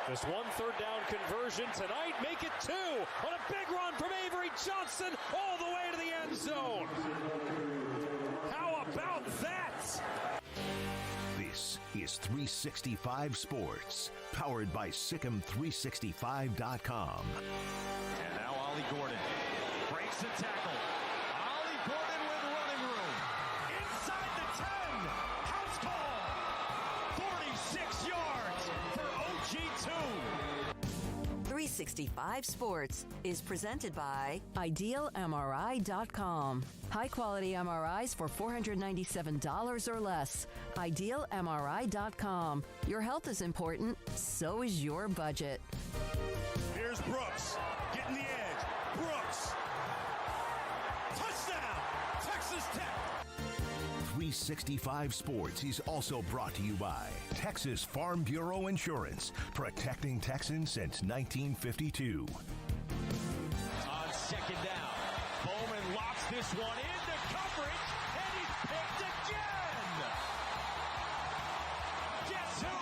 Just one third down conversion tonight. Make it 2 on a big run from Avery Johnson all the way to the end zone. How about that? This is 365 Sports, powered by Sikkim365.com. And now Ollie Gordon breaks the tackle. Ollie Gordon with running room. Inside the 10. House call. 46 yards for OG2. 365 Sports is presented by IdealMRI.com. High-quality MRIs for $497 or less. IdealMRI.com. Your health is important, so is your budget. Here's Brooks getting the edge. Brooks. Touchdown, Texas Tech. 365 Sports is also brought to you by Texas Farm Bureau Insurance, protecting Texans since 1952. On second down, Bowman locks this one into coverage, and he's picked again. Guess who?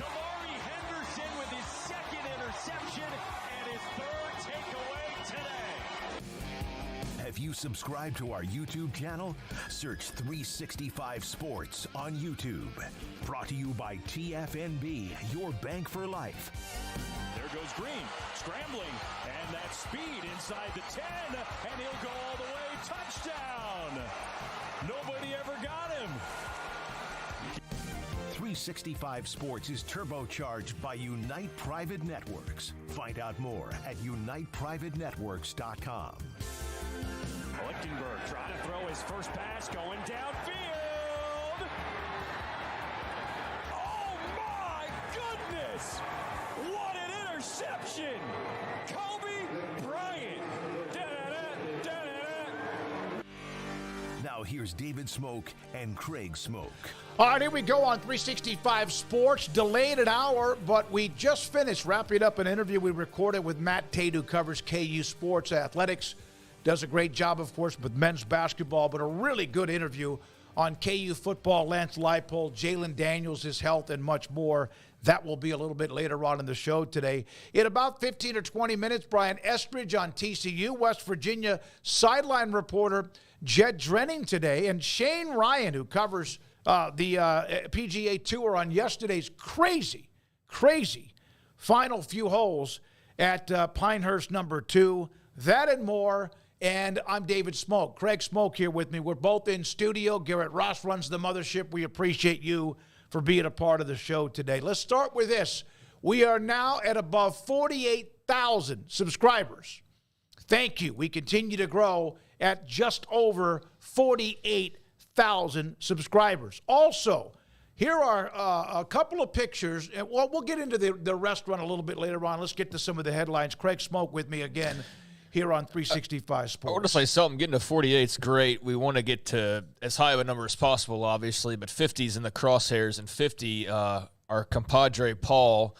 Damari Henderson with his second interception and his third takeaway today. Have you subscribed to our YouTube channel? Search 365 Sports on YouTube. Brought to you by TFNB, your bank for life. There goes Green, scrambling, and that speed inside the 10, and he'll go all the way. Touchdown! Nobody ever got him. 365 Sports is turbocharged by Unite Private Networks. Find out more at uniteprivatenetworks.com. Lichtenberg trying to throw his first pass, going downfield. Oh my goodness! What an interception! Kobe Bryant. Da-da-da, da-da-da. Now here's David Smoke and Craig Smoke. All right, here we go on 365 Sports. Delayed an hour, but we just finished wrapping up an interview we recorded with Matt Tate, who covers KU Sports Athletics. Does a great job, of course, with men's basketball, but a really good interview on KU football, Lance Leipold, Jalen Daniels, his health, and much more. That will be a little bit later on in the show today. In about 15 or 20 minutes, Brian Estridge on TCU, West Virginia sideline reporter Jed Drenning today, and Shane Ryan, who covers the PGA Tour on yesterday's crazy final few holes at Pinehurst number 2. That and more. And I'm David Smoke. Craig Smoke here with me. We're both in studio. Garrett Ross runs the mothership. We appreciate you for being a part of the show today. Let's start with this. We are now at above 48,000 subscribers. Thank you. We continue to grow at just over 48,000 subscribers. Also, here are a couple of pictures. And we'll get into the restaurant a little bit later on. Let's get to some of the headlines. Craig Smoke with me again here on 365 Sports. I want to say something. Getting to 48 is great. We want to get to as high of a number as possible, obviously, but 50's in the crosshairs, and 50, our compadre Paul,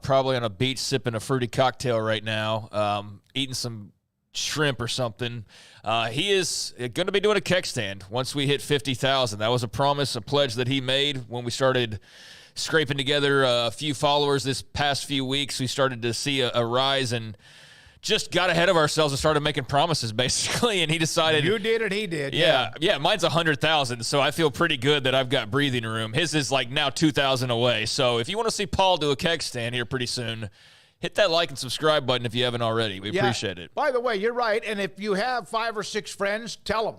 probably on a beach sipping a fruity cocktail right now, eating some shrimp or something. He is going to be doing a keg stand once we hit 50,000. That was a promise, a pledge that he made when we started scraping together a few followers this past few weeks. We started to see a rise and just got ahead of ourselves and started making promises, basically, and he decided... You did and he did. Yeah, mine's 100,000, so I feel pretty good that I've got breathing room. His is like now 2,000 away. So if you want to see Paul do a keg stand here pretty soon, hit that like and subscribe button if you haven't already. We appreciate it. By the way, you're right, and if you have 5 or 6 friends, tell them.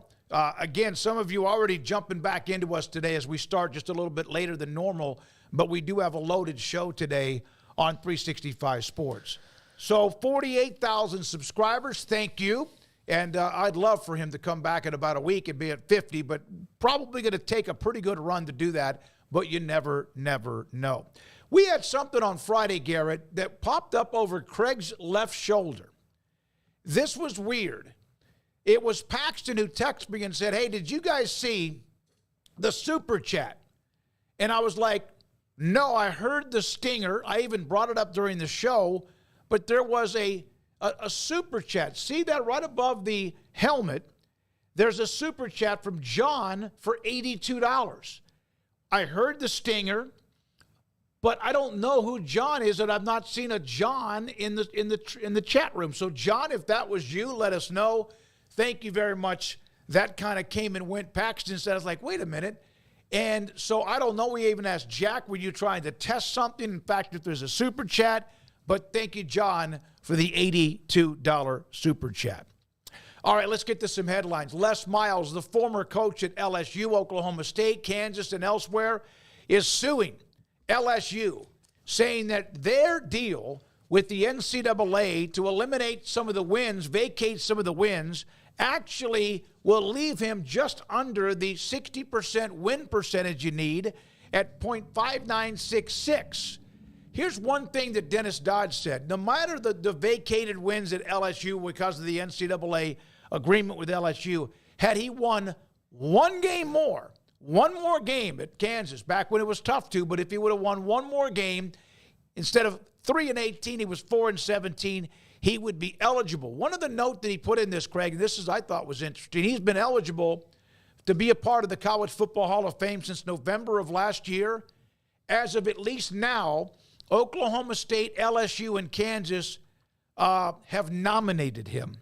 Again, some of you already jumping back into us today as we start just a little bit later than normal, but we do have a loaded show today on 365 Sports. So 48,000 subscribers, thank you. And I'd love for him to come back in about a week and be at 50, but probably going to take a pretty good run to do that, but you never know. We had something on Friday, Garrett, that popped up over Craig's left shoulder. This was weird. It was Paxton who texted me and said, hey, did you guys see the super chat? And I was like, no, I heard the stinger. I even brought it up during the show. But there was a super chat. See that right above the helmet? There's a super chat from John for $82. I heard the stinger. but I don't know who John is, and I've not seen a John in the chat room. So, John, if that was you, let us know. Thank you very much. That kind of came and went. Paxton said, I was like, wait a minute. And so I don't know. We even asked Jack, were you trying to test something? In fact, if there's a super chat. But thank you, John, for the $82 super chat. All right, let's get to some headlines. Les Miles, the former coach at LSU, Oklahoma State, Kansas, and elsewhere, is suing LSU, saying that their deal with the NCAA to eliminate some of the wins, vacate some of the wins, actually will leave him just under the 60% win percentage you need at .5966. Here's one thing that Dennis Dodge said. No matter the vacated wins at LSU because of the NCAA agreement with LSU, had he won one more game at Kansas, back when it was tough to, but if he would have won one more game, instead of 3-18, he was 4-17, he would be eligible. One of the note that he put in this, Craig, and this is I thought was interesting, he's been eligible to be a part of the College Football Hall of Fame since November of last year. As of at least now, Oklahoma State, LSU, and Kansas have nominated him.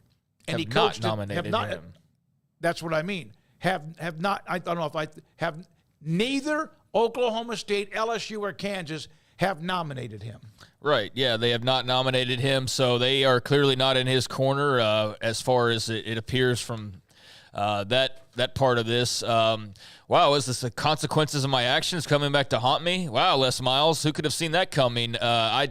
And he coached nominated him. That's what I mean. Have not. I don't know if I have. Neither Oklahoma State, LSU, or Kansas have nominated him. Right. Yeah, they have not nominated him, so they are clearly not in his corner as far as it appears from that part of this. Wow, is this the consequences of my actions coming back to haunt me? Wow, Les Miles, who could have seen that coming? I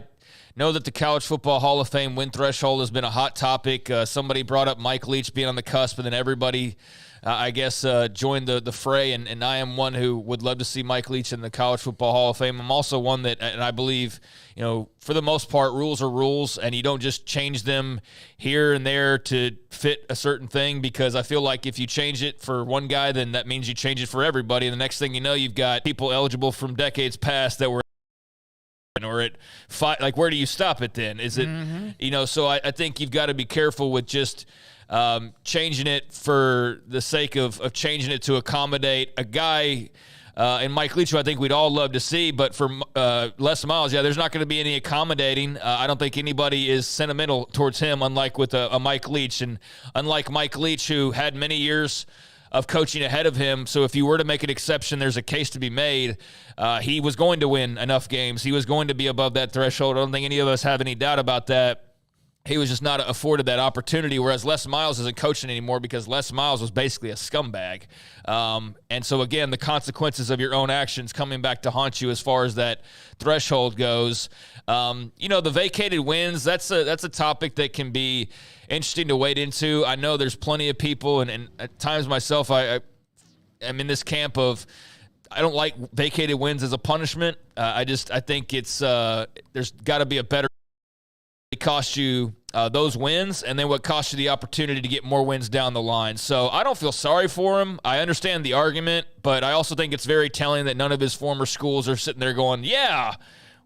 know that the College Football Hall of Fame win threshold has been a hot topic. Somebody brought up Mike Leach being on the cusp, and then everybody, I guess, joined the fray, and I am one who would love to see Mike Leach in the College Football Hall of Fame. I'm also one that, and I believe, for the most part, rules are rules, and you don't just change them here and there to fit a certain thing, because I feel like if you change it for one guy, then that means you change it for everybody, and the next thing you know, you've got people eligible from decades past that were or at five. Like, where do you stop it then? Is it, so I think you've got to be careful with just changing it for the sake of changing it to accommodate a guy and Mike Leach, who I think we'd all love to see. But for Les Miles, there's not going to be any accommodating. I don't think anybody is sentimental towards him, unlike with a Mike Leach. And unlike Mike Leach, who had many years of coaching ahead of him. So if you were to make an exception, there's a case to be made. He was going to win enough games. He was going to be above that threshold. I don't think any of us have any doubt about that. He was just not afforded that opportunity, whereas Les Miles isn't coaching anymore because Les Miles was basically a scumbag. And so, again, the consequences of your own actions coming back to haunt you as far as that threshold goes. The vacated wins, that's a topic that can be interesting to wade into. I know there's plenty of people, and at times myself, I am in this camp of I don't like vacated wins as a punishment. I think it's there's got to be a better. It costs you those wins, and then what costs you the opportunity to get more wins down the line. So I don't feel sorry for him. I understand the argument, but I also think it's very telling that none of his former schools are sitting there going, yeah,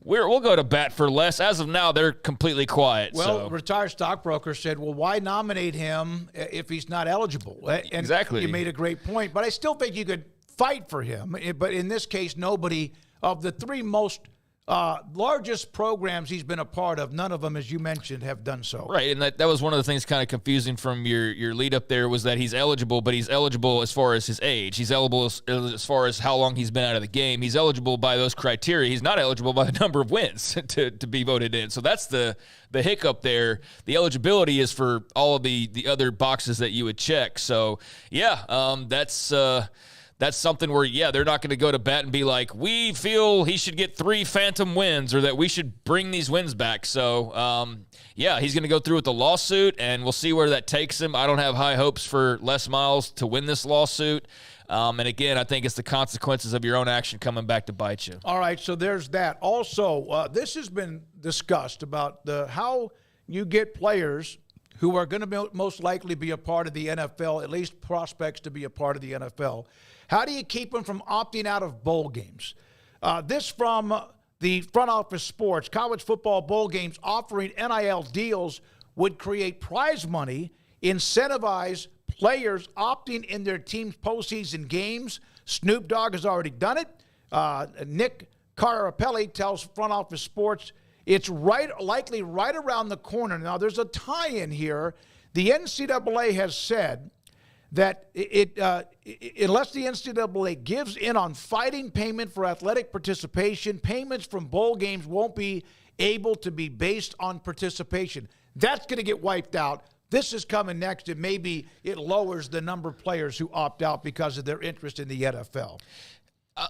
we'll go to bat for Les. As of now, they're completely quiet. Well, retired stockbroker said, well, why nominate him if he's not eligible? And exactly. You made a great point, but I still think you could fight for him. But in this case, nobody of the three most largest programs he's been a part of, none of them, as you mentioned, have done so. Right, and that was one of the things kind of confusing from your lead up there was that he's eligible, but he's eligible as far as his age. He's eligible as far as how long he's been out of the game. He's eligible by those criteria. He's not eligible by the number of wins to be voted in. So that's the hiccup there. The eligibility is for all of the other boxes that you would check. So, that's something where, they're not going to go to bat and be like, we feel he should get 3 phantom wins or that we should bring these wins back. So, he's going to go through with the lawsuit, and we'll see where that takes him. I don't have high hopes for Les Miles to win this lawsuit. And, again, I think it's the consequences of your own action coming back to bite you. All right, so there's that. Also, this has been discussed about how you get players who are going to most likely be a part of the NFL, at least prospects to be a part of the NFL. How do you keep them from opting out of bowl games? This from the Front Office Sports. College football bowl games offering NIL deals would create prize money, incentivize players opting in their team's postseason games. Snoop Dogg has already done it. Nick Carapelli tells Front Office Sports it's likely right around the corner. Now, there's a tie-in here. The NCAA has said that unless the NCAA gives in on fighting payment for athletic participation, payments from bowl games won't be able to be based on participation. That's going to get wiped out. This is coming next, and maybe it lowers the number of players who opt out because of their interest in the NFL.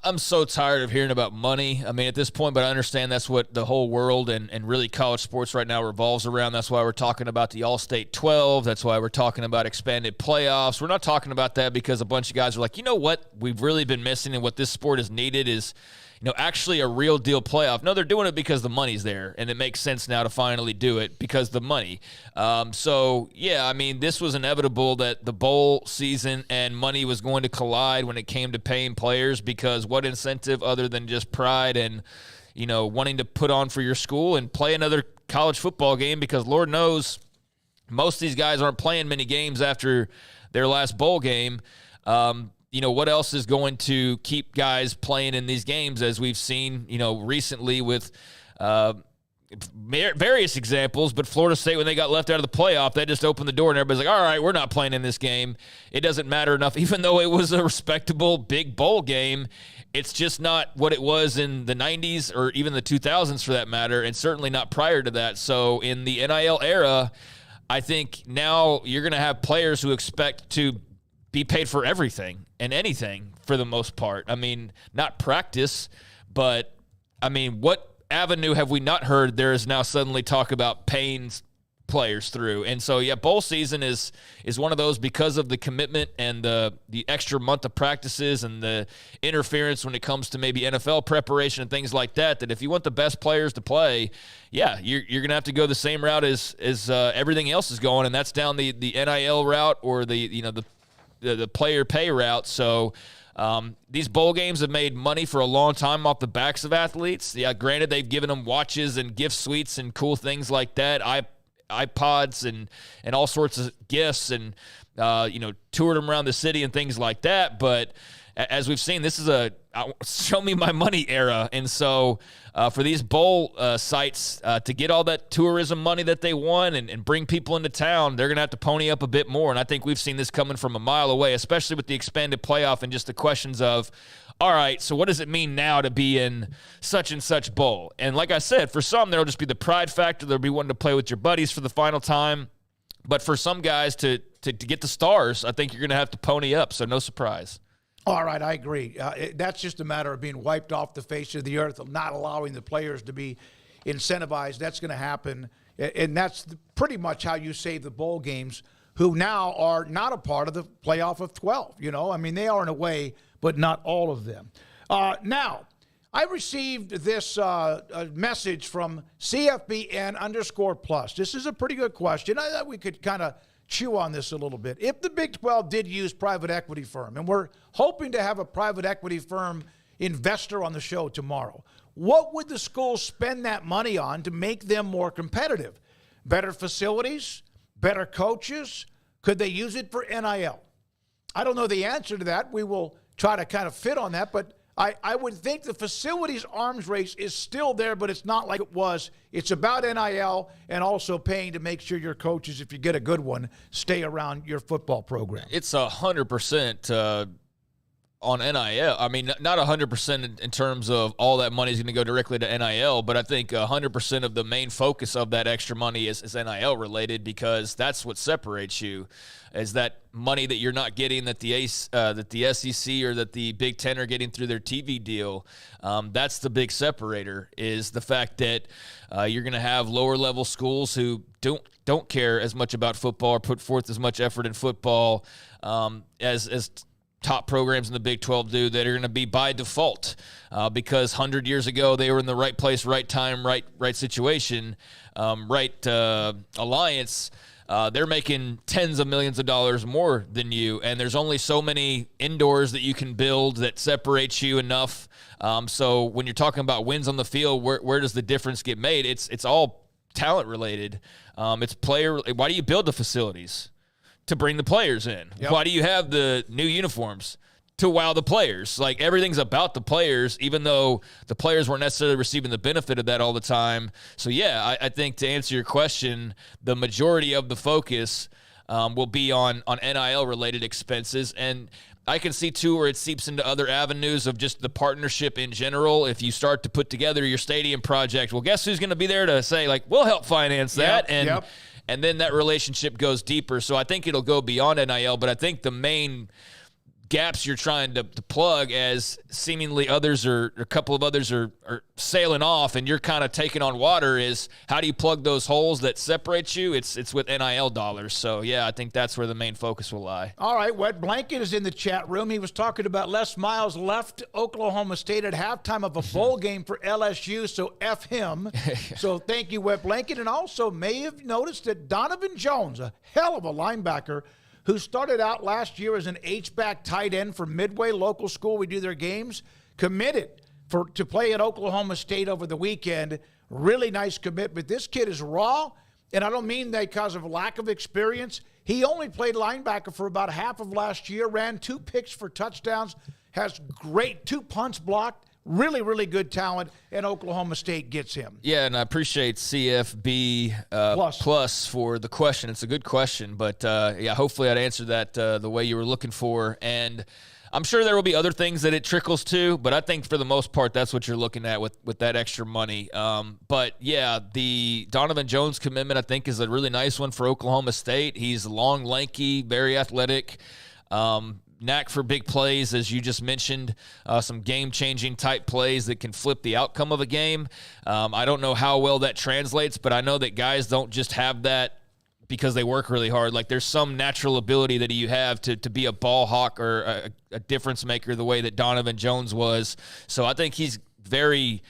I'm so tired of hearing about money. I mean, at this point, but I understand that's what the whole world and really college sports right now revolves around. That's why we're talking about the All-State 12. That's why we're talking about expanded playoffs. We're not talking about that because a bunch of guys are like, you know what we've really been missing and what this sport has needed is, actually a real deal playoff. No, they're doing it because the money's there, and it makes sense now to finally do it because the money. So, yeah, I mean, this was inevitable that the bowl season and money was going to collide when it came to paying players because what incentive other than just pride and, wanting to put on for your school and play another college football game because Lord knows most of these guys aren't playing many games after their last bowl game. What else is going to keep guys playing in these games as we've seen, recently with various examples, but Florida State, when they got left out of the playoff, they just opened the door and everybody's like, all right, we're not playing in this game. It doesn't matter enough. Even though it was a respectable big bowl game, it's just not what it was in the 90s or even the 2000s for that matter, and certainly not prior to that. So in the NIL era, I think now you're going to have players who expect to be paid for everything and anything for the most part. I mean, not practice, but I mean, what avenue have we not heard there is now suddenly talk about paying players through? And so, yeah, bowl season is one of those because of the commitment and the extra month of practices and the interference when it comes to maybe NFL preparation and things like that, that if you want the best players to play, yeah, you're going to have to go the same route as everything else is going, and that's down the NIL route or the player pay route. So these bowl games have made money for a long time off the backs of athletes. Yeah, granted, they've given them watches and gift suites and cool things like that, iPods and all sorts of gifts and, toured them around the city and things like that. But as we've seen, this is a show me my money era. And so for these bowl sites to get all that tourism money that they won and bring people into town, they're going to have to pony up a bit more. And I think we've seen this coming from a mile away, especially with the expanded playoff and just the questions of, all right, so what does it mean now to be in such and such bowl? And like I said, for some, there'll just be the pride factor. There'll be wanting to play with your buddies for the final time. But for some guys to get the stars, I think you're going to have to pony up, so no surprise. All right, I agree. That's just a matter of being wiped off the face of the earth, of not allowing the players to be incentivized. That's going to happen, and that's pretty much how you save the bowl games, who now are not a part of the playoff of 12. I mean, they are in a way, but not all of them. Now, I received this message from CFBN_plus. This is a pretty good question. I thought we could kind of chew on this a little bit. If the Big 12 did use private equity firm, and we're hoping to have a private equity firm investor on the show tomorrow, what would the schools spend that money on to make them more competitive? Better facilities? Better coaches? Could they use it for NIL? I don't know the answer to that. We will try to kind of fit on that, but I would think the facilities arms race is still there, but it's not like it was. It's about NIL and also paying to make sure your coaches, if you get a good one, stay around your football program. It's 100% on NIL. I mean, not 100% in terms of all that money is going to go directly to NIL, but I think 100% of the main focus of that extra money is NIL related, because that's what separates you, is that money that you're not getting that the SEC or that the Big Ten are getting through their TV deal. That's the big separator, is the fact that you're going to have lower level schools who don't care as much about football or put forth as much effort in football as top programs in the Big 12 do, that are going to be by default because 100 years ago they were in the right place, right time, right situation, right alliance. They're making tens of millions of dollars more than you, and there's only so many indoors that you can build that separates you enough. So when you're talking about wins on the field, where does the difference get made? It's all talent related. It's player. Why do you build the facilities? To bring the players in. Yep. Why do you have the new uniforms? to wow the players. Like, everything's about the players, even though the players weren't necessarily receiving the benefit of that all the time. So, yeah, I think to answer your question, the majority of the focus will be on NIL-related expenses. And I can see, too, where it seeps into other avenues of just the partnership in general. If you start to put together your stadium project, well, guess who's going to be there to say, like, we'll help finance that? And then that relationship goes deeper. So I think it'll go beyond NIL, but I think the main gaps you're trying to plug, as seemingly others a couple of others are sailing off and you're kind of taking on water, is how do you plug those holes that separate you? It's with NIL dollars. So, yeah, I think that's where the main focus will lie. All right, Wet Blanket is in the chat room. He was talking about Les Miles left Oklahoma State at halftime of a bowl game for LSU, so F him. So thank you, Wet Blanket. And also may have noticed that Donovan Jones, a hell of a linebacker, who started out last year as an H-back tight end for Midway local school. We do their games. Committed to play at Oklahoma State over the weekend. Really nice commitment. This kid is raw, and I don't mean that because of lack of experience. He only played linebacker for about half of last year, ran 2 picks for touchdowns, has great 2 punts blocked. Really, really good talent, and Oklahoma State gets him. Yeah, and I appreciate CFB plus for the question. It's a good question, but, yeah, hopefully I'd answer that the way you were looking for. And I'm sure there will be other things that it trickles to, but I think for the most part that's what you're looking at with that extra money. But, yeah, the Donovan Jones commitment I think is a really nice one for Oklahoma State. He's long, lanky, very athletic. Knack for big plays, as you just mentioned, some game-changing type plays that can flip the outcome of a game. I don't know how well that translates, but I know that guys don't just have that because they work really hard. Like, there's some natural ability that you have to be a ball hawk or a difference maker the way that Donovan Jones was. So I think he's very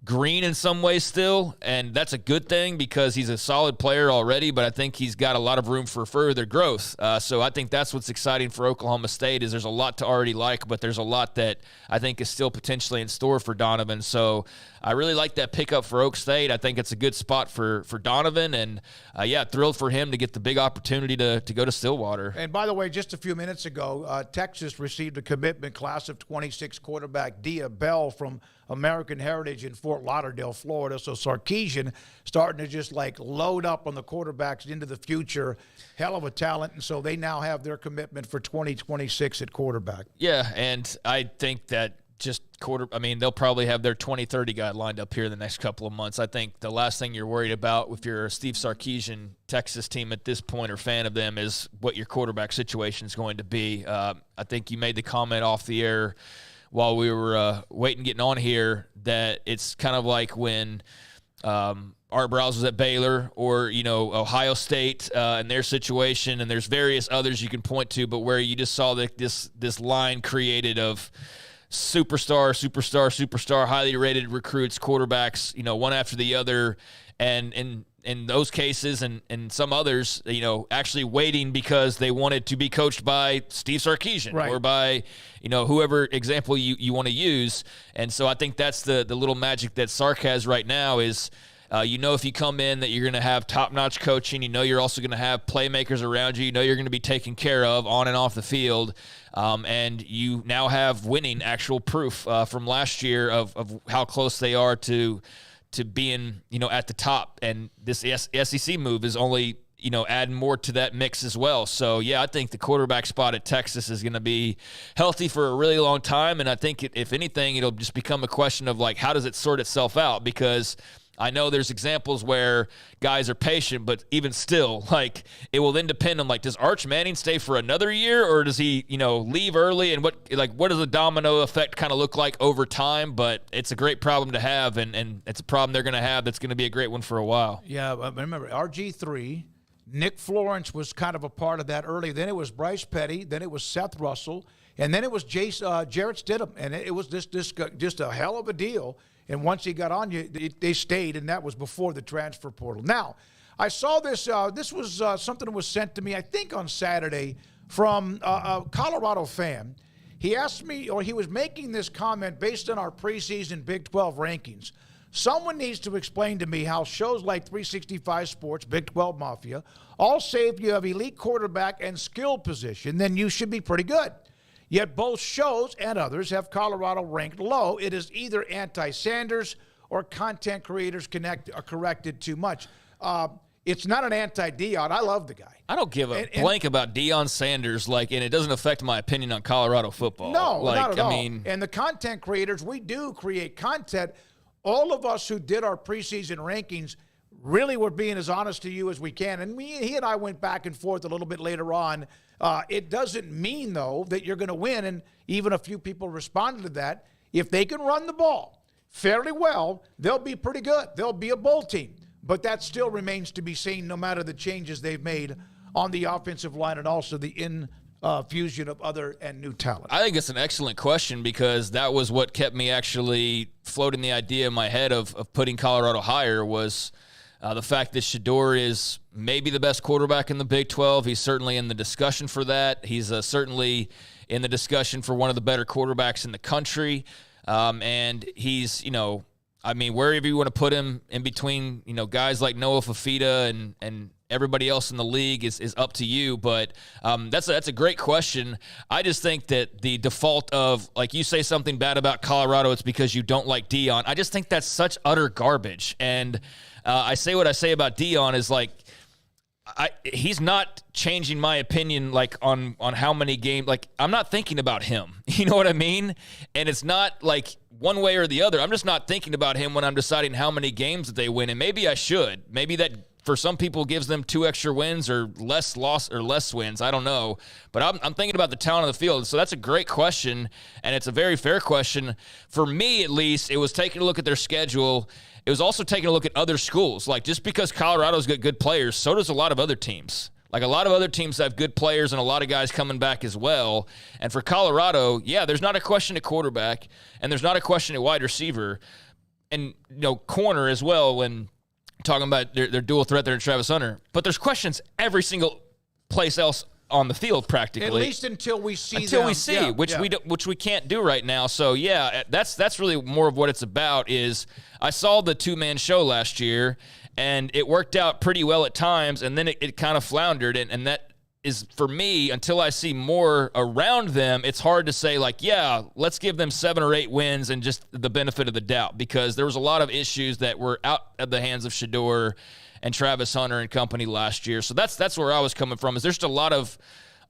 green in some ways still, and that's a good thing because he's a solid player already, but I think he's got a lot of room for further growth. So I think that's what's exciting for Oklahoma State, is there's a lot to already like, but there's a lot that I think is still potentially in store for Donovan. So I really like that pickup for Oak State. I think it's a good spot for Donovan, and, yeah, thrilled for him to get the big opportunity to go to Stillwater. And, by the way, just a few minutes ago, Texas received a commitment class of 26 quarterback Dia Bell from American Heritage in Fort Lauderdale, Florida. So Sarkisian starting to just like load up on the quarterbacks into the future. Hell of a talent. And so they now have their commitment for 2026 at quarterback. Yeah, and I think that they'll probably have their 2030 guy lined up here in the next couple of months. I think the last thing you're worried about if you're a Steve Sarkisian Texas team at this point or fan of them is what your quarterback situation is going to be. I think you made the comment off the air while we were getting on here, that it's kind of like when Art Browse was at Baylor or, Ohio State and their situation, and there's various others you can point to, but where you just saw this line created of superstar, highly rated recruits, quarterbacks, one after the other, and in those cases and some others, actually waiting because they wanted to be coached by Steve Sarkisian, right, or by, whoever example you want to use. And so I think that's the little magic that Sark has right now is, if you come in that you're going to have top-notch coaching, you're also going to have playmakers around you, you're going to be taken care of on and off the field, and you now have winning actual proof from last year of how close they are to being, at the top. And this SEC move is only, adding more to that mix as well. So, yeah, I think the quarterback spot at Texas is going to be healthy for a really long time. And I think, if anything, it'll just become a question of, like, how does it sort itself out? Because I know there's examples where guys are patient, but even still, like, it will then depend on, like, does Arch Manning stay for another year, or does he, leave early? And what does the domino effect kind of look like over time? But it's a great problem to have, and it's a problem they're going to have that's going to be a great one for a while. Yeah, I remember RG3, Nick Florence was kind of a part of that early. Then it was Bryce Petty. Then it was Seth Russell. And then it was Jarrett Stidham. And it was just a hell of a deal. And once he got on, they stayed, and that was before the transfer portal. Now, I saw this. This was something that was sent to me, I think, on Saturday from a Colorado fan. He asked me, or he was making this comment based on our preseason Big 12 rankings. Someone needs to explain to me how shows like 365 Sports, Big 12 Mafia, all say if you have elite quarterback and skill position, then you should be pretty good. Yet both shows and others have Colorado ranked low. It is either anti-Sanders or content creators are corrected too much. It's not an anti-Deion. I love the guy. I don't give a blank about Deion Sanders, and it doesn't affect my opinion on Colorado football. No, not at all. And the content creators, we do create content. All of us who did our preseason rankings really were being as honest to you as we can. And he and I went back and forth a little bit later on. It doesn't mean, though, that you're going to win. And even a few people responded to that. If they can run the ball fairly well, they'll be pretty good. They'll be a bowl team. But that still remains to be seen, no matter the changes they've made on the offensive line and also the infusion of other and new talent. I think it's an excellent question because that was what kept me actually floating the idea in my head of putting Colorado higher was the fact that Shedeur is maybe the best quarterback in the Big 12. He's certainly in the discussion for that. He's certainly in the discussion for one of the better quarterbacks in the country. And he's, wherever you want to put him in between, guys like Noah Fafita and everybody else in the league is up to you. But that's a great question. I just think that the default of, like, you say something bad about Colorado, it's because you don't like Deion. I just think that's such utter garbage. And I say what I say about Deion is, like, he's not changing my opinion, like, on how many games. Like, I'm not thinking about him. You know what I mean? And it's not like one way or the other. I'm just not thinking about him when I'm deciding how many games that they win. And maybe I should. Maybe that for some people gives them 2 extra wins or less loss or less wins. I don't know. But I'm thinking about the talent on the field. So that's a great question, and it's a very fair question. For me, at least, it was taking a look at their schedule. It was also taking a look at other schools. Like, just because Colorado's got good players, so does a lot of other teams. Like, a lot of other teams have good players and a lot of guys coming back as well. And for Colorado, yeah, there's not a question at quarterback, and there's not a question at wide receiver, and, corner as well when talking about their dual threat there in Travis Hunter. But there's questions every single place else on the field practically. At least until we see which we can't do right now. So, yeah, that's really more of what it's about is I saw the two-man show last year, and it worked out pretty well at times, and then it kind of floundered, and that is, for me, until I see more around them, it's hard to say, like, yeah, let's give them 7 or 8 wins and just the benefit of the doubt, because there was a lot of issues that were out of the hands of Shedeur and Travis Hunter and company last year. So that's where I was coming from, is there's just a lot of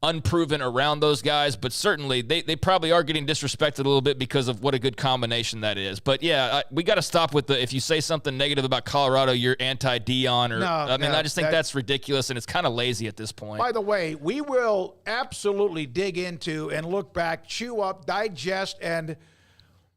unproven around those guys, but certainly they probably are getting disrespected a little bit because of what a good combination that is. But, yeah, we got to stop with if you say something negative about Colorado, you're anti-Deion. I just think that's ridiculous, and it's kind of lazy at this point. By the way, we will absolutely dig into and look back, chew up, digest, and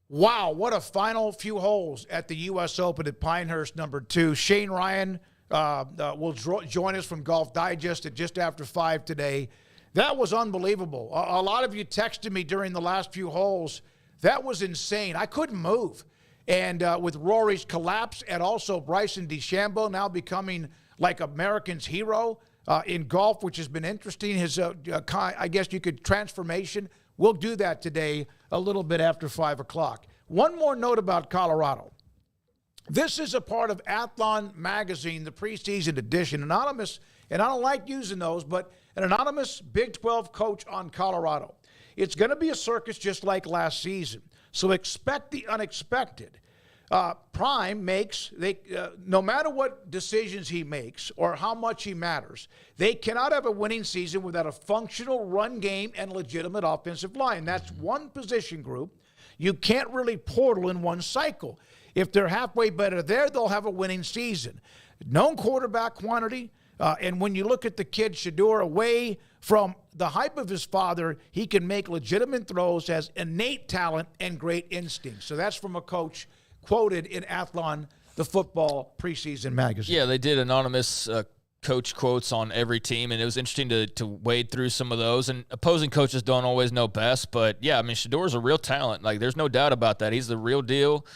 wow, what a final few holes at the U.S. Open at Pinehurst #2. Shane Ryan will join us from Golf Digest at just after 5 today. That was unbelievable. A lot of you texted me during the last few holes. That was insane. I couldn't move. And with Rory's collapse and also Bryson DeChambeau now becoming like American's hero in golf, which has been interesting. His, I guess you could, transformation. We'll do that today a little bit after 5 o'clock. One more note about Colorado. This is a part of Athlon Magazine, the preseason edition. Anonymous, and I don't like using those, but an anonymous Big 12 coach on Colorado. It's going to be a circus just like last season. So expect the unexpected. Prime makes, no matter what decisions he makes or how much he matters, they cannot have a winning season without a functional run game and legitimate offensive line. That's one position group. You can't really portal in one cycle. If they're halfway better there, they'll have a winning season. Known quarterback quantity, and when you look at the kid Shedeur, away from the hype of his father, he can make legitimate throws, has innate talent and great instinct. So that's from a coach quoted in Athlon, the football preseason magazine. Yeah, they did anonymous coach quotes on every team, and it was interesting to wade through some of those. And opposing coaches don't always know best, but yeah, I mean, Shedeur's a real talent. Like, there's no doubt about that. He's the real deal.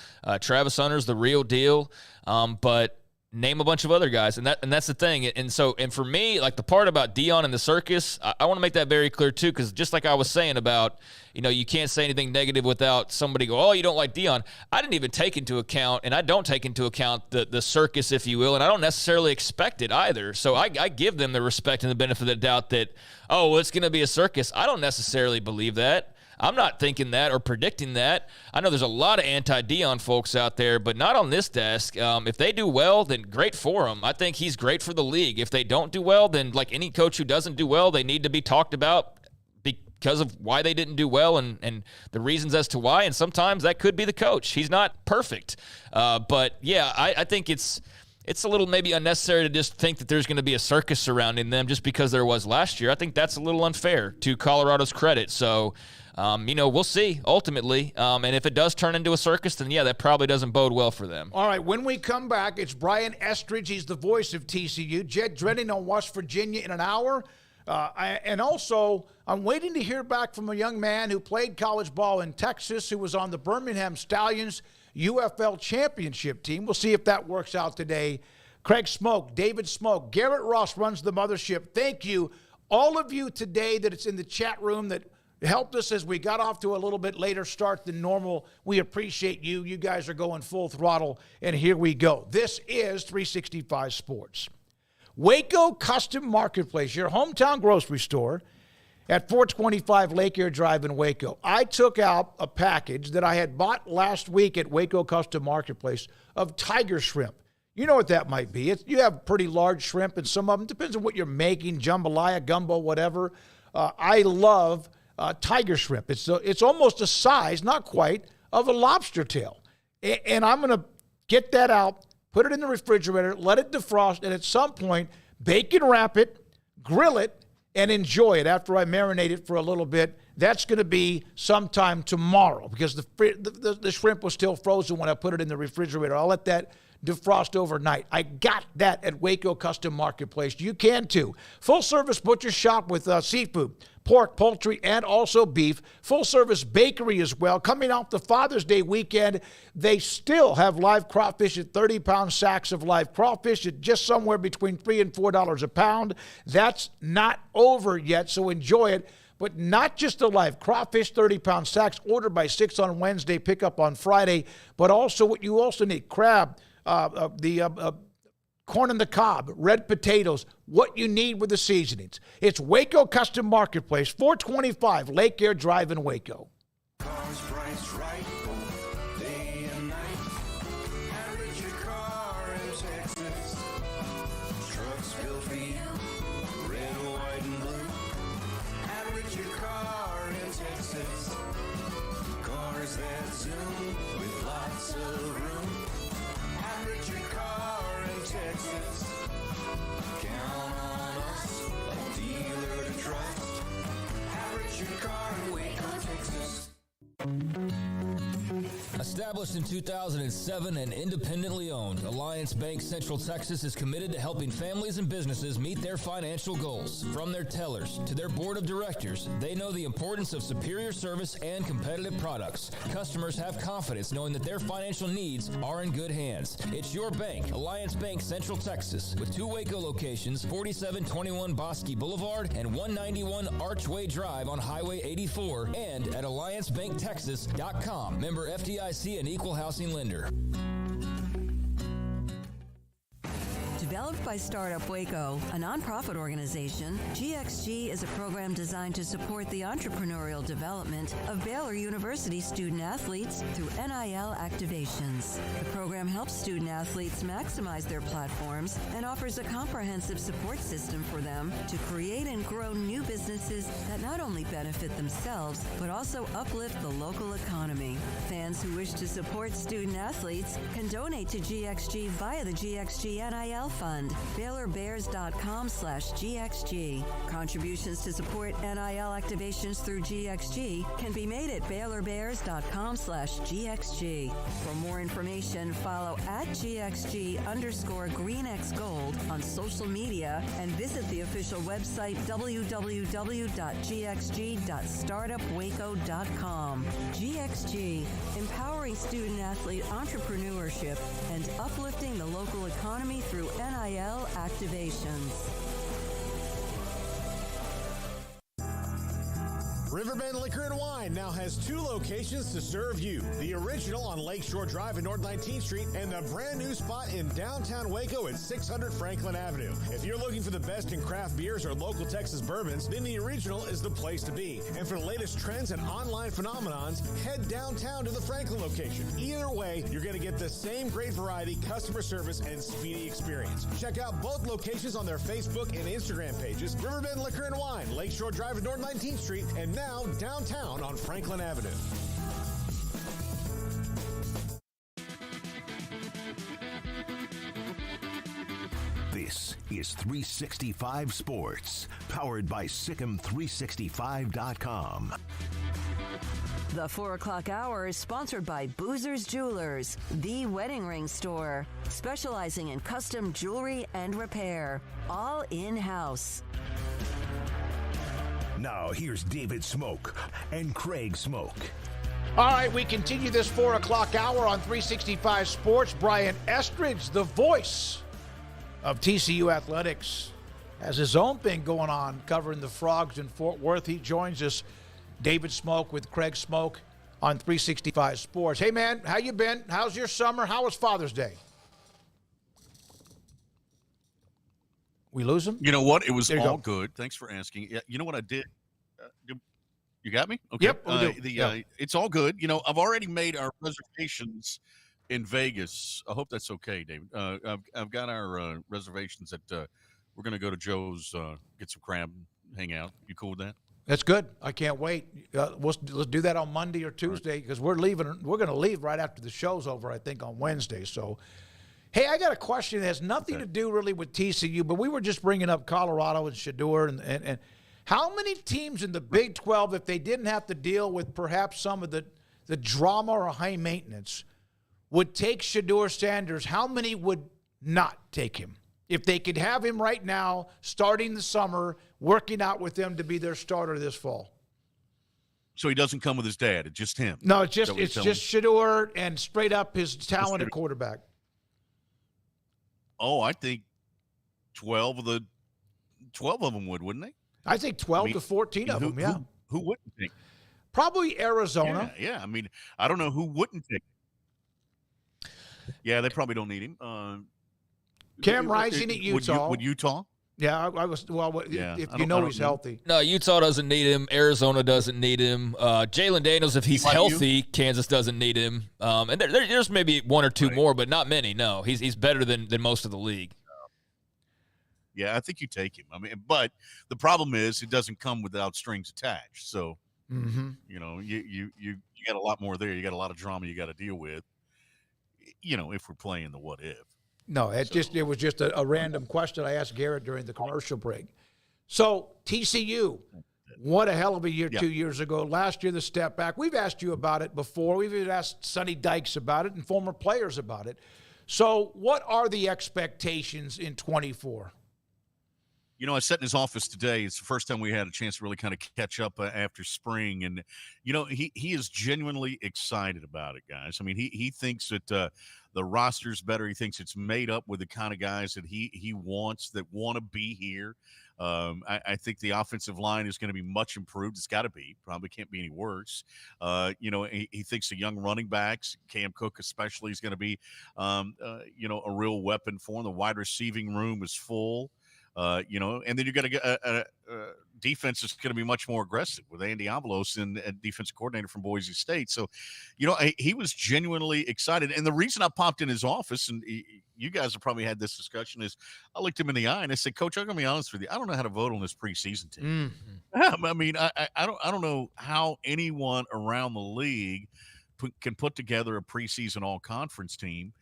Travis Hunter's the real deal. But name a bunch of other guys, and that's the thing. And for me, like, the part about Deion and the circus, I want to make that very clear too, because just like I was saying about, you can't say anything negative without somebody go, oh, you don't like Deion. I didn't even take into account, and I don't take into account the circus, if you will, and I don't necessarily expect it either. So I give them the respect and the benefit of the doubt that, oh, well, it's going to be a circus. I don't necessarily believe that. I'm not thinking that or predicting that. I know there's a lot of anti-Deion folks out there, but not on this desk. If they do well, then great for them. I think he's great for the league. If they don't do well, then like any coach who doesn't do well, they need to be talked about because of why they didn't do well and the reasons as to why. And sometimes that could be the coach. He's not perfect. But, yeah, I think it's a little maybe unnecessary to just think that there's going to be a circus surrounding them just because there was last year. I think that's a little unfair to Colorado's credit. So, we'll see ultimately. And if it does turn into a circus, then, yeah, that probably doesn't bode well for them. All right, when we come back, it's Brian Estridge. He's the voice of TCU. Jed Drenning on West Virginia in an hour. And also, I'm waiting to hear back from a young man who played college ball in Texas, who was on the Birmingham Stallions UFL championship team. We'll see if that works out today. Craig Smoke, David Smoke, Garrett Ross runs the mothership. Thank you, all of you today that it's in the chat room that helped us as we got off to a little bit later start than normal. We appreciate you. You guys are going full throttle, and here we go. This is 365 Sports. Waco Custom Marketplace, your hometown grocery store at 425 Lake Air Drive in Waco. I took out a package that I had bought last week at Waco Custom Marketplace of tiger shrimp. You know what that might be. You have pretty large shrimp, and some of them, depends on what you're making, jambalaya, gumbo, whatever. I love tiger shrimp. It's almost a size, not quite, of a lobster tail. And I'm going to get that out, put it in the refrigerator, let it defrost, and at some point, bacon wrap it, grill it, and enjoy it after I marinate it for a little bit. That's going to be sometime tomorrow because the shrimp was still frozen when I put it in the refrigerator. I'll let that defrost overnight. I got that at Waco Custom Marketplace. You can too. Full-service butcher shop with seafood, pork, poultry, and also beef. Full-service bakery as well. Coming off the Father's Day weekend, they still have live crawfish at 30-pound sacks of live crawfish at just somewhere between $3 and $4 a pound. That's not over yet, so enjoy it. But not just the live crawfish, 30-pound sacks, ordered by 6 on Wednesday, pick up on Friday, but also what you also need, crab, corn on the cob, red potatoes, what you need with the seasonings. It's Waco Custom Marketplace, 425 Lake Air Drive in Waco. Cars priced right, day and night. Average your car in Texas. Trucks built for you, red, white, and blue. Average your car in Texas. Cars that zoom with lots of room. Average your car in Texas. Count on us, a dealer to trust. Average your car in Waco, Texas. Established in 2007 and independently owned, Alliance Bank Central Texas is committed to helping families and businesses meet their financial goals. From their tellers to their board of directors, they know the importance of superior service and competitive products. Customers have confidence knowing that their financial needs are in good hands. It's your bank, Alliance Bank Central Texas, with 2 Waco locations, 4721 Bosque Boulevard and 191 Archway Drive on Highway 84, and at AllianceBankTexas.com. Member FDIC and equal housing lender. Developed by Startup Waco, a nonprofit organization, GXG is a program designed to support the entrepreneurial development of Baylor University student athletes through NIL activations. The program helps student athletes maximize their platforms and offers a comprehensive support system for them to create and grow new businesses that not only benefit themselves, but also uplift the local economy. Fans who wish to support student athletes can donate to GXG via the GXG NIL Fund, BaylorBears.com/GXG. Contributions to support NIL activations through GXG can be made at BaylorBears.com/GXG. For more information, follow at GXG_GreenXGold on social media and visit the official website www.gxg.startupwaco.com. GXG, empowering student athlete entrepreneurship and uplifting the local economy through NIL activations. Riverbend Liquor and Wine now has 2 locations to serve you. The original on Lakeshore Drive in North 19th Street and the brand new spot in downtown Waco at 600 Franklin Avenue. If you're looking for the best in craft beers or local Texas bourbons, then the original is the place to be. And for the latest trends and online phenomenons, head downtown to the Franklin location. Either way, you're going to get the same great variety, customer service, and speedy experience. Check out both locations on their Facebook and Instagram pages. Riverbend Liquor and Wine, Lakeshore Drive in North 19th Street, and now downtown on Franklin Avenue. This is 365 Sports, powered by Sikkim365.com. The 4 o'clock hour is sponsored by Boozer's Jewelers, the wedding ring store, specializing in custom jewelry and repair, all in-house. Now here's David Smoke and Craig Smoke. All right, we continue this 4 o'clock hour on 365 Sports. Brian Estridge, the voice of TCU Athletics, has his own thing going on covering the Frogs in Fort Worth. He joins us, David Smoke with Craig Smoke on 365 Sports. Hey, man, how you been? How's your summer? How was Father's Day? We lose him? You know what? It was all go. good. Thanks for asking. Yeah, you know what I did? You got me? Okay. Yep. It's all good. You know, I've already made our reservations in Vegas. I hope that's okay, David. I've got our reservations that we're going to go to Joe's, get some crab, hang out. You cool with that? That's good. I can't wait. Let's do that on Monday or Tuesday because we're leaving. We're going to leave right after the show's over, I think, on Wednesday. So, hey, I got a question that has nothing to do really with TCU, but we were just bringing up Colorado and Shedeur and how many teams in the Big 12, if they didn't have to deal with perhaps some of the drama or high maintenance, would take Shedeur Sanders? How many would not take him? If they could have him right now, starting the summer, working out with them to be their starter this fall. So he doesn't come with his dad. It's just him. No, it's just Shedeur and straight up his talent at quarterback. Oh, I think 12 of them would, wouldn't they? I think 12 to 14 of them, yeah. Who wouldn't take? Probably Arizona. Yeah. I mean, I don't know who wouldn't take. Yeah, they probably don't need him. Cam Rising at Utah. Would Utah? Yeah, I was. Well, if you know he's healthy. No, Utah doesn't need him. Arizona doesn't need him. Jalen Daniels, if he's healthy, Kansas doesn't need him. And there's maybe one or two more, but not many. No, he's better than most of the league. Yeah, I think you take him. I mean, but the problem is it doesn't come without strings attached. So, you know, you got a lot more there. You got a lot of drama you got to deal with. You know, if we're playing the what if. No, it was just a random question I asked Garrett during the commercial break. So TCU, what a hell of a year 2 years ago. Last year, the step back. We've asked you about it before. We've even asked Sonny Dykes about it and former players about it. So what are the expectations in 24? You know, I sat in his office today. It's the first time we had a chance to really kind of catch up after spring. And, you know, he is genuinely excited about it, guys. I mean, he thinks that the roster's better. He thinks it's made up with the kind of guys that he wants that want to be here. I think the offensive line is going to be much improved. It's got to be. Probably can't be any worse. You know, he thinks the young running backs, Cam Cook especially, is going to be, you know, a real weapon for him. The wide receiving room is full. You know, and then you're going to get defense is going to be much more aggressive with Andy Avalos and defensive coordinator from Boise State. So, you know, he was genuinely excited. And the reason I popped in his office, and you guys have probably had this discussion, is I looked him in the eye and I said, Coach, I'm going to be honest with you. I don't know how to vote on this preseason team. I mean, I don't know how anyone around the league can put together a preseason all-conference team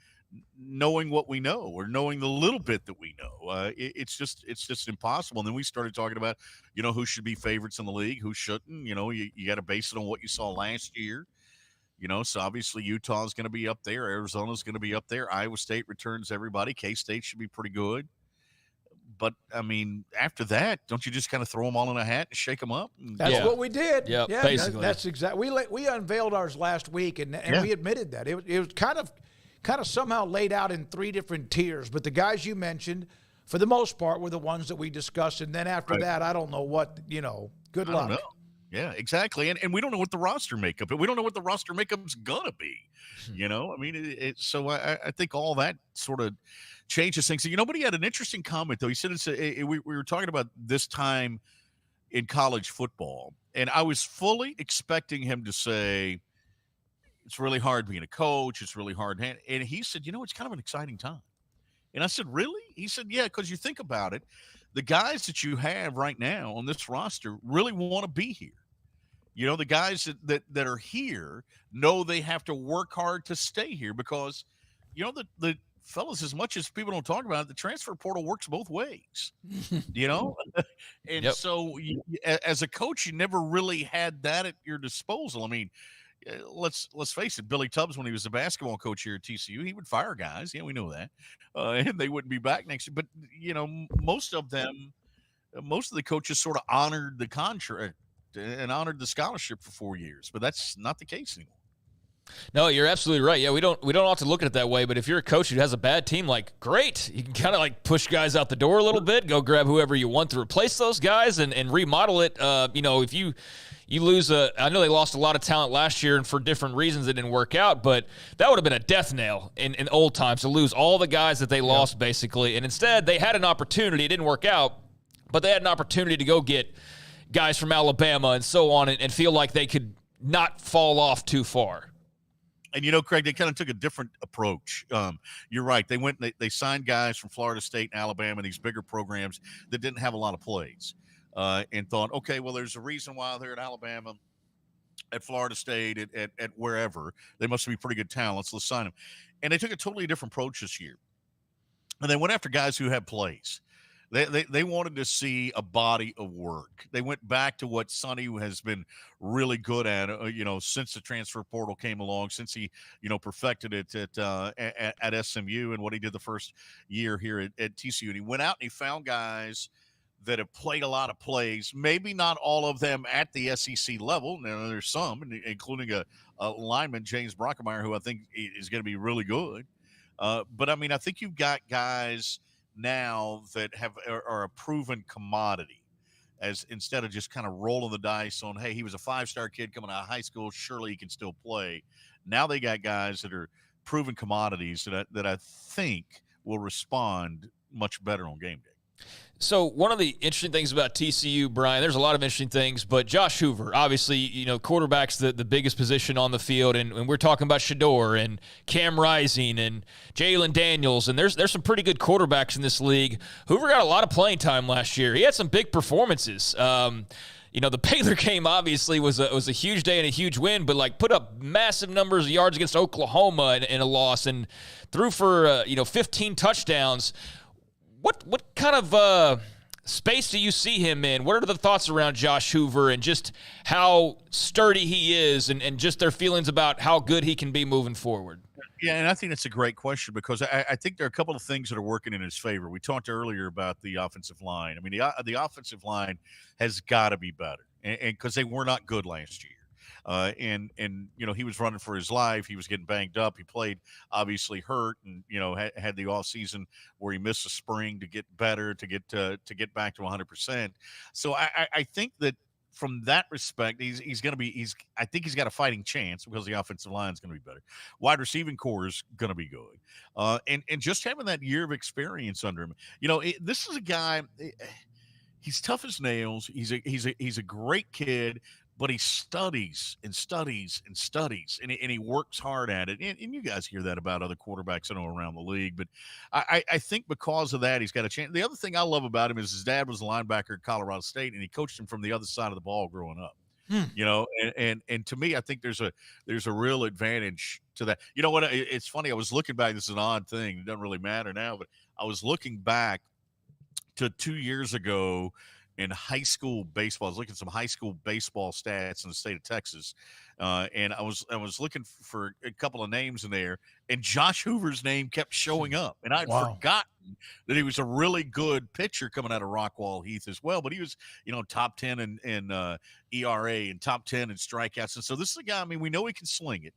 knowing what we know or knowing the little bit that we know. It's just impossible. And then we started talking about, you know, who should be favorites in the league, who shouldn't. You know, you got to base it on what you saw last year. You know, so obviously Utah is going to be up there. Arizona is going to be up there. Iowa State returns everybody. K-State should be pretty good. But, I mean, after that, don't you just kind of throw them all in a hat and shake them up? That's what we did. Yeah, basically. That's exactly. We unveiled ours last week, and we admitted that. It was kind of somehow laid out in three different tiers. But the guys you mentioned, for the most part, were the ones that we discussed. And then after that, I don't know what, you know, good luck. Yeah, exactly. And we don't know what the roster makeup, we don't know what the roster makeup's gonna be. I mean, so I think all that sort of changes things. But he had an interesting comment though. He said we were talking about this time in college football, and I was fully expecting him to say it's really hard being a coach. It's really hard. And he said, it's kind of an exciting time. And I said, really? He said, yeah, because you think about it, the guys that you have right now on this roster really want to be here. The guys that are here know they have to work hard to stay here because, the fellas, as much as people don't talk about it, the transfer portal works both ways, And Yep. so as a coach, you never really had that at your disposal. I mean, let's face it, Billy Tubbs, when he was the basketball coach here at TCU, he would fire guys. Yeah, we know that. And they wouldn't be back next year. But, most of the coaches sort of honored the contract and honored the scholarship for 4 years. But that's not the case anymore. No, you're absolutely right. Yeah, we don't have to look at it that way. But if you're a coach who has a bad team, great. You can kind of push guys out the door a little bit, go grab whoever you want to replace those guys and remodel it. If you lose I know they lost a lot of talent last year, and for different reasons it didn't work out, but that would have been a death nail in old times to lose all the guys that they lost, basically. And instead, they had an opportunity. It didn't work out, but they had an opportunity to go get guys from Alabama and so on and feel like they could not fall off too far. And, Craig, they kind of took a different approach. You're right. They signed guys from Florida State and Alabama, these bigger programs that didn't have a lot of plays. And thought, okay, well, there's a reason why they're at Alabama, at Florida State, at wherever. They must be pretty good talents. Let's sign them. And they took a totally different approach this year. And they went after guys who had plays. They wanted to see a body of work. They went back to what Sonny has been really good at, since the transfer portal came along, since he, perfected it at SMU and what he did the first year here at TCU. And he went out and he found guys that have played a lot of plays, maybe not all of them at the SEC level. Now, there's some, including a lineman, James Brockemeyer, who I think is going to be really good. But, I mean, I think you've got guys now that are a proven commodity, as instead of just kind of rolling the dice on, hey, he was a 5-star kid coming out of high school, surely he can still play. Now they got guys that are proven commodities that I think will respond much better on game day. So one of the interesting things about TCU, Brian, there's a lot of interesting things, but Josh Hoover, obviously, quarterback's the biggest position on the field, and we're talking about Shedeur and Cam Rising and Jalen Daniels, and there's some pretty good quarterbacks in this league. Hoover got a lot of playing time last year. He had some big performances. The Baylor game obviously was a huge day and a huge win, but put up massive numbers of yards against Oklahoma in a loss and threw for 15 touchdowns. What kind of space do you see him in? What are the thoughts around Josh Hoover and just how sturdy he is and just their feelings about how good he can be moving forward? Yeah, and I think that's a great question because I think there are a couple of things that are working in his favor. We talked earlier about the offensive line. I mean, the offensive line has got to be better, and because they were not good last year. And he was running for his life. He was getting banged up. He played obviously hurt, and had the off season where he missed a spring to get better, to get back to 100%. So I think that from that respect, I think he's got a fighting chance because the offensive line is going to be better. Wide receiving core is going to be good, and just having that year of experience under him. This is a guy. He's tough as nails. He's a great kid. But he studies and studies and studies, and he works hard at it. And you guys hear that about other quarterbacks I know around the league. But I think because of that, he's got a chance. The other thing I love about him is his dad was a linebacker at Colorado State, and he coached him from the other side of the ball growing up. And to me, I think there's a real advantage to that. You know what? It's funny. I was looking back. This is an odd thing. It doesn't really matter now, but I was looking back to 2 years ago in high school baseball. I was looking at some high school baseball stats in the state of Texas, and I was looking for a couple of names in there, and Josh Hoover's name kept showing up, and I'd forgotten that he was a really good pitcher coming out of Rockwall Heath as well. But he was, top 10 in ERA and top 10 in strikeouts, and so this is a guy. I mean, we know he can sling it.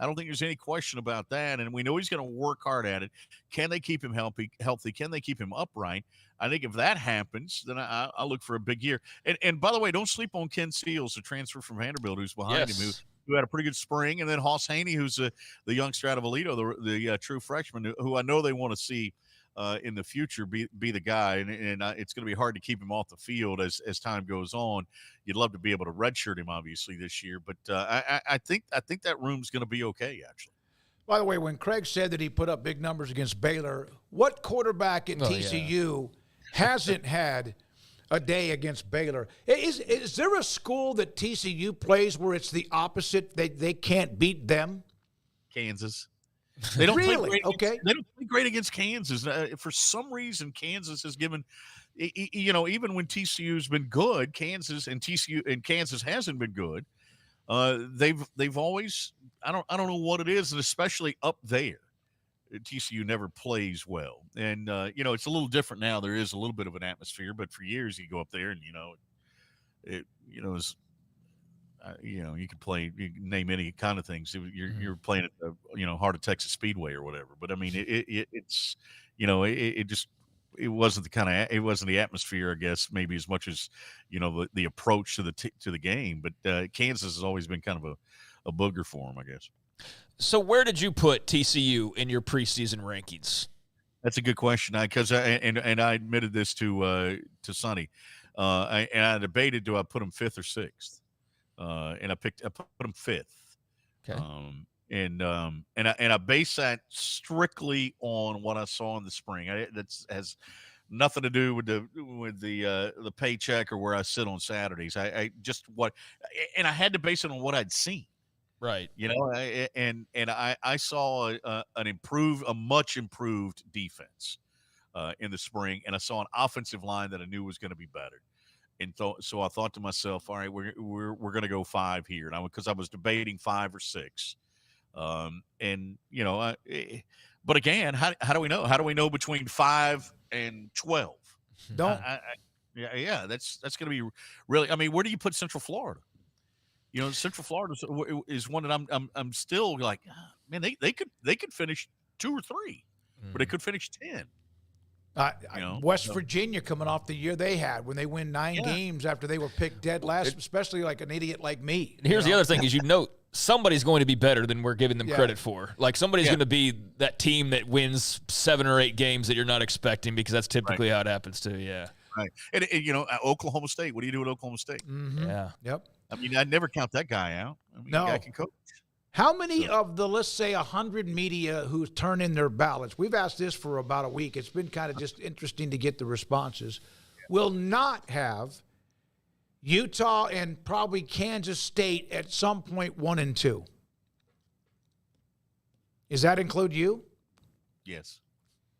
I don't think there's any question about that. And we know he's going to work hard at it. Can they keep him healthy? Can they keep him upright? I think if that happens, then I'll look for a big year. And by the way, don't sleep on Ken Seals, the transfer from Vanderbilt, who's behind him, who had a pretty good spring. And then Hoss Haney, who's the youngster out of Alito, the true freshman, who I know they want to see in the future be the guy. And it's going to be hard to keep him off the field as time goes on. You'd love to be able to redshirt him, obviously, this year. But I think that room's going to be okay, actually. By the way, when Craig said that he put up big numbers against Baylor, what quarterback at TCU hasn't had a day against Baylor? Is there a school that TCU plays where it's the opposite? They can't beat them? Kansas. They don't really? play great okay. They don't play great against Kansas. For some reason, Kansas has given, even when TCU's been good, Kansas hasn't been good. They've always, I don't know what it is, and especially up there, TCU never plays well. And it's a little different now. There is a little bit of an atmosphere, but for years you go up there and you can play, you can name any kind of things. You're playing at the Heart of Texas Speedway or whatever. But I mean, it's it wasn't the atmosphere, I guess, maybe as much as the approach to the game. But Kansas has always been kind of a booger for them, I guess. So where did you put TCU in your preseason rankings? That's a good question. Because I admitted this to Sonny, and I debated, do I put them 5th or 6th? And I put them 5th. Okay. And I base that strictly on what I saw in the spring. That has nothing to do with the paycheck or where I sit on Saturdays. I had to base it on what I'd seen. Right. I saw a much improved defense in the spring, and I saw an offensive line that I knew was going to be better. And so I thought to myself, all right, we're going to go 5 here, and because I was debating 5 or 6. But again, how do we know? How do we know between 5 and 12? Don't. That's going to be really. I mean, where do you put Central Florida? Central Florida is one that I'm still like, man, they could finish 2 or 3, but they could finish 10. West Virginia coming off the year they had when they win 9 games after they were picked dead last, especially like an idiot like me. Here's the other thing is, somebody's going to be better than we're giving them credit for. Like somebody's going to be that team that wins 7 or 8 games that you're not expecting, because that's typically how it happens too. Yeah. Right. And Oklahoma State, what do you do with Oklahoma State? Mm-hmm. Yeah. Yep. I mean, I'd never count that guy out. I mean, no. The guy can coach. How many of the, let's say, 100 media who turn in their ballots, we've asked this for about a week, it's been kind of just interesting to get the responses, will not have Utah and probably Kansas State at some point 1 and 2? Does that include you? Yes.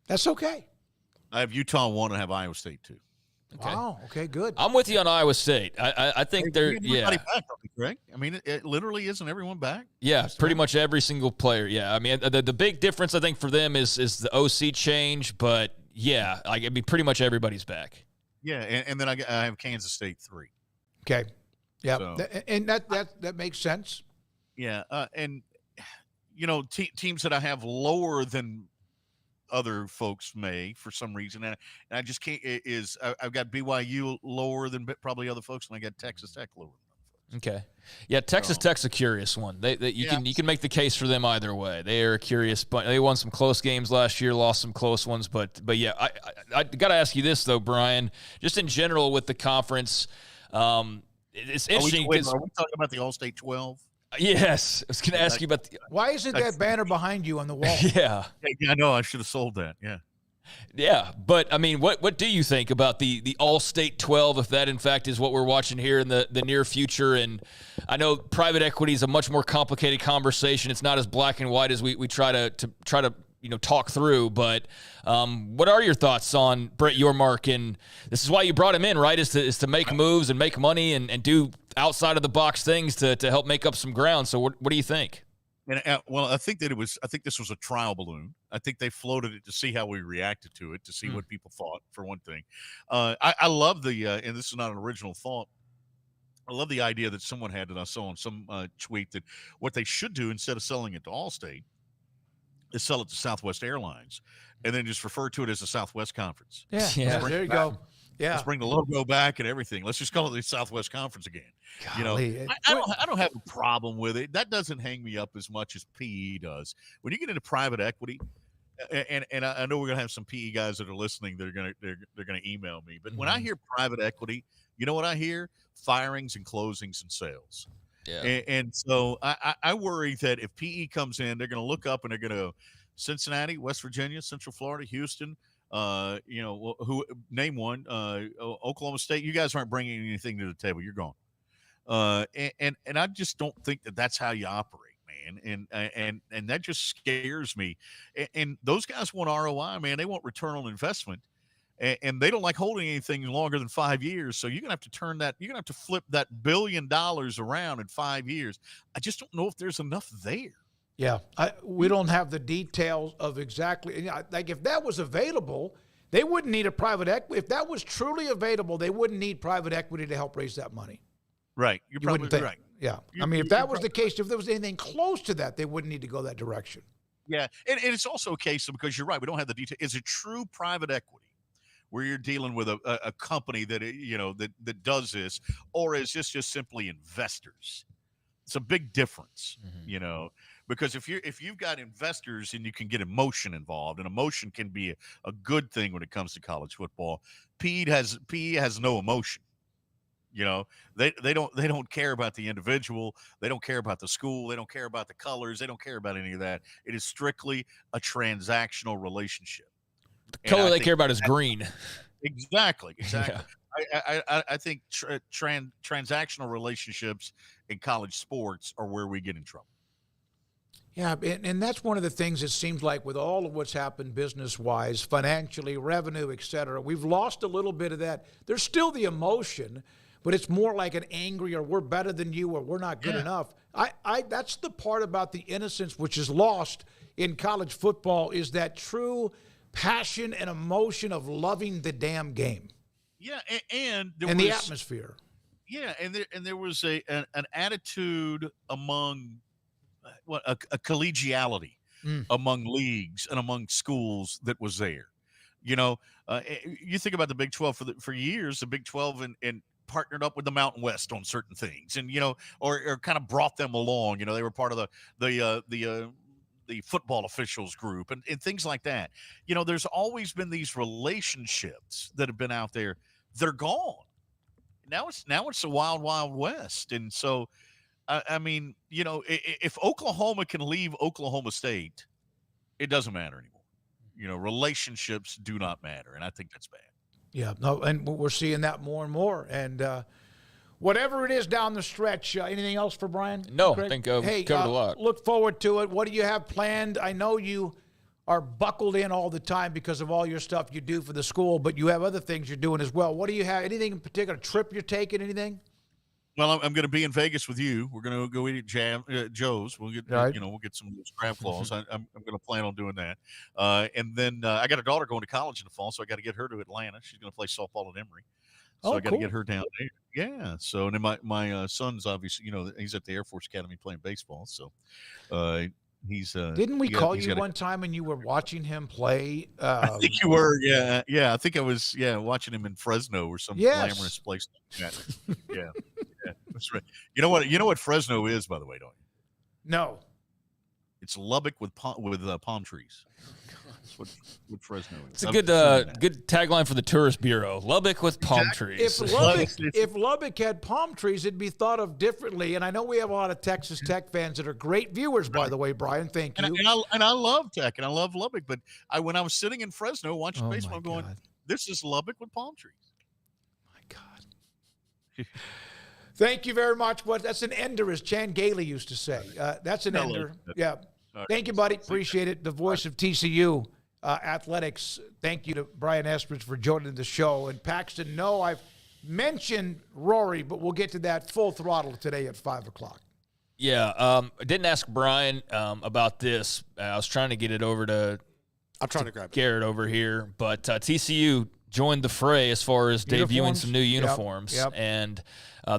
That's okay. I have Utah 1 and I have Iowa State 2. Okay. Wow. Okay, good. I'm with you on Iowa State. I think they're back, correct? I mean, it literally isn't everyone back. Yeah, that's pretty much every single player. Yeah, I mean, the big difference I think for them is the OC change, but yeah, pretty much everybody's back. Yeah, and then I have Kansas State 3. Okay. Yeah, so, and that makes sense. Yeah, and teams that I have lower than other folks may for some reason, and I just can't. I've got BYU lower than probably other folks, and I got Texas Tech lower than other folks. Okay, yeah, Texas Tech's a curious one. You can make the case for them either way. They are a curious, but they won some close games last year, lost some close ones, but yeah, I got to ask you this though, Brian, just in general with the conference, it's interesting. Are we talking about the All-State 12? Yes, I was going to ask you about why isn't that banner behind you on the wall? Yeah, I know. I should have sold that. Yeah, but I mean, what do you think about the All-State 12? If that in fact is what we're watching here in the near future, and I know private equity is a much more complicated conversation. It's not as black and white as we try to talk through. But what are your thoughts on Brett Yormark? And this is why you brought him in, right? Is to make moves and make money and do outside of the box things to help make up some ground. So what do you think? And I think this was a trial balloon. I think they floated it to see how we reacted to it, to see what people thought, for one thing. I love and this is not an original thought, I love the idea that someone had that I saw on some tweet that what they should do instead of selling it to Allstate is sell it to Southwest Airlines and then just refer to it as the Southwest Conference. Yeah. There you go. Yeah. Let's bring the logo back and everything. Let's just call it the Southwest Conference again. Golly. I don't have a problem with it. That doesn't hang me up as much as PE does. When you get into private equity, and I know we're gonna have some PE guys that are listening that are gonna email me. But when I hear private equity, you know what I hear? Firings and closings and sales. Yeah. And so I worry that if PE comes in, they're gonna look up and they're gonna Cincinnati, West Virginia, Central Florida, Houston. Who name one? Oklahoma State. You guys aren't bringing anything to the table. You're gone. And I just don't think that that's how you operate. And that just scares me. And those guys want ROI, man. They want return on investment, and they don't like holding anything longer than 5 years. So you're gonna have to turn that. You're gonna have to flip that $1 billion around in 5 years. I just don't know if there's enough there. Yeah, we don't have the details of exactly. Like if that was available, they wouldn't need a private equity. If that was truly available, they wouldn't need private equity to help raise that money. Right. You're probably right. Yeah. I mean, if that was the case, if there was anything close to that, they wouldn't need to go that direction. Yeah. And it's also a case of, because you're right, we don't have the detail. Is it true private equity where you're dealing with a company that, that does this, or is this just simply investors? It's a big difference, because if you've got investors and you can get emotion involved, and emotion can be a good thing when it comes to college football. PE has no emotion. They don't care about the individual. They don't care about the school. They don't care about the colors. They don't care about any of that. It is strictly a transactional relationship. The color they care about is green. Exactly. Yeah. I think transactional relationships in college sports are where we get in trouble. Yeah, and that's one of the things it seems like with all of what's happened business-wise, financially, revenue, et cetera, we've lost a little bit of that. There's still the emotion, but it's more like an angry or we're better than you or we're not good enough. That's the part about the innocence which is lost in college football, is that true passion and emotion of loving the damn game. Yeah, and the atmosphere. Yeah, and there was an attitude among a collegiality among leagues and among schools that was there. You think about the Big 12 for years. The Big 12 and partnered up with the Mountain West on certain things, and or kind of brought them along. They were part of the football officials group and things like that. There's always been these relationships that have been out there. They're gone. Now it's the wild, wild west. And so, I mean, if Oklahoma can leave Oklahoma State, it doesn't matter anymore. Relationships do not matter. And I think that's bad. Yeah, no, and we're seeing that more and more. And whatever it is down the stretch, anything else for Brian? No, Craig? I think I've covered a lot. Look forward to it. What do you have planned? I know you are buckled in all the time because of all your stuff you do for the school, but you have other things you're doing as well. What do you have? Anything in particular? Trip you're taking? Anything? Well, I'm going to be in Vegas with you. We're going to go eat at Joe's. We'll get we'll get some crab claws. I'm going to plan on doing that. And then I got a daughter going to college in the fall, so I got to get her to Atlanta. She's going to play softball at Emory. So I got to get her down there. Yeah. So and then my son's obviously, he's at the Air Force Academy playing baseball. So he's didn't we call you one time and you were watching him play? I think you were. Yeah. I think I was watching him in Fresno or some glamorous place. Yeah. That's right. You know what Fresno is, by the way, don't you? No. It's Lubbock with palm trees. That's what Fresno is. It's a good tagline for the tourist bureau. Lubbock with palm trees. If Lubbock had palm trees, it'd be thought of differently. And I know we have a lot of Texas Tech fans that are great viewers, by the way, Brian. Thank you. And I love Tech and I love Lubbock, but when I was sitting in Fresno watching baseball, I'm going, this is Lubbock with palm trees. My God. Thank you very much. That's an ender, as Chan Gailey used to say. That's an ender. Yeah. Thank you, buddy. Appreciate it. The voice of TCU athletics. Thank you to Brian Estridge for joining the show. And Paxton, no, I've mentioned Rory, but we'll get to that full throttle today at 5 o'clock. Yeah. I didn't ask Brian about this. I was trying to get it over to I'm trying to grab Garrett over here. But TCU joined the fray as far as debuting some new uniforms. Yep. And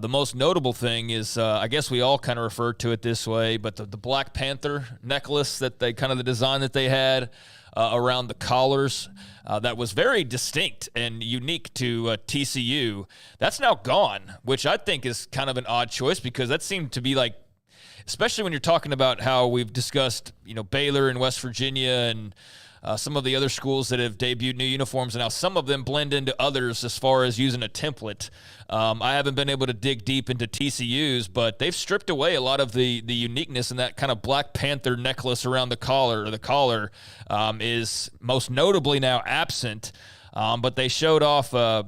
the most notable thing is, I guess we all kind of refer to it this way, but the Black Panther necklace that they kind of the design that they had around the collars that was very distinct and unique to TCU, that's now gone, which I think is kind of an odd choice because that seemed to be like, especially when you're talking about how we've discussed, Baylor and West Virginia and some of the other schools that have debuted new uniforms, and now some of them blend into others as far as using a template. I haven't been able to dig deep into TCU's, but they've stripped away a lot of the uniqueness, and that kind of Black Panther necklace around the collar, is most notably now absent. But they showed off a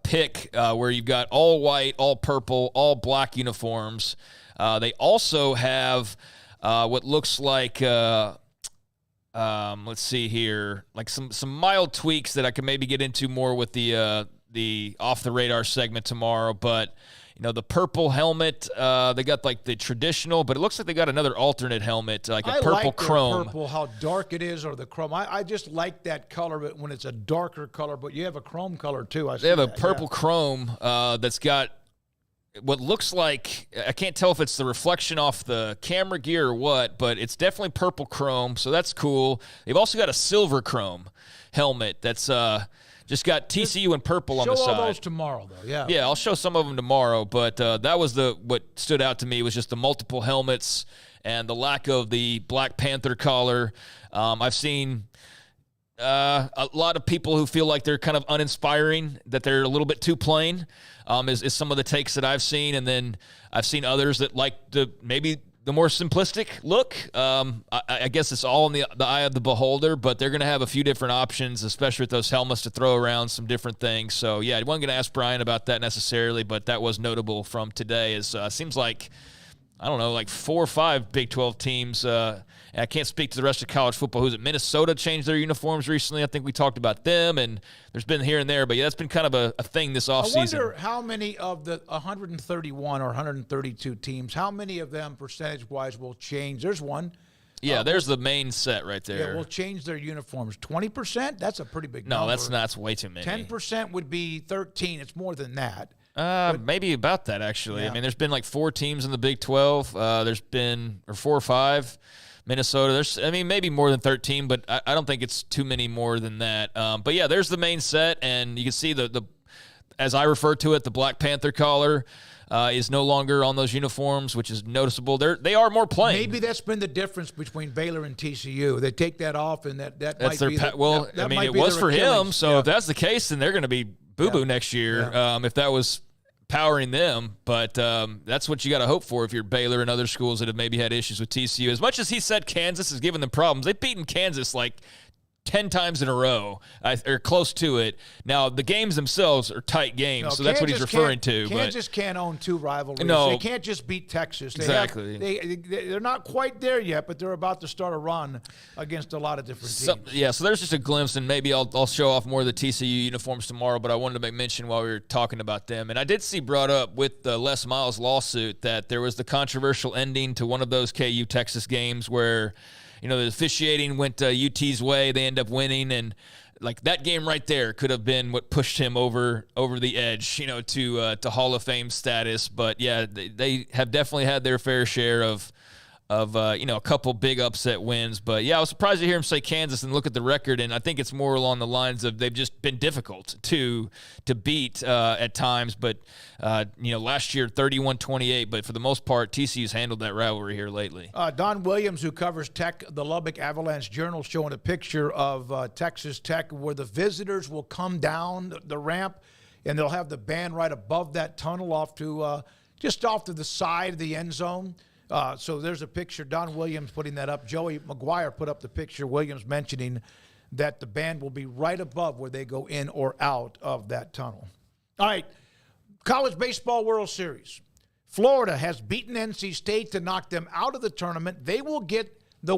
pic where you've got all white, all purple, all black uniforms. They also have what looks like let's see here, like some mild tweaks that I can maybe get into more with the off the radar segment tomorrow. But the purple helmet, they got like the traditional, but it looks like they got another alternate helmet, like a purple chrome. Purple, how dark it is, or the chrome. I just like that color, but when it's a darker color. But you have a chrome color too. They have a purple chrome that's got what looks like, I can't tell if it's the reflection off the camera gear or what, but it's definitely purple chrome, so that's cool. They've also got a silver chrome helmet that's just got TCU and purple on the side. Show all those tomorrow, though, yeah. Yeah, I'll show some of them tomorrow, but that was what stood out to me was just the multiple helmets and the lack of the Black Panther collar. I've seen a lot of people who feel like they're kind of uninspiring, that they're a little bit too plain, is some of the takes that I've seen. And then I've seen others that like maybe the more simplistic look. I guess it's all in the eye of the beholder, but they're going to have a few different options, especially with those helmets to throw around some different things. So, yeah, I wasn't going to ask Brian about that necessarily, but that was notable from today. It seems like, I don't know, like 4 or 5 Big 12 teams. And I can't speak to the rest of college football. Who's it? Minnesota changed their uniforms recently. I think we talked about them, and there's been here and there. But, yeah, that's been kind of a thing this offseason. I wonder how many of the 131 or 132 teams, how many of them percentage-wise will change? There's one. Yeah, there's the main set right there. Yeah, will change their uniforms. 20%? That's a pretty big number. No, that's way too many. 10% would be 13. It's more than that. Maybe about that, actually. Yeah. I mean, there's been like 4 teams in the Big 12. There's been, or 4 or 5. Minnesota, maybe more than 13, but I don't think it's too many more than that. But yeah, there's the main set, and you can see the as I refer to it, the Black Panther collar is no longer on those uniforms, which is noticeable. They are more plain. Maybe that's been the difference betwing Baylor and TCU. They take that off, and that that's might their be it was for him. So if that's the case, then they're going to be boo-boo next year. Yeah. If that was powering them, but that's what you got to hope for if you're Baylor and other schools that have maybe had issues with TCU. As much as he said Kansas has given them problems, they've beaten Kansas like 10 times in a row, or close to it. Now, the games themselves are tight games, so that's what he's referring to. Kansas can't own 2 rivalries. No. They can't just beat Texas. Exactly. They're not quite there yet, but they're about to start a run against a lot of different teams. So there's just a glimpse, and maybe I'll show off more of the TCU uniforms tomorrow, but I wanted to make mention while we were talking about them. And I did see brought up with the Les Miles lawsuit that there was the controversial ending to one of those KU-Texas games where – the officiating went UT's way. They end up winning, and like that game right there could have been what pushed him over the edge, to Hall of Fame status. But yeah, they have definitely had their fair share of a couple big upset wins. But yeah, I was surprised to hear him say Kansas and look at the record, and I think it's more along the lines of they've just been difficult to beat at times. But last year 31-28, but for the most part, TCU's handled that rivalry here lately. Don Williams, who covers Tech, the Lubbock Avalanche Journal, showing a picture of Texas Tech where the visitors will come down the ramp, and they'll have the band right above that tunnel off to just off to the side of the end zone. So there's a picture. Don Williams putting that up. Joey McGuire put up the picture. Williams mentioning that the band will be right above where they go in or out of that tunnel. All right, College Baseball World Series. Florida has beaten NC State to knock them out of the tournament. They will get the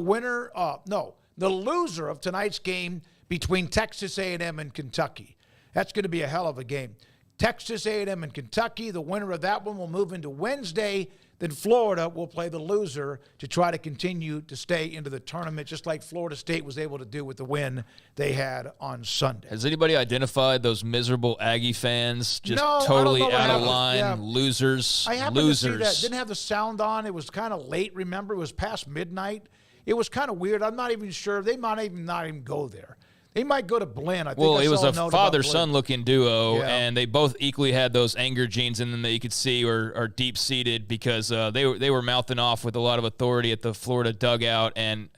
the loser of tonight's game between Texas A&M and Kentucky. That's going to be a hell of a game. Texas A&M and Kentucky. The winner of that one will move into Wednesday. Then Florida will play the loser to try to continue to stay into the tournament, just like Florida State was able to do with the win they had on Sunday. Has anybody identified those miserable Aggie fans? Just No, totally I don't know what out of happened. line, Yeah. losers. I happened to see that. Didn't have the sound on. It was kind of late, remember? It was past midnight. It was kind of weird. I'm not even sure. They might even not even go there. They might go to Blinn. I think Well, I it was saw a note about father-son Blinn. looking duo, Yeah. and they both equally had those anger genes in them that you could see are deep-seated because they were mouthing off with a lot of authority at the Florida dugout and,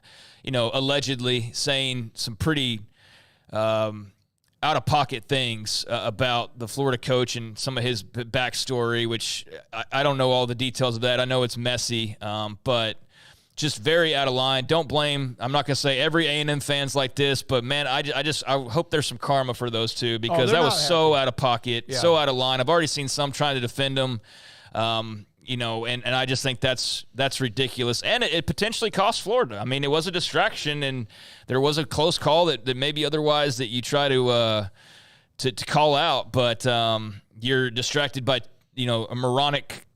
allegedly saying some pretty out-of-pocket things about the Florida coach and some of his backstory, which I don't know all the details of that. I know it's messy, but just very out of line. Don't blame. I'm not going to say every A&M fan's like this, but man, I hope there's some karma for those two because that was so out of pocket, so out of line. I've already seen some trying to defend them, and I just think that's ridiculous. And it potentially cost Florida. I mean, it was a distraction, and there was a close call that maybe otherwise that you try to call out, but you're distracted by a moronic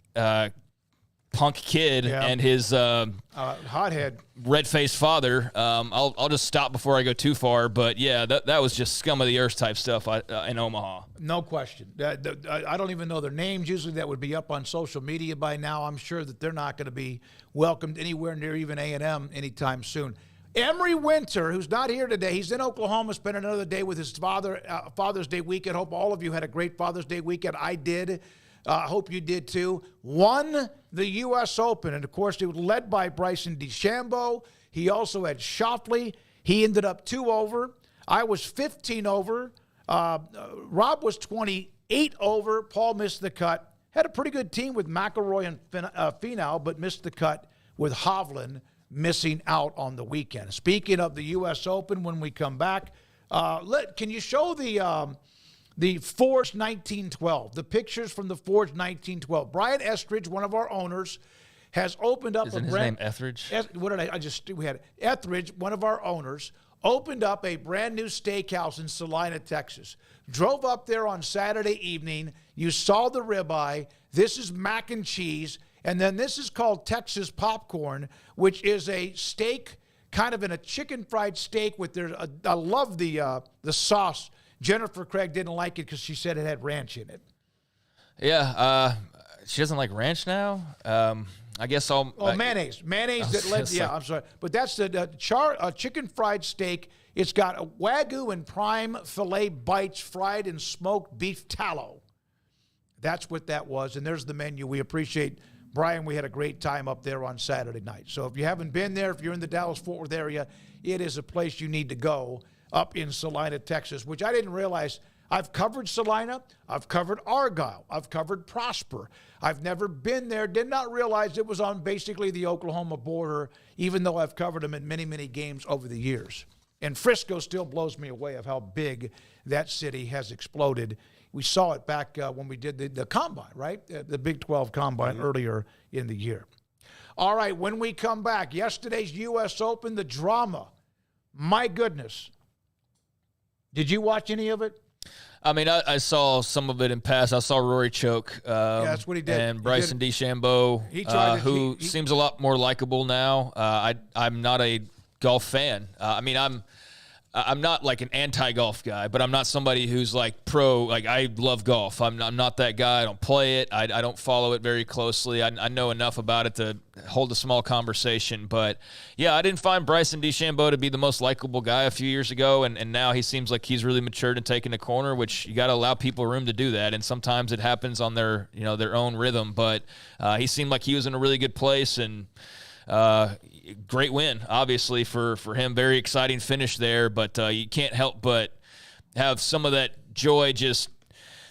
punk kid and his hothead red-faced father. I'll just stop before I go too far, but yeah, that was just scum of the earth type stuff in Omaha. No question. I don't even know their names. Usually that would be up on social media by now. I'm sure that they're not going to be welcomed anywhere near even A&M anytime soon. Emery Winter, who's not here today, he's in Oklahoma, spending another day with his Father's Day weekend. Hope all of you had a great Father's Day weekend. I did. Hope you did too. Won the U.S. Open, and of course, it was led by Bryson DeChambeau. He also had Scheffler. He ended up 2 over. I was 15 over. Rob was 28 over. Paul missed the cut. Had a pretty good team with McIlroy and Finau, but missed the cut with Hovland missing out on the weekend. Speaking of the U.S. Open, when we come back, can you show the Forge 1912, the pictures from the Forge 1912. Brian Estridge, one of our owners, has opened up Isn't his name Etheridge? We had Etheridge, one of our owners, opened up a brand new steakhouse in Salina, Texas. Drove up there on Saturday evening. You saw the ribeye. This is mac and cheese. And then this is called Texas popcorn, which is a steak kind of in a chicken fried steak with I love the sauce. Jennifer Craig didn't like it because she said it had ranch in it. Yeah, she doesn't like ranch now. I guess I'll. Mayonnaise. Mayonnaise that led. Yeah, I'm sorry, but that's the chicken fried steak. It's got a Wagyu and prime filet bites fried in smoked beef tallow. That's what that was, and there's the menu. We appreciate Brian. We had a great time up there on Saturday night. So if you haven't been there, if you're in the Dallas-Fort Worth area, it is a place you need to go. Up in Salina, Texas, which I didn't realize. I've covered Salina. I've covered Argyle. I've covered Prosper. I've never been there. Did not realize it was on basically the Oklahoma border, even though I've covered them in many, many games over the years. And Frisco still blows me away of how big that city has exploded. We saw it back when we did the Combine, right? The Big 12 Combine earlier in the year. All right, when we come back, yesterday's U.S. Open, the drama. My goodness. Did you watch any of it? I mean, I saw some of it in pass. I saw Rory choke. That's what he did. And Bryson DeChambeau, who seems a lot more likable now. I'm not a golf fan. I mean, I'm not like an anti-golf guy, but I'm not somebody who's like pro. Like, I love golf. I'm not that guy. I don't play it. I don't follow it very closely. I know enough about it to hold a small conversation. But, yeah, I didn't find Bryson DeChambeau to be the most likable guy a few years ago, and now he seems like he's really matured and taken a corner, which you got to allow people room to do that. And sometimes it happens on their own rhythm. But he seemed like he was in a really good place, and great win, obviously, for him. Very exciting finish there, but you can't help but have some of that joy just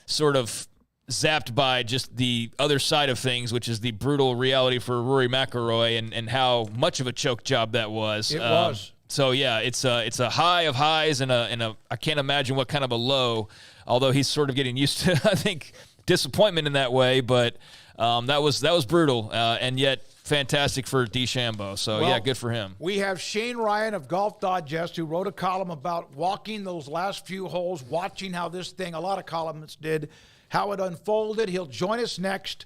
sort of zapped by just the other side of things, which is the brutal reality for Rory McIlroy and how much of a choke job that was. It was. So, yeah, it's a high of highs and a I can't imagine what kind of a low, although he's sort of getting used to, I think, disappointment in that way. But that was brutal, and yet fantastic for DeChambeau. So, yeah, good for him. We have Shane Ryan of Golf Digest, who wrote a column about walking those last few holes, watching how this thing, a lot of columnists did, how it unfolded. He'll join us next.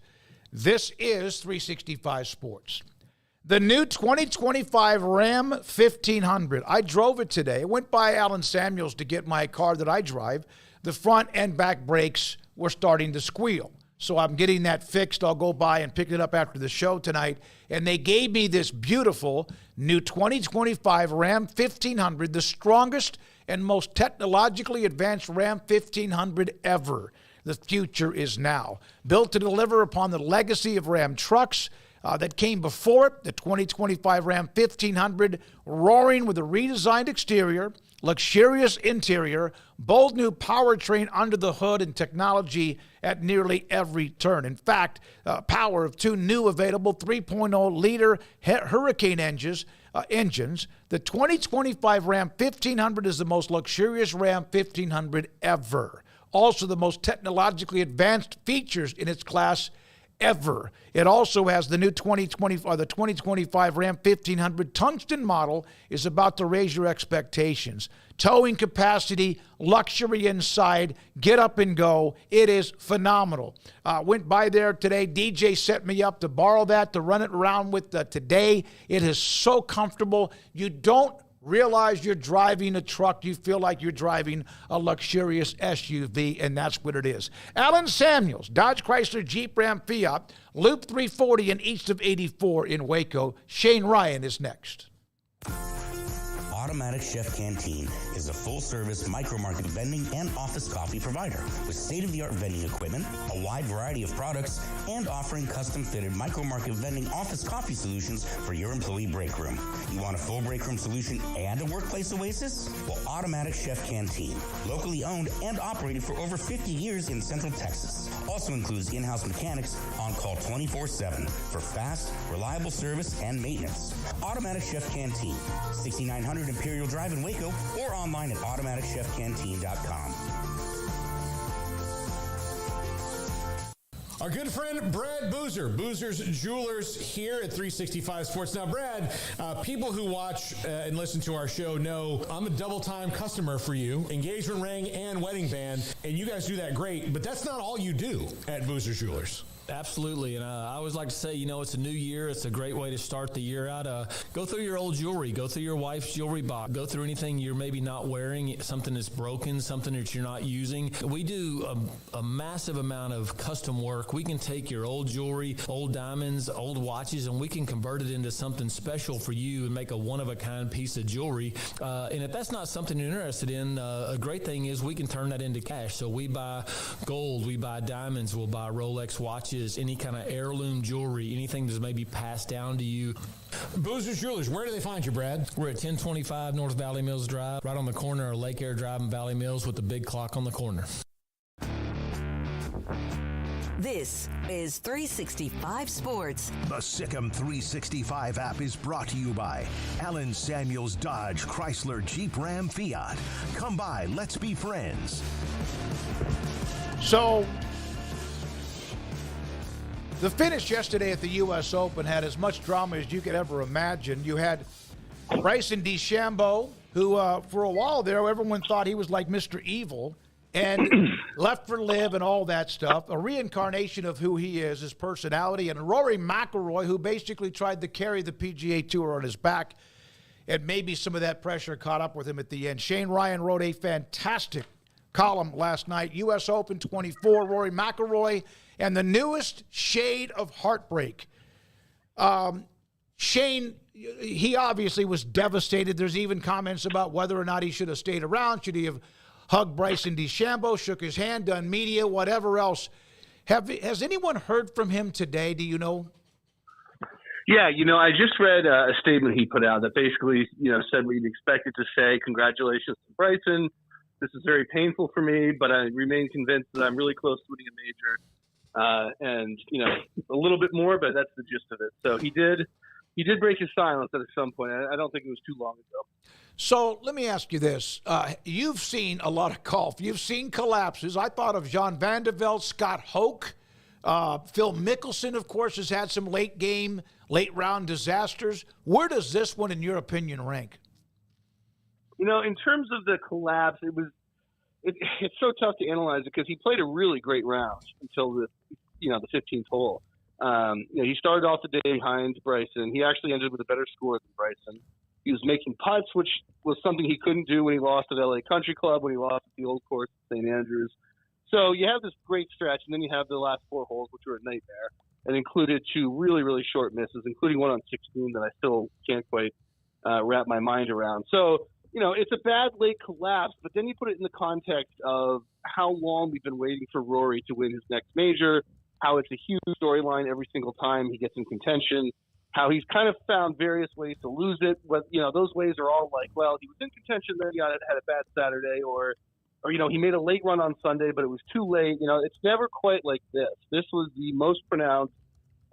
This is 365 Sports. The new 2025 Ram 1500. I drove it today. I went by Alan Samuels to get my car that I drive. The front and back brakes were starting to squeal. So I'm getting that fixed. I'll go by and pick it up after the show tonight. And they gave me this beautiful new 2025 Ram 1500, the strongest and most technologically advanced Ram 1500 ever. The future is now. Built to deliver upon the legacy of Ram trucks that came before it, the 2025 Ram 1500, roaring with a redesigned exterior, luxurious interior, bold new powertrain under the hood, and technology at nearly every turn. In fact, power of two new available 3.0-liter Hurricane engines. The 2025 Ram 1500 is the most luxurious Ram 1500 ever. Also the most technologically advanced features in its class ever. It also has the new 2025 Ram 1500 tungsten model is about to raise your expectations. Towing capacity, luxury inside, get up and go. It is phenomenal. Went by there today. DJ set me up to borrow that, to run it around with today. It is so comfortable. You don't realize you're driving a truck. You feel like you're driving a luxurious SUV, and that's what it is. Alan Samuels, Dodge, Chrysler, Jeep, Ram, Fiat, Loop 340 and East of 84 in Waco. Shane Ryan is next. Automatic Chef Canteen is a full-service micro-market vending and office coffee provider with state-of-the-art vending equipment, a wide variety of products, and offering custom-fitted micro-market vending office coffee solutions for your employee break room. You want a full break room solution and a workplace oasis? Well, Automatic Chef Canteen, locally owned and operated for over 50 years in Central Texas, also includes in-house mechanics on call 24/7 for fast, reliable service and maintenance. Automatic Chef Canteen, 6900 Imperial Drive in Waco, or online at automaticchefcanteen.com. Our good friend Brad Boozer, Boozer's Jewelers here at 365 Sports. Now, Brad, people who watch and listen to our show know I'm a double-time customer for you, engagement ring and wedding band, and you guys do that great, but that's not all you do at Boozer's Jewelers. Absolutely, and I always like to say, it's a new year. It's a great way to start the year out. Go through your old jewelry. Go through your wife's jewelry box. Go through anything you're maybe not wearing, something that's broken, something that you're not using. We do a massive amount of custom work. We can take your old jewelry, old diamonds, old watches, and we can convert it into something special for you and make a one-of-a-kind piece of jewelry. And if that's not something you're interested in, a great thing is we can turn that into cash. So we buy gold, we buy diamonds, we'll buy Rolex watches, any kind of heirloom jewelry, anything that's maybe passed down to you. Boozer's Jewelers, where do they find you, Brad? We're at 1025 North Valley Mills Drive, right on the corner of Lake Air Drive and Valley Mills with the big clock on the corner. This is 365 Sports. The Sikkim 365 app is brought to you by Alan Samuels Dodge, Chrysler, Jeep, Ram, Fiat. Come by, let's be friends. So, the finish yesterday at the U.S. Open had as much drama as you could ever imagine. You had Bryson DeChambeau, who for a while there, everyone thought he was like Mr. Evil, and left for LIV and all that stuff, a reincarnation of who he is, his personality, and Rory McIlroy, who basically tried to carry the PGA Tour on his back, and maybe some of that pressure caught up with him at the end. Shane Ryan wrote a fantastic column last night, U.S. Open 24, Rory McIlroy, and the newest shade of heartbreak. Shane, he obviously was devastated. There's even comments about whether or not he should have stayed around. Should he have hugged Bryson DeChambeau, shook his hand, done media, whatever else? Has anyone heard from him today? Do you know? Yeah, I just read a statement he put out that basically, said what you'd expected to say. Congratulations to Bryson. This is very painful for me, but I remain convinced that I'm really close to winning a major. And a little bit more, but that's the gist of it. So he did break his silence at some point. I don't think it was too long ago. So let me ask you this. You've seen a lot of golf. You've seen collapses. I thought of John Van de Velde, Scott Hoke. Phil Mickelson, of course, has had some late round disasters. Where does this one, in your opinion, rank? In terms of the collapse, it it's so tough to analyze it because he played a really great round until the 15th hole. He started off the day behind Bryson. He actually ended with a better score than Bryson. He was making putts, which was something he couldn't do when he lost at LA Country Club, when he lost at the old course at St. Andrews. So you have this great stretch, and then you have the last 4 holes, which were a nightmare, and included 2 really, really short misses, including one on 16 that I still can't quite wrap my mind around. So, it's a bad late collapse, but then you put it in the context of how long we've been waiting for Rory to win his next major, how it's a huge storyline every single time he gets in contention, how he's kind of found various ways to lose it. But, those ways are all like, well, he was in contention, then he had a bad Saturday, or he made a late run on Sunday, but it was too late. It's never quite like this. This was the most pronounced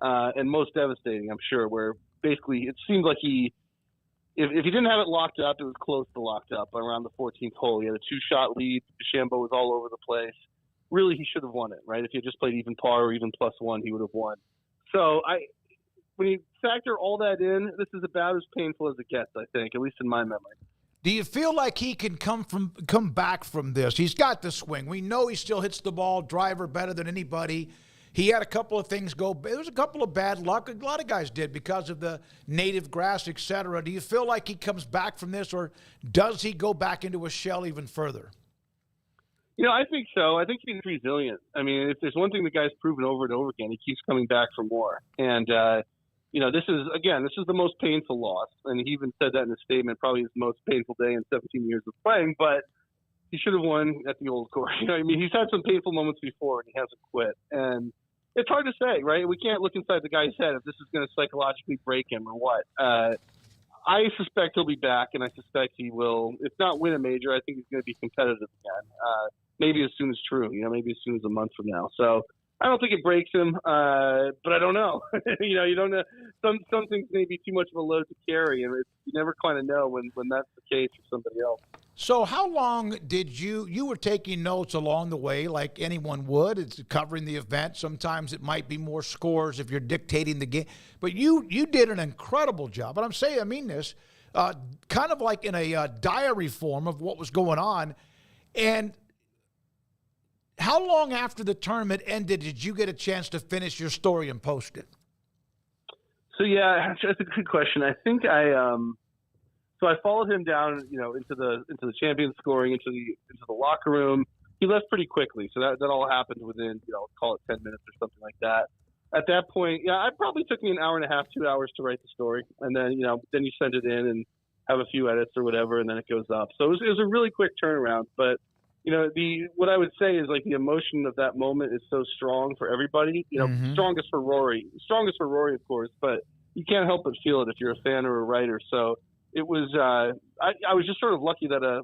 and most devastating, I'm sure, where basically it seemed like if he didn't have it locked up, it was close to locked up around the 14th hole. He had a 2-shot lead. DeChambeau was all over the place. Really, he should have won it, right? If he had just played even par or even +1, he would have won. So when you factor all that in, this is about as painful as it gets, I think, at least in my memory. Do you feel like he can come back from this? He's got the swing. We know he still hits the ball, driver better than anybody. He had a couple of things go. There was a couple of bad luck. A lot of guys did because of the native grass, et cetera. Do you feel like he comes back from this, or does he go back into a shell even further? I think so. I think he's resilient. I mean, if there's one thing the guy's proven over and over again, he keeps coming back for more. And, this is the most painful loss. And he even said that in his statement, probably his most painful day in 17 years of playing. But he should have won at the old course. He's had some painful moments before, and he hasn't quit. And it's hard to say, right? We can't look inside the guy's head if this is going to psychologically break him or what. I suspect he'll be back, and I suspect he will, if not win a major, I think he's going to be competitive again. Maybe as soon as maybe as soon as a month from now. So I don't think it breaks him, but I don't know. You don't know. Some things may be too much of a load to carry, and you never kind of know when that's the case for somebody else. So how long did you were taking notes along the way like anyone would? It's covering the event. Sometimes it might be more scores if you're dictating the game. But you did an incredible job. And I mean this, kind of like in a diary form of what was going on. And how long after the tournament ended did you get a chance to finish your story and post it? So, yeah, that's a good question. I think So I followed him down, into the champion scoring, into the locker room. He left pretty quickly, so that all happened within, call it 10 minutes or something like that. At that point, it probably took me an hour and a half, 2 hours to write the story, and then then you send it in and have a few edits or whatever, and then it goes up. So it was a really quick turnaround. But what I would say is like the emotion of that moment is so strong for everybody. Strongest for Rory, of course, but you can't help but feel it if you're a fan or a writer. So it was I was just sort of lucky that a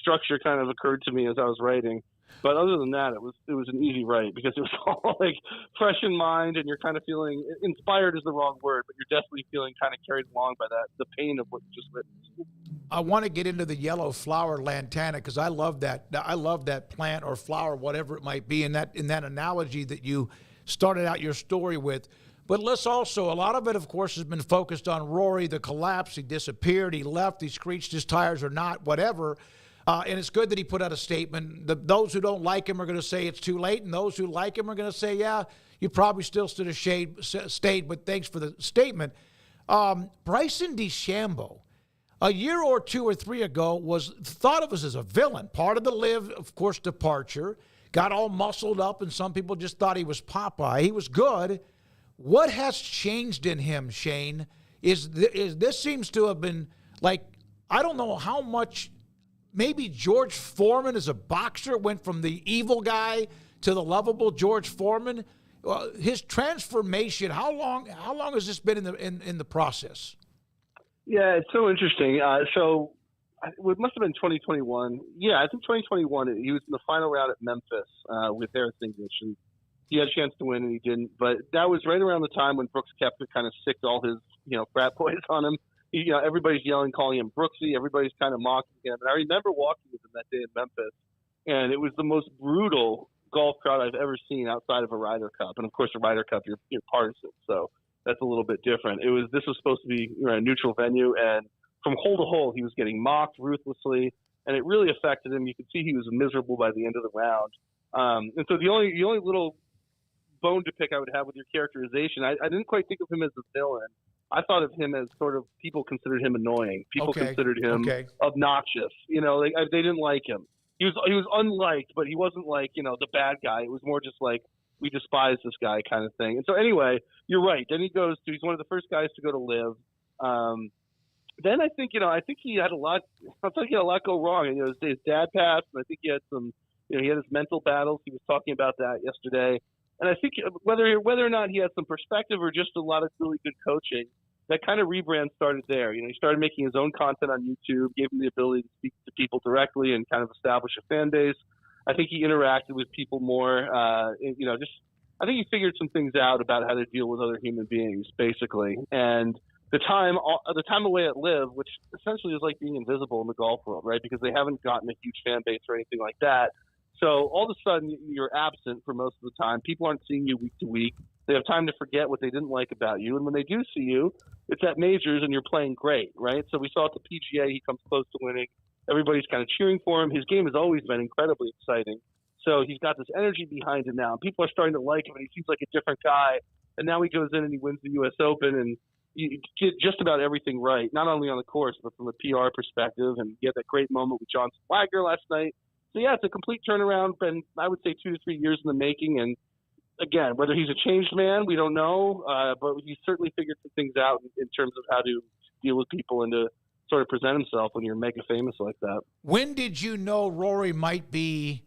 structure kind of occurred to me as I was writing. But other than that, it was an easy write because it was all like fresh in mind, and you're kind of feeling inspired is the wrong word, but you're definitely feeling kind of carried along by the pain of what you just witnessed. I want to get into the yellow flower lantana because I love that. I love that plant or flower, whatever it might be, in that analogy that you started out your story with. But let's also, a lot of it, of course, has been focused on Rory, the collapse. He disappeared. He left. He screeched his tires or not, whatever. And it's good that he put out a statement. Those who don't like him are going to say it's too late, and those who like him are going to say, yeah, you probably still stood a stayed, but thanks for the statement. Bryson DeChambeau, a year or two or three ago, was thought of as a villain. Part of the LIV, of course, departure. Got all muscled up, and some people just thought he was Popeye. He was good. What has changed in him, Shane, is this seems to have been like, I don't know how much, maybe George Foreman as a boxer went from the evil guy to the lovable George Foreman. His transformation, how long has this been in the process? Yeah, it's so interesting. So it must have been 2021. Yeah, I think 2021, he was in the final round at Memphis with Harris English, and he had a chance to win and he didn't. But that was right around the time when Brooks Koepka kind of sicked all his, frat boys on him. Everybody's yelling, calling him Brooksy. Everybody's kind of mocking him. And I remember walking with him that day in Memphis, and it was the most brutal golf crowd I've ever seen outside of a Ryder Cup. And of course, a Ryder Cup, you're partisan, so that's a little bit different. This was supposed to be a neutral venue, and from hole to hole, he was getting mocked ruthlessly. and it really affected him. You could see he was miserable by the end of the round. And so the only little bone to pick I would have with your characterization, I didn't quite think of him as a villain. I thought of him as sort of, people considered him annoying. People considered him obnoxious. They didn't like him. He was unliked, but he wasn't like, the bad guy. It was more just like, we despise this guy kind of thing. And so anyway, you're right. Then he's one of the first guys to go to LIV. Then I think he had a lot go wrong. His dad passed, and I think he had some, he had his mental battles. He was talking about that yesterday. And I think whether or not he had some perspective or just a lot of really good coaching, that kind of rebrand started there. He started making his own content on YouTube, gave him the ability to speak to people directly and kind of establish a fan base. I think he interacted with people more. I think he figured some things out about how to deal with other human beings, basically. And the time away at LIV, which essentially is like being invisible in the golf world, right? Because they haven't gotten a huge fan base or anything like that. So all of a sudden you're absent for most of the time. People aren't seeing you week to week. They have time to forget what they didn't like about you. And when they do see you, it's at majors and you're playing great, right? So we saw at the PGA, he comes close to winning. Everybody's kind of cheering for him. His game has always been incredibly exciting. So he's got this energy behind him now. People are starting to like him, and he seems like a different guy. And now he goes in and he wins the U.S. Open, and you get just about everything right, not only on the course, but from a PR perspective. And he had that great moment with Johnson Wagner last night. So, yeah, it's a complete turnaround. Been, I would say, 2 to 3 years in the making. And, again, whether he's a changed man, we don't know. But he certainly figured some things out in terms of how to deal with people and to sort of present himself when you're mega famous like that. When did you know Rory might be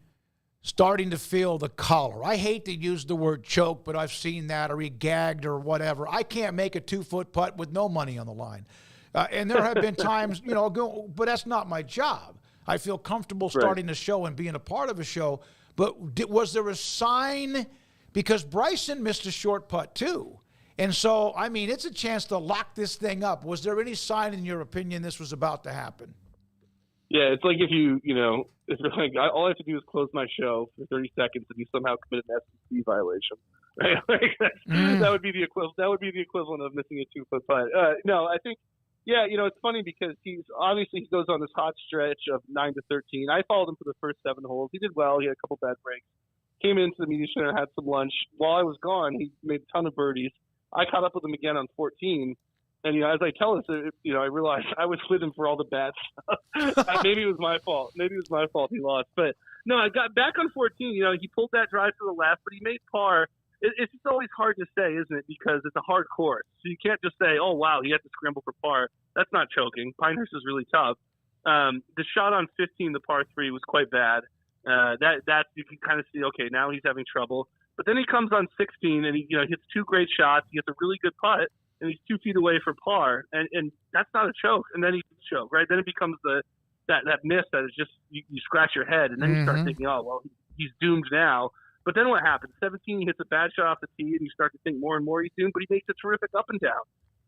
starting to feel the collar? I hate to use the word choke, but I've seen that, or he gagged or whatever. I can't make a 2-foot putt with no money on the line. And there have been times, but that's not my job. I feel comfortable starting a show and being a part of a show. But was there a sign? Because Bryson missed a short putt too. And so, I mean, it's a chance to lock this thing up. Was there any sign, in your opinion, this was about to happen? Yeah, it's like if it's like all I have to do is close my show for 30 seconds and you somehow committed an SEC violation, right? That would be the equivalent. That would be the equivalent of missing a 2-foot putt. No, I think, it's funny because he goes on this hot stretch of 9 to 13. I followed him for the first 7 holes. He did well. He had a couple bad breaks. Came into the media center, had some lunch. While I was gone, he made a ton of birdies. I caught up with him again on 14. And, as I tell us, I realized I was with him for all the bad stuff. Maybe it was my fault. He lost. But, no, I got back on 14. He pulled that drive to the left, but he made par. It's just always hard to say, isn't it? Because it's a hard course. So you can't just say, oh, wow, he had to scramble for par. That's not choking. Pinehurst is really tough. The shot on 15, the par 3, was quite bad. That you can kind of see, okay, now he's having trouble. But then he comes on 16 and he hits 2 great shots. He gets a really good putt. And he's 2 feet away for par, and that's not a choke. And then he choke, right? Then it becomes that miss that is just you scratch your head, and then you start thinking, oh well, he's doomed now. But then what happens? 17, he hits a bad shot off the tee, and you start to think more and more he's doomed. But he makes a terrific up and down.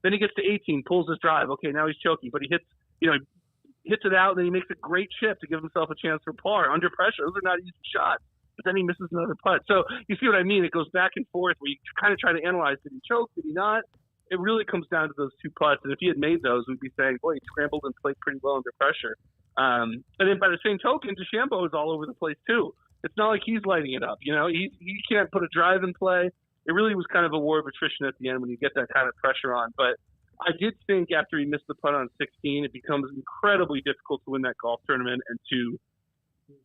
Then he gets to 18, pulls his drive. Okay, now he's choking, but he hits it out, and then he makes a great chip to give himself a chance for par under pressure. Those are not easy shots. But then he misses another putt. So you see what I mean? It goes back and forth where you kind of try to analyze: did he choke? Did he not? It really comes down to those 2 putts. And if he had made those, we'd be saying, boy, he scrambled and played pretty well under pressure. And then by the same token, DeChambeau is all over the place too. It's not like he's lighting it up. He can't put a drive in play. It really was kind of a war of attrition at the end when you get that kind of pressure on. But I did think after he missed the putt on 16, it becomes incredibly difficult to win that golf tournament and to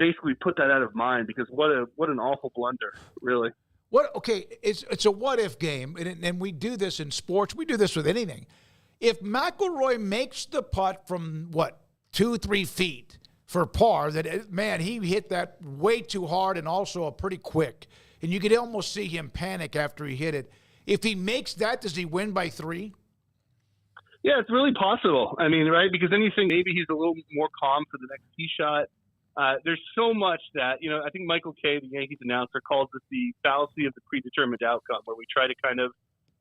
basically put that out of mind, because what an awful blunder, really. It's a what-if game, and we do this in sports. We do this with anything. If McIlroy makes the putt from, 2-3 feet for par, he hit that way too hard and also pretty quick, and you could almost see him panic after he hit it. If he makes that, does he win by 3? Yeah, it's really possible. I mean, right? Because then you think maybe he's a little more calm for the next tee shot. There's so much that, I think Michael Kay, the Yankees announcer, calls this the fallacy of the predetermined outcome, where we try to kind of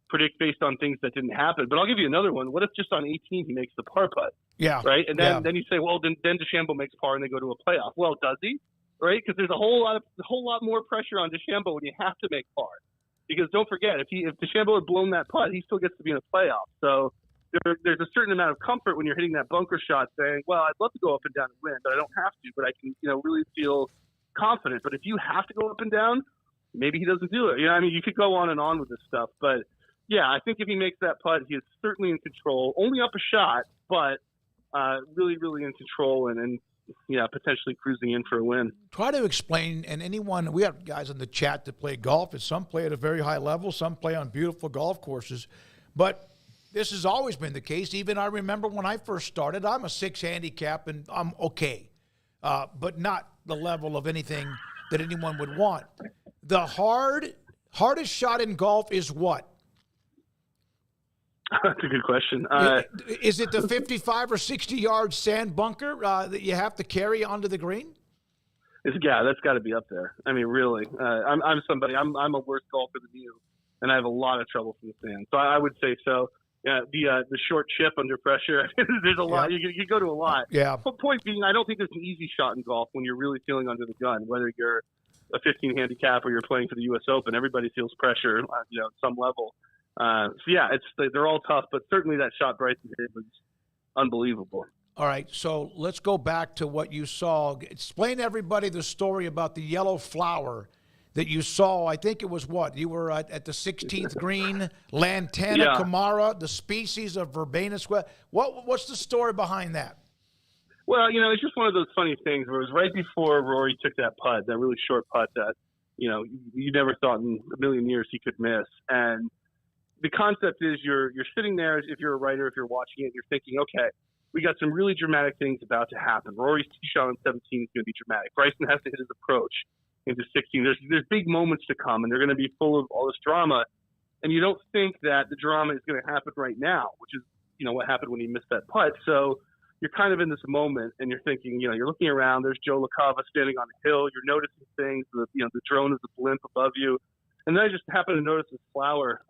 predict based on things that didn't happen. But I'll give you another one. What if just on 18 he makes the par putt? Yeah. Right? And then you say, well, then DeChambeau makes par and they go to a playoff. Well, does he? Right? Because there's a whole lot more pressure on DeChambeau when you have to make par. Because don't forget, if DeChambeau had blown that putt, he still gets to be in a playoff. So there's a certain amount of comfort when you're hitting that bunker shot saying, well, I'd love to go up and down and win, but I don't have to, but I can, really feel confident. But if you have to go up and down, maybe he doesn't do it. You could go on and on with this stuff, but yeah, I think if he makes that putt, he is certainly in control, only up a shot, but really, really in control and potentially cruising in for a win. Try to explain, and anyone, we have guys in the chat that play golf, and some play at a very high level, some play on beautiful golf courses, but this has always been the case. Even I remember when I first started, I'm a 6 handicap, and I'm okay, but not the level of anything that anyone would want. The hardest shot in golf is what? That's a good question. Is it the 55 or 60-yard sand bunker that you have to carry onto the green? Yeah, that's got to be up there. I mean, really. I'm a worse golfer than you, and I have a lot of trouble from the sand. So I would say so. Yeah, the short chip under pressure. There's a lot. You go to a lot. Yeah. But point being, I don't think there's an easy shot in golf when you're really feeling under the gun. Whether you're a 15 handicap or you're playing for the U.S. Open, everybody feels pressure, at some level. They're all tough, but certainly that shot Bryson did was unbelievable. All right, so let's go back to what you saw. Explain to everybody the story about the yellow flower that you saw. I think it was what? You were at the 16th green, Lantana Camara, the species of Verbenna. What's the story behind that? Well, it's just one of those funny things where it was right before Rory took that putt, that really short putt that, you never thought in a million years he could miss. And the concept is you're sitting there, if you're a writer, if you're watching it, you're thinking, okay, we got some really dramatic things about to happen. Rory's tee shot on 17 is going to be dramatic. Bryson has to hit his approach into 16. There's big moments to come, and they're going to be full of all this drama. And you don't think that the drama is going to happen right now, which is, what happened when he missed that putt. So you're kind of in this moment, and you're thinking, you're looking around. There's Joe LaCava standing on a hill. You're noticing things. The drone is a blimp above you. And then I just happened to notice this flower,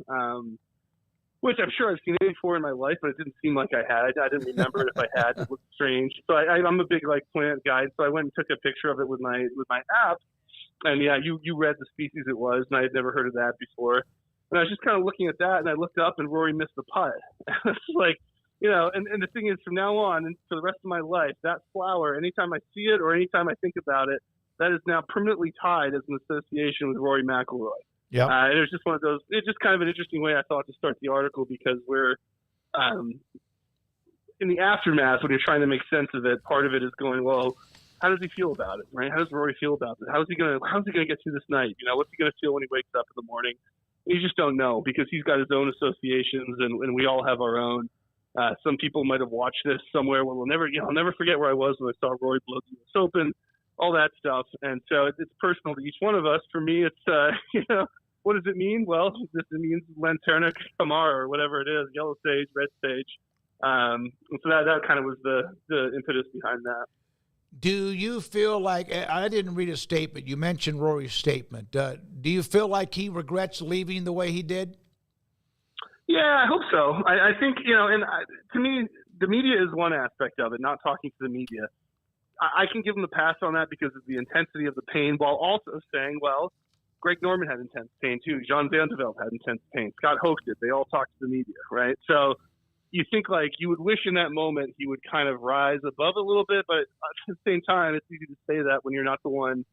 which I'm sure I've seen it before in my life, but it didn't seem like I had. I didn't remember it if I had. It looked strange. So I'm a big plant guy. So I went and took a picture of it with my app. And yeah, you read the species it was, and I had never heard of that before. And I was just kind of looking at that, and I looked up, and Rory missed the putt. It's like, and the thing is, from now on and for the rest of my life, that flower, anytime I see it or anytime I think about it, that is now permanently tied as an association with Rory McIlroy. Yeah. And it was just one of those. It's just kind of an interesting way I thought to start the article because we're in the aftermath when you're trying to make sense of it. Part of it is going, well, how does he feel about it, right? How does Rory feel about it? How's he gonna get through this night? What's he gonna feel when he wakes up in the morning? You just don't know because he's got his own associations, and we all have our own. Some people might have watched this somewhere. Well, I'll never forget where I was when I saw Rory blow the U.S. Open, all that stuff. And so it's personal to each one of us. For me, it's what does it mean? Well, it means Lantana Camara or whatever it is, yellow sage, red sage. And so that kind of was the impetus behind that. Do you feel like, I didn't read a statement, you mentioned Rory's statement. Do you feel like he regrets leaving the way he did? Yeah, I hope so. I think, to me, the media is one aspect of it, not talking to the media. I can give him a pass on that because of the intensity of the pain, while also saying, well, Greg Norman had intense pain too. John Vandervelde had intense pain. Scott Hoke did. They all talked to the media, right? So you think you would wish in that moment he would kind of rise above a little bit, but at the same time, it's easy to say that when you're not the one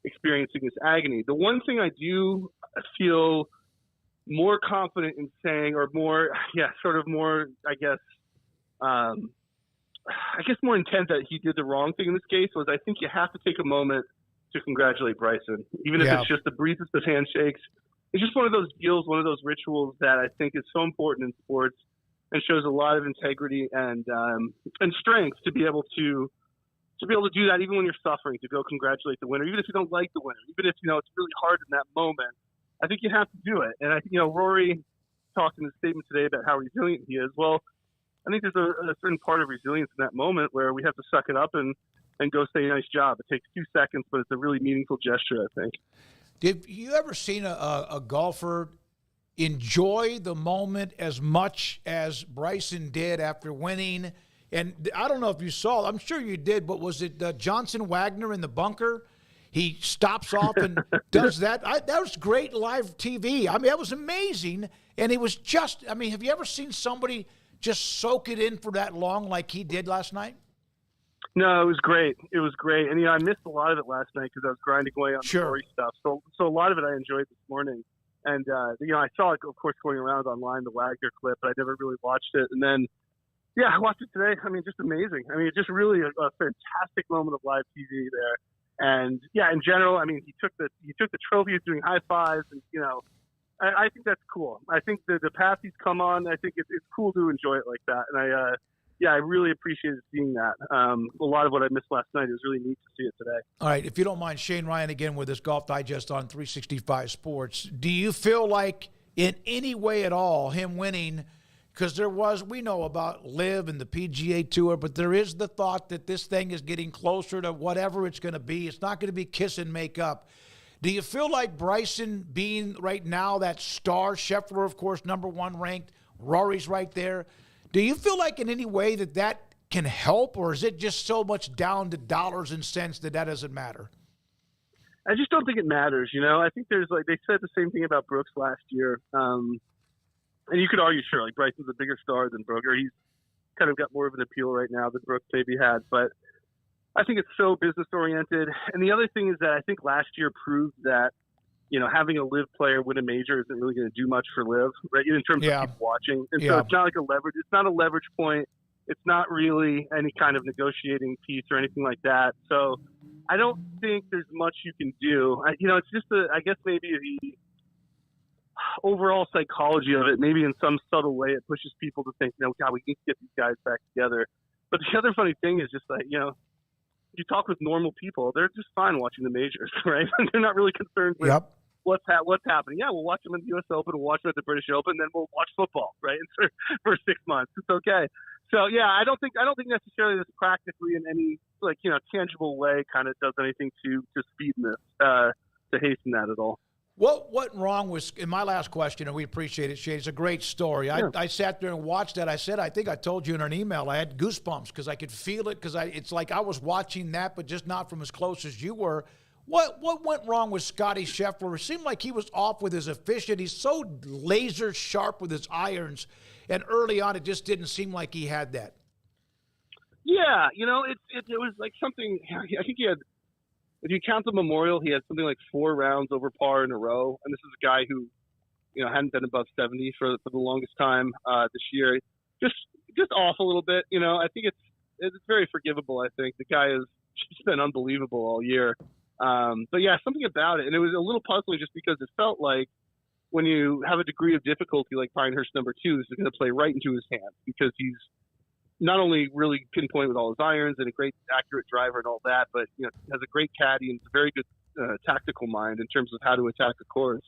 experiencing this agony. The one thing I do feel more confident in saying, or more, more intent that he did the wrong thing in this case was I think you have to take a moment to congratulate Bryson, even if it's just the briefest of handshakes. It's just one of those deals, one of those rituals that I think is so important in sports and shows a lot of integrity and strength to be able to do that even when you're suffering, to go congratulate the winner, even if you don't like the winner, even if it's really hard in that moment. I think you have to do it. And I think Rory talked in his statement today about how resilient he is. Well, I think there's a certain part of resilience in that moment where we have to suck it up and go say nice job. It takes 2 seconds, but it's a really meaningful gesture, I think. Did you ever seen a golfer enjoy the moment as much as Bryson did after winning? And I don't know if you saw, I'm sure you did, but was it Johnson Wagner in the bunker? He stops off and does that. That was great live TV. I mean, that was amazing. And he was have you ever seen somebody just soak it in for that long like he did last night? No, it was great. It was great. And, I missed a lot of it last night because I was grinding away on the story stuff. So a lot of it I enjoyed this morning. And, I saw it, of course, going around online, the Wagner clip, but I never really watched it. And then, I watched it today. I mean, just amazing. I mean, just really a fantastic moment of live TV there. And, in general, I mean, he took the trophy, he was doing high fives, and, I think that's cool. I think the path he's come on, I think it's cool to enjoy it like that. And I really appreciated seeing that. A lot of what I missed last night, it was really neat to see it today. All right, if you don't mind, Shane Ryan again with his Golf Digest on 365 Sports. Do you feel like in any way at all him winning, because we know about LIV and the PGA Tour, but there is the thought that this thing is getting closer to whatever it's going to be. It's not going to be kiss and make up. Do you feel like Bryson being right now that star, Scheffler, of course, number one ranked, Rory's right there, do you feel like in any way that can help, or is it just so much down to dollars and cents that doesn't matter? I just don't think it matters. I think there's they said the same thing about Brooks last year. And you could argue, sure, like Bryson's a bigger star than Brooks, or he's kind of got more of an appeal right now than Brooks maybe had. But I think it's so business oriented. And the other thing is that I think last year proved that, having a LIV player win a major isn't really going to do much for LIV, right? In terms of people watching. And so it's not like a leverage. It's not a leverage point. It's not really any kind of negotiating piece or anything like that. So I don't think there's much you can do. It's just I guess maybe the overall psychology of it, maybe in some subtle way, it pushes people to think, God, we need to get these guys back together. But the other funny thing is just like, you talk with normal people, they're just fine watching the majors, right? They're not really concerned with what's happening. Yeah, we'll watch them in the U.S. Open, we'll watch them at the British Open, then we'll watch football, right? For 6 months. It's okay. So I don't think necessarily this practically in any tangible way kind of does anything to speed this, to hasten that at all. What went wrong was, in my last question, and we appreciate it, Shane, it's a great story. Yeah. I sat there and watched that. I think I told you in an email, I had goosebumps because I could feel it, because it's like I was watching that, but just not from as close as you were. What went wrong with Scotty Scheffler? It seemed like he was off with his efficient. He's so laser sharp with his irons, and early on it just didn't seem like he had that. Yeah, it was like something, I think he had, if you count the Memorial, he had something like 4 rounds over par in a row. And this is a guy who, hadn't been above 70 for the longest time this year. Just off a little bit. I think it's very forgivable, I think. The guy has just been unbelievable all year. But yeah, something about it. And it was a little puzzling just because it felt like when you have a degree of difficulty like Pinehurst number 2, this is going to play right into his hands, because he's not only really pinpoint with all his irons and a great accurate driver and all that, but has a great caddy and a very good tactical mind in terms of how to attack the course.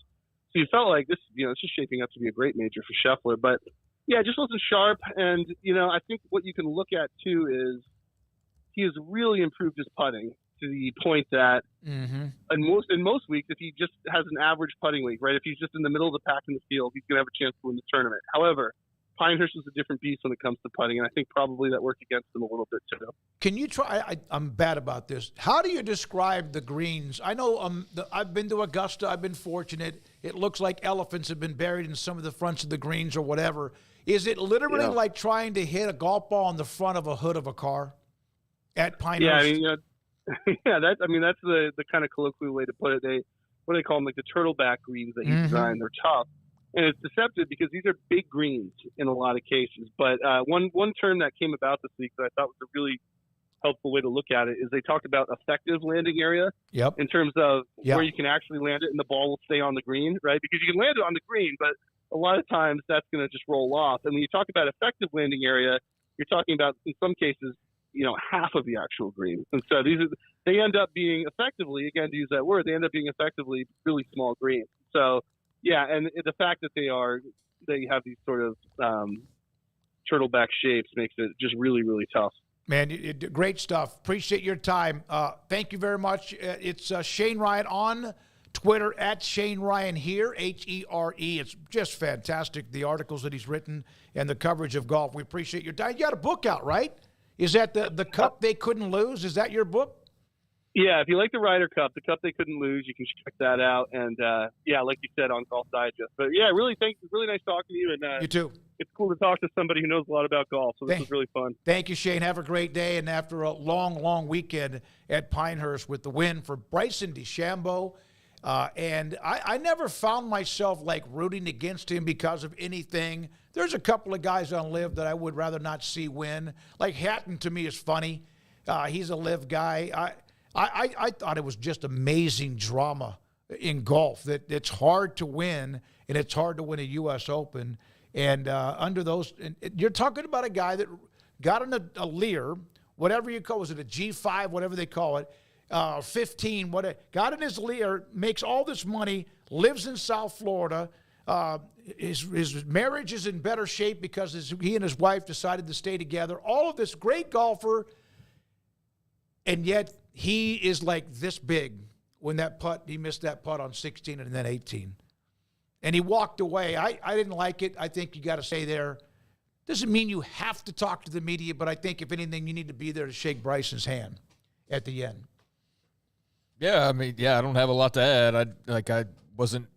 So you felt like this, it's just shaping up to be a great major for Scheffler. But yeah, it just wasn't sharp. And I think what you can look at too is he has really improved his putting to the point that in most weeks, if he just has an average putting week, right, if he's just in the middle of the pack in the field, he's going to have a chance to win the tournament. However, Pinehurst is a different beast when it comes to putting, and I think probably that worked against him a little bit too. Can you try? I'm bad about this. How do you describe the greens? I know I've been to Augusta. I've been fortunate. It looks like elephants have been buried in some of the fronts of the greens or whatever. Is it literally like trying to hit a golf ball on the front of a hood of a car at Pinehurst? Yeah, that's the kind of colloquial way to put it. What do they call them? Like the turtleback greens that you design. They're tough. And it's deceptive because these are big greens in a lot of cases. But one term that came about this week that I thought was a really helpful way to look at it is they talked about effective landing area in terms of where you can actually land it and the ball will stay on the green, right? Because you can land it on the green, but a lot of times that's going to just roll off. And when you talk about effective landing area, you're talking about, in some cases, half of the actual green. And so they end up being effectively, again, to use that word, they end up being effectively really small greens. So, yeah, and the fact that they have these sort of turtleback shapes makes it just really, really tough. Man, great stuff. Appreciate your time. Thank you very much. It's Shane Ryan on Twitter at Shane Ryan here, HERE. It's just fantastic, the articles that he's written and the coverage of golf. We appreciate your time. You got a book out, right? Is that the Cup They Couldn't Lose? Is that your book? Yeah, if you like the Ryder Cup, the cup they couldn't lose, you can check that out. And like you said, on Golf Digest. But yeah, really, thanks. It's really nice talking to you. And you too. It's cool to talk to somebody who knows a lot about golf. So this was really fun. Thank you, Shane. Have a great day. And after a long, long weekend at Pinehurst with the win for Bryson DeChambeau. And I never found myself like rooting against him because of anything. There's a couple of guys on LIV that I would rather not see win. Like Hatton to me is funny. He's a LIV guy. I thought it was just amazing drama in golf that it's hard to win, and it's hard to win a U.S. Open. And under those, you're talking about a guy that got in a Lear, whatever you call it, was it a G5, whatever they call it, 15, whatever, got in his Lear, makes all this money, lives in South Florida. His marriage is in better shape because he and his wife decided to stay together. All of this, great golfer, and yet he is like this big when he missed that putt on 16 and then 18. And he walked away. I didn't like it. I think you got to stay there. Doesn't mean you have to talk to the media, but I think if anything, you need to be there to shake Bryson's hand at the end. Yeah, I mean, I don't have a lot to add. I wasn't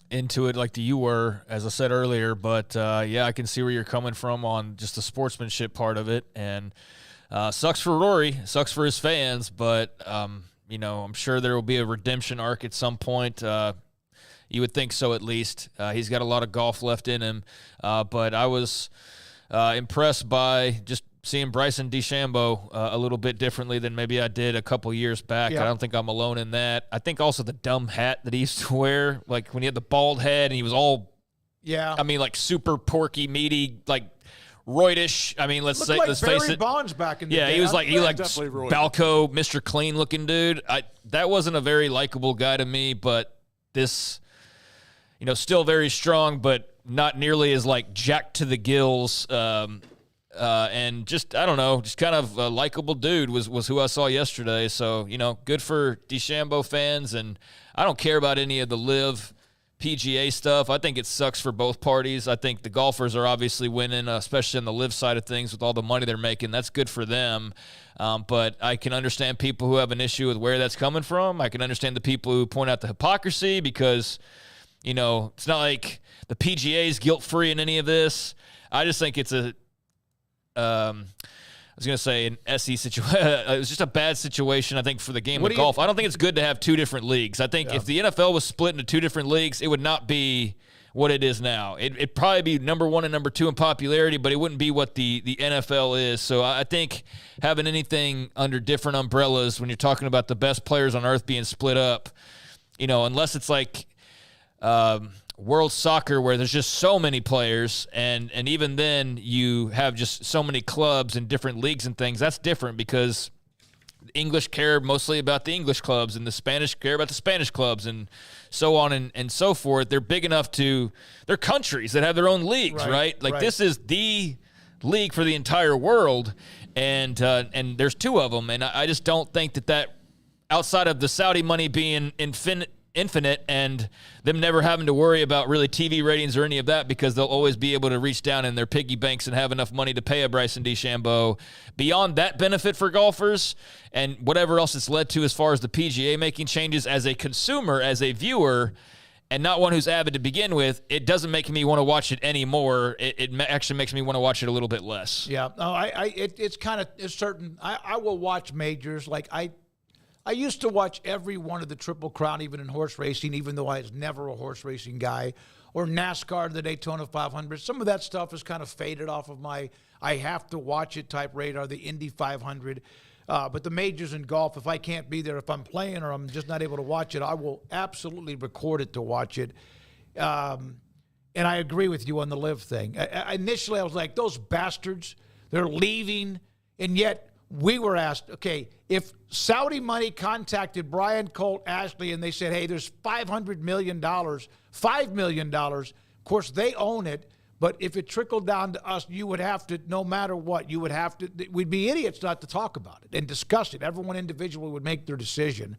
into it like you were, as I said earlier, but I can see where you're coming from on just the sportsmanship part of it. And sucks for Rory, sucks for his fans, but I'm sure there will be a redemption arc at some point. You would think so, at least. He's got a lot of golf left in him. But I was impressed by just seeing Bryson DeChambeau a little bit differently than maybe I did a couple years back. Yeah. I don't think I'm alone in that. I think also the dumb hat that he used to wear, like when he had the bald head and he was all, like super porky, meaty, like roidish. I mean, let's face it. Bonds back in the day. He was like Balco, Mr. Clean looking dude. That wasn't a very likable guy to me, but this, still very strong, but not nearly as like jacked to the gills. And just, I don't know, just kind of a likable dude was who I saw yesterday. So, good for DeChambeau fans. And I don't care about any of the LIV PGA stuff. I think it sucks for both parties. I think the golfers are obviously winning, especially on the LIV side of things with all the money they're making. That's good for them. But I can understand people who have an issue with where that's coming from. I can understand the people who point out the hypocrisy because, it's not like the PGA is guilt-free in any of this. I just think it's an SE situation. It was just a bad situation, I think, for the game of golf. I don't think it's good to have two different leagues. I think if the NFL was split into two different leagues, it would not be what it is now. It'd probably be number one and number two in popularity, but it wouldn't be what the NFL is. So I think having anything under different umbrellas when you're talking about the best players on earth being split up, unless it's like World Soccer where there's just so many players and even then you have just so many clubs and different leagues and things. That's different because the English care mostly about the English clubs and the Spanish care about the Spanish clubs and so on and so forth. They're big enough they're countries that have their own leagues, right? This is the league for the entire world and there's two of them. And I just don't think that outside of the Saudi money being infinite and them never having to worry about really TV ratings or any of that because they'll always be able to reach down in their piggy banks and have enough money to pay a Bryson DeChambeau. Beyond that benefit for golfers and whatever else it's led to as far as the PGA making changes as a consumer, as a viewer, and not one who's avid to begin with, it doesn't make me want to watch it anymore. It actually makes me want to watch it a little bit less. Yeah, no, it's kind of certain. I will watch majors like I used to watch every one of the Triple Crown, even in horse racing, even though I was never a horse racing guy, or NASCAR, the Daytona 500. Some of that stuff has kind of faded off of my I have to watch it type radar, the Indy 500. But the majors in golf, if I can't be there, if I'm playing or I'm just not able to watch it, I will absolutely record it to watch it. And I agree with you on the LIV thing. Initially, I was like, those bastards, they're leaving, and yet we were asked, okay, if Saudi money contacted Brian Colt Ashley and they said, hey, there's $500 million, $5 million, of course, they own it, but if it trickled down to us, you would have to, no matter what, we'd be idiots not to talk about it and discuss it. Everyone individually would make their decision.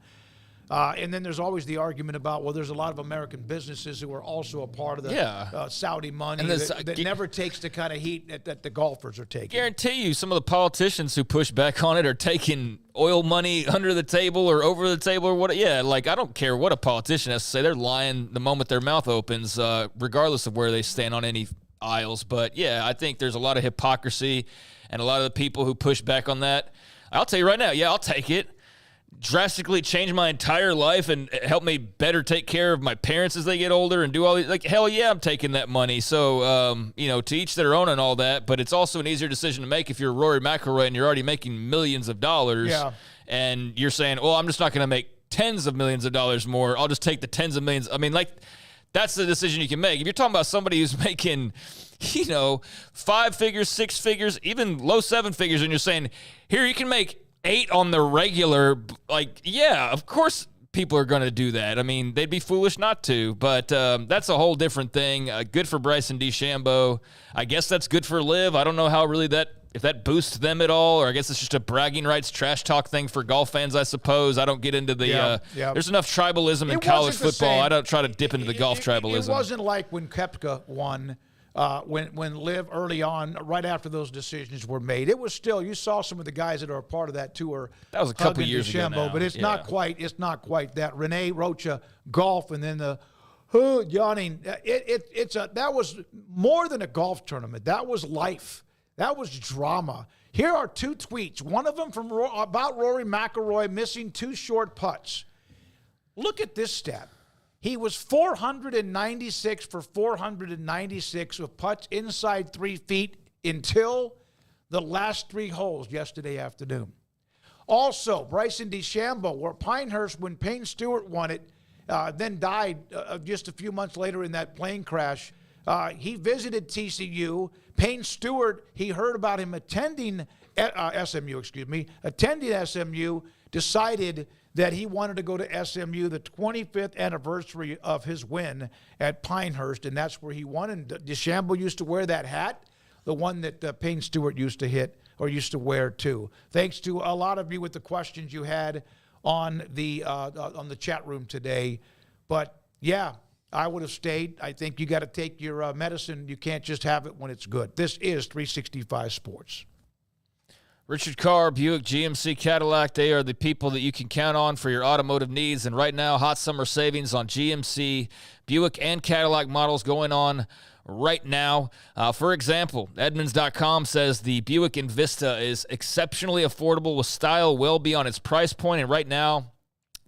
And then there's always the argument about, well, there's a lot of American businesses who are also a part of the Saudi money that never takes the kind of heat that the golfers are taking. Guarantee you some of the politicians who push back on it are taking oil money under the table or over the table or what. Yeah, like I don't care what a politician has to say. They're lying the moment their mouth opens, regardless of where they stand on any aisles. But, yeah, I think there's a lot of hypocrisy, and a lot of the people who push back on that, I'll tell you right now, yeah, I'll take it. Drastically change my entire life and help me better take care of my parents as they get older and do all these, like, hell yeah, I'm taking that money. So, to each their own and all that, but it's also an easier decision to make if you're Rory McIlroy and you're already making millions of dollars and you're saying, well, I'm just not going to make tens of millions of dollars more. I'll just take the tens of millions. I mean, like, that's the decision you can make. If you're talking about somebody who's making, 5 figures, 6 figures, even low 7 figures, and you're saying, here, you can make 8 on the regular, like, yeah, of course people are going to do that. I mean, they'd be foolish not to, but that's a whole different thing. Good for Bryson DeChambeau. I guess that's good for LIV. I don't know how really if that boosts them at all, or I guess it's just a bragging rights trash talk thing for golf fans, I suppose. I don't get into the there's enough tribalism in college football. I don't try to dip into the golf tribalism. It wasn't like when Koepka won. When LIV early on, right after those decisions were made, it was still, you saw some of the guys that are a part of that tour. That was a couple years ago now. But it's not quite that. Renee Rocha golf, and then the yawning. That was more than a golf tournament. That was life. That was drama. Here are 2 tweets. One of them about Rory McIlroy missing 2 short putts. Look at this stat. He was 496 for 496 with putts inside 3 feet until the last 3 holes yesterday afternoon. Also, Bryson DeChambeau, where Pinehurst, when Payne Stewart won it, then died just a few months later in that plane crash. He visited TCU. Payne Stewart, he heard about him attending SMU, decided that he wanted to go to SMU, the 25th anniversary of his win at Pinehurst, and that's where he won. And DeChambeau used to wear that hat, the one that Payne Stewart used to wear too. Thanks to a lot of you with the questions you had on the chat room today. But yeah, I would have stayed. I think you got to take your medicine. You can't just have it when it's good. This is 365 Sports. Richard Carr, Buick, GMC, Cadillac, they are the people that you can count on for your automotive needs. And right now, hot summer savings on GMC, Buick, and Cadillac models going on right now. For example, Edmunds.com says the Buick Envista is exceptionally affordable with style well beyond its price point. And right now,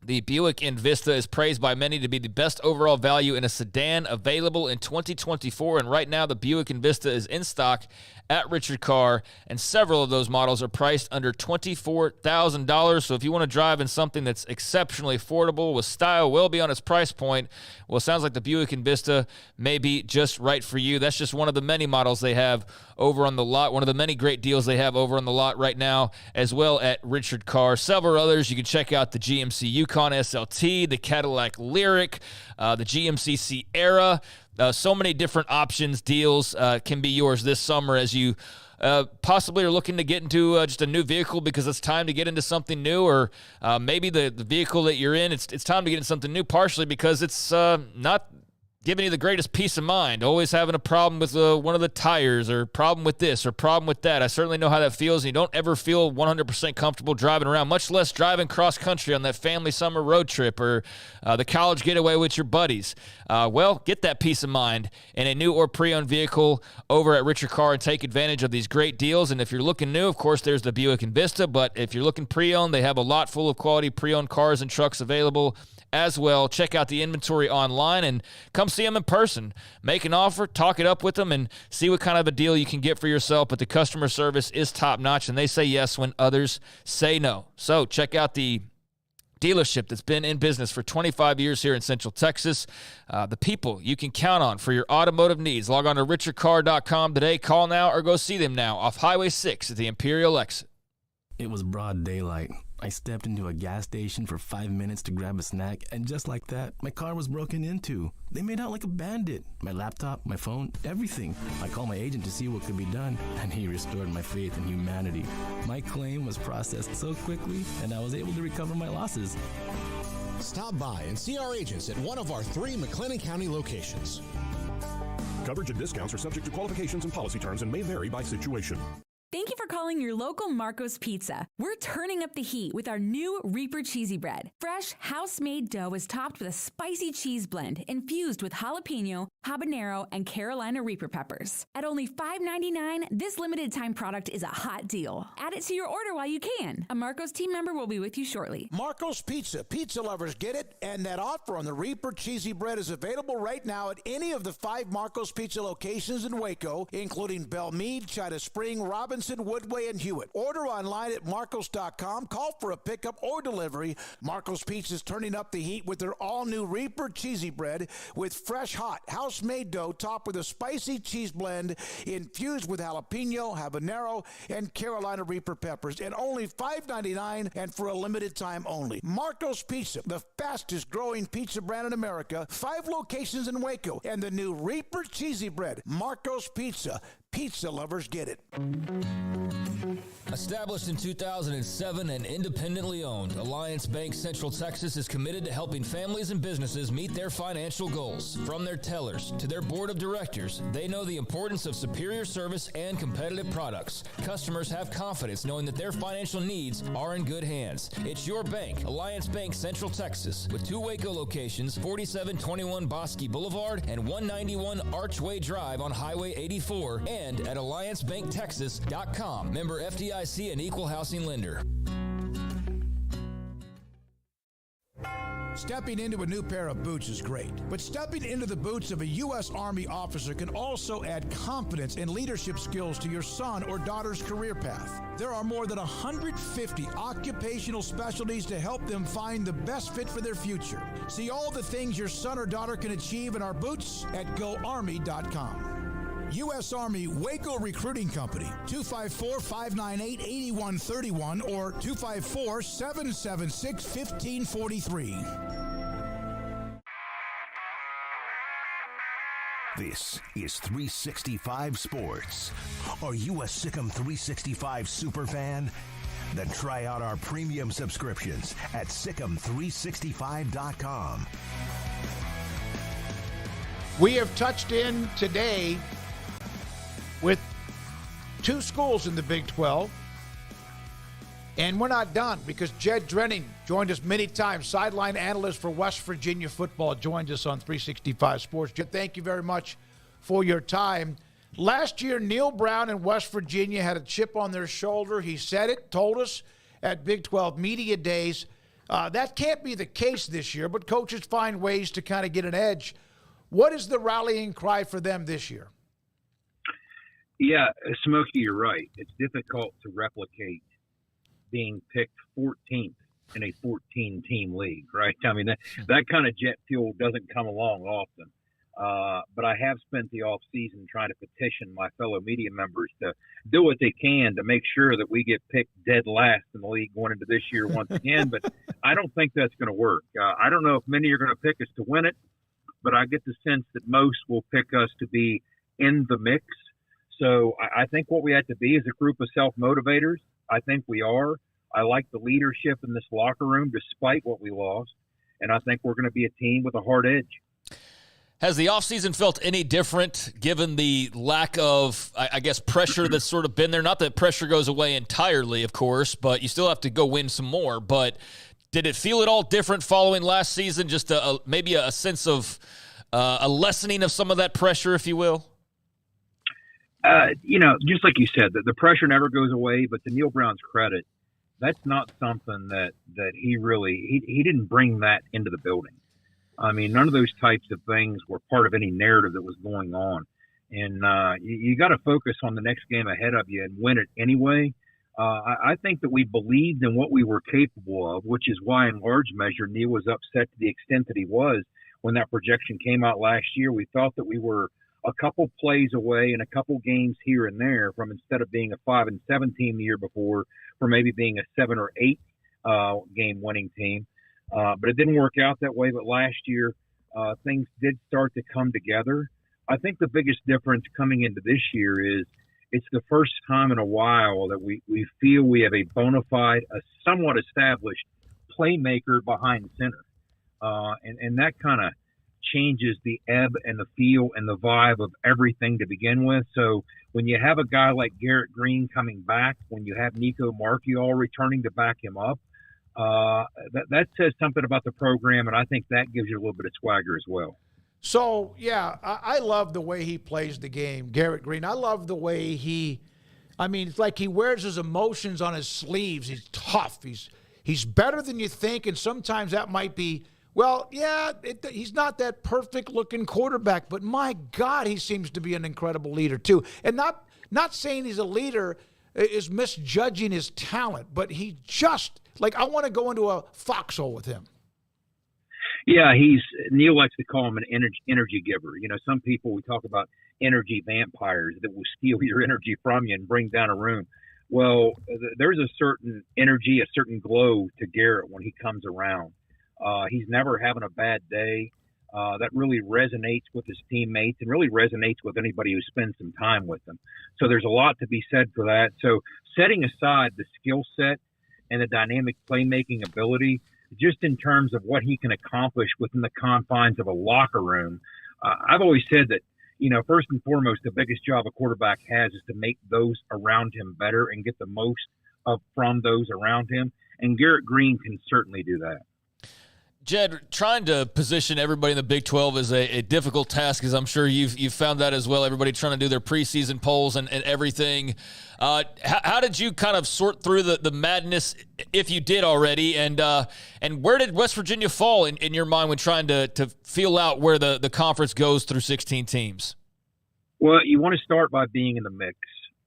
the Buick Envista is praised by many to be the best overall value in a sedan available in 2024. And right now, the Buick Envista is in stock at Richard Carr, and several of those models are priced under $24,000. So if you want to drive in something that's exceptionally affordable with style well beyond its price point, well, it sounds like the Buick Envista may be just right for you. That's just one of the many models they have over on the lot, one of the many great deals they have over on the lot right now, as well at Richard Carr. Several others. You can check out the GMC Yukon SLT, the Cadillac Lyriq, the GMC Sierra. So many different options, deals can be yours this summer as you possibly are looking to get into just a new vehicle because it's time to get into something new, or maybe the vehicle that you're in, it's time to get into something new, partially because it's not giving you the greatest peace of mind, always having a problem with one of the tires, or problem with this or problem with that. I certainly know how that feels, and you don't ever feel 100% comfortable driving around, much less driving cross-country on that family summer road trip or the college getaway with your buddies. Well, get that peace of mind in a new or pre-owned vehicle over at Richard Carr and take advantage of these great deals. And if you're looking new, of course, there's the Buick Envista, but if you're looking pre-owned, they have a lot full of quality pre-owned cars and trucks available as well. Check out the inventory online and come see them in person. Make an offer, talk it up with them, and see what kind of a deal you can get for yourself. But the customer service is top-notch, and they say yes when others say no. So check out the dealership that's been in business for 25 years here in Central Texas. The people you can count on for your automotive needs. Log on to richardcarr.com today. Call now or go see them now off Highway 6 at the Imperial exit. It was broad daylight. I stepped into a gas station for 5 minutes to grab a snack, and just like that, my car was broken into. They made out like a bandit. My laptop, my phone, everything. I called my agent to see what could be done, and he restored my faith in humanity. My claim was processed so quickly, and I was able to recover my losses. Stop by and see our agents at one of our 3 McLennan County locations. Coverage and discounts are subject to qualifications and policy terms and may vary by situation. Thank you for calling your local Marco's Pizza. We're turning up the heat with our new Reaper Cheesy Bread. Fresh, house-made dough is topped with a spicy cheese blend infused with jalapeno, habanero, and Carolina Reaper peppers. At only $5.99, this limited-time product is a hot deal. Add it to your order while you can. A Marco's team member will be with you shortly. Marco's Pizza. Pizza lovers get it, and that offer on the Reaper Cheesy Bread is available right now at any of the 5 Marco's Pizza locations in Waco, including Belmead, China Spring, Robinson, Woodway, and Hewitt. Order online at marcos.com. Call for a pickup or delivery. Marco's Pizza is turning up the heat with their all-new Reaper Cheesy Bread with fresh, hot, house-made dough topped with a spicy cheese blend infused with jalapeno, habanero, and Carolina Reaper peppers, and only $5.99 and for a limited time only. Marco's Pizza, the fastest-growing pizza brand in America, 5 locations in Waco, and the new Reaper Cheesy Bread. Marco's Pizza. Pizza lovers get it. Established in 2007 and independently owned, Alliance Bank Central Texas is committed to helping families and businesses meet their financial goals. From their tellers to their board of directors, they know the importance of superior service and competitive products. Customers have confidence knowing that their financial needs are in good hands. It's your bank, Alliance Bank Central Texas, with 2 Waco locations, 4721 Bosque Boulevard and 191 Archway Drive on Highway 84, and at alliancebanktexas.com. Member FDIC and equal housing lender. Stepping into a new pair of boots is great, but stepping into the boots of a U.S. Army officer can also add confidence and leadership skills to your son or daughter's career path. There are more than 150 occupational specialties to help them find the best fit for their future. See all the things your son or daughter can achieve in our boots at GoArmy.com. U.S. Army Waco Recruiting Company, 254-598-8131 or 254-776-1543. This is 365 Sports. Are you a Sikkim 365 superfan? Then try out our premium subscriptions at Sikkim365.com. We have touched in today with 2 schools in the Big 12. And we're not done because Jed Drenning joined us many times, sideline analyst for West Virginia football, joined us on 365 Sports. Jed, thank you very much for your time. Last year, Neil Brown in West Virginia had a chip on their shoulder. He said it, told us at Big 12 Media Days. That can't be the case this year, but coaches find ways to kind of get an edge. What is the rallying cry for them this year? Yeah, Smokey, you're right. It's difficult to replicate being picked 14th in a 14-team league, right? I mean, that kind of jet fuel doesn't come along often. But I have spent the off season trying to petition my fellow media members to do what they can to make sure that we get picked dead last in the league going into this year once again. But I don't think that's going to work. I don't know if many are going to pick us to win it, but I get the sense that most will pick us to be in the mix. So I think what we have to be is a group of self-motivators. I think we are. I like the leadership in this locker room despite what we lost. And I think we're going to be a team with a hard edge. Has the offseason felt any different given the lack of, I guess, pressure that's sort of been there? Not that pressure goes away entirely, of course, but you still have to go win some more. But did it feel at all different following last season? Just maybe a sense of a lessening of some of that pressure, if you will? Just like you said, the pressure never goes away. But to Neil Brown's credit, that's not something that he really he didn't bring that into the building. I mean, none of those types of things were part of any narrative that was going on. And you got to focus on the next game ahead of you and win it anyway. I think that we believed in what we were capable of, which is why in large measure Neil was upset to the extent that he was when that projection came out last year. We thought that we were a couple plays away and a couple games here and there from, instead of being a 5-7 team the year before, for maybe being a 7 or 8 game winning team. But it didn't work out that way. But last year, things did start to come together. I think the biggest difference coming into this year is it's the first time in a while that we feel we have a bona fide, a somewhat established playmaker behind center. and that kind of changes the ebb and the feel and the vibe of everything to begin with. So when you have a guy like Garrett Green coming back, when you have Nico Marchiol returning to back him up, that says something about the program, and I think that gives you a little bit of swagger as well. So, yeah, I love the way he plays the game, Garrett Green. I love the way it's like he wears his emotions on his sleeves. He's tough. He's better than you think, and sometimes that might be, he's not that perfect-looking quarterback, but my God, he seems to be an incredible leader too. And not saying he's a leader is misjudging his talent, but he just, I want to go into a foxhole with him. Yeah, Neil likes to call him an energy giver. Some people, we talk about energy vampires that will steal your energy from you and bring down a room. Well, there's a certain energy, a certain glow to Garrett when he comes around. He's never having a bad day. That really resonates with his teammates and really resonates with anybody who spends some time with them. So there's a lot to be said for that. So setting aside the skill set and the dynamic playmaking ability, just in terms of what he can accomplish within the confines of a locker room, I've always said that, first and foremost, the biggest job a quarterback has is to make those around him better and get the most from those around him. And Garrett Green can certainly do that. Jed, trying to position everybody in the Big 12 is a difficult task, as I'm sure you've found that as well. Everybody trying to do their preseason polls and everything. How did you kind of sort through the madness, if you did already, and where did West Virginia fall in your mind when trying to feel out where the conference goes through 16 teams? Well, you want to start by being in the mix,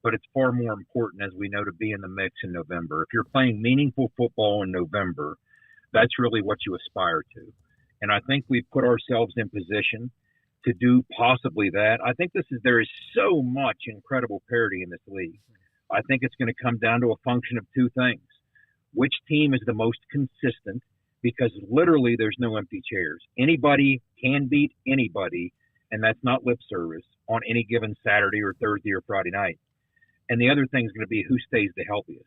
but it's far more important, as we know, to be in the mix in November. If you're playing meaningful football in November, that's really what you aspire to. And I think we've put ourselves in position to do possibly that. I think there is so much incredible parity in this league. I think it's going to come down to a function of two things. Which team is the most consistent? Because literally there's no empty chairs. Anybody can beat anybody, and that's not lip service, on any given Saturday or Thursday or Friday night. And the other thing is going to be who stays the healthiest.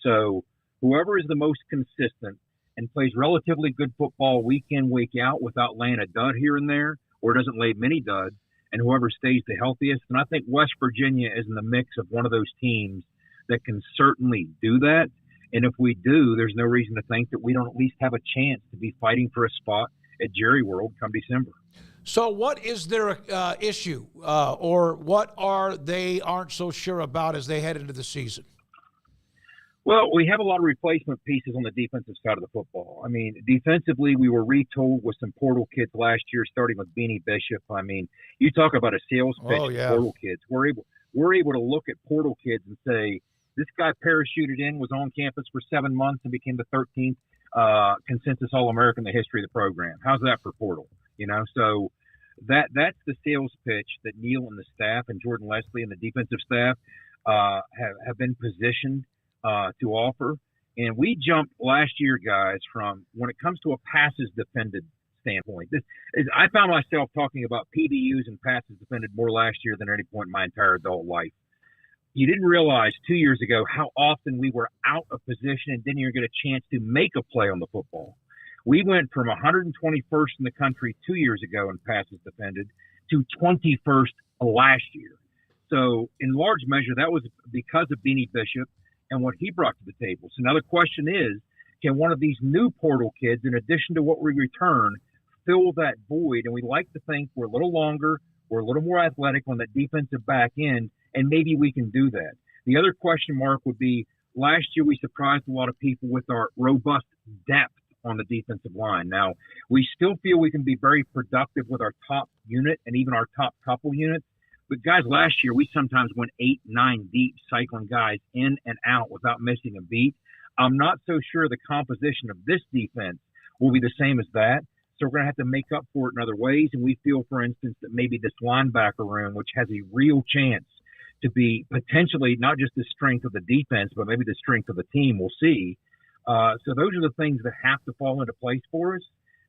So whoever is the most consistent and plays relatively good football week in, week out without laying a dud here and there, or doesn't lay many duds, and whoever stays the healthiest. And I think West Virginia is in the mix of one of those teams that can certainly do that. And if we do, there's no reason to think that we don't at least have a chance to be fighting for a spot at Jerry World come December. So what is their issue, or what aren't so sure about as they head into the season? Well, we have a lot of replacement pieces on the defensive side of the football. I mean, defensively, we were retooled with some portal kids last year, starting with Beanie Bishop. I mean, you talk about a sales pitch of portal kids. We're able to look at portal kids and say, this guy parachuted in, was on campus for 7 months, and became the 13th consensus All-American in the history of the program. How's that for portal? So that's the sales pitch that Neil and the staff and Jordan Leslie and the defensive staff have been positioned to offer. And we jumped last year, guys, from when it comes to a passes defended standpoint. I found myself talking about PBUs and passes defended more last year than any point in my entire adult life. You didn't realize 2 years ago how often we were out of position and didn't even get a chance to make a play on the football. We went from 121st in the country 2 years ago in passes defended to 21st last year. So in large measure, that was because of Beanie Bishop and what he brought to the table. So now the question is, can one of these new portal kids, in addition to what we return, fill that void? And we like to think we're a little longer, we're a little more athletic on that defensive back end, and maybe we can do that. The other question mark would be, last year we surprised a lot of people with our robust depth on the defensive line. Now, we still feel we can be very productive with our top unit and even our top couple units. But guys, last year we sometimes went 8-9 deep, cycling guys in and out without missing a beat. I'm not so sure the composition of this defense will be the same as that. So we're going to have to make up for it in other ways. And we feel, for instance, that maybe this linebacker room, which has a real chance to be potentially not just the strength of the defense, but maybe the strength of the team, we'll see. So those are the things that have to fall into place for us.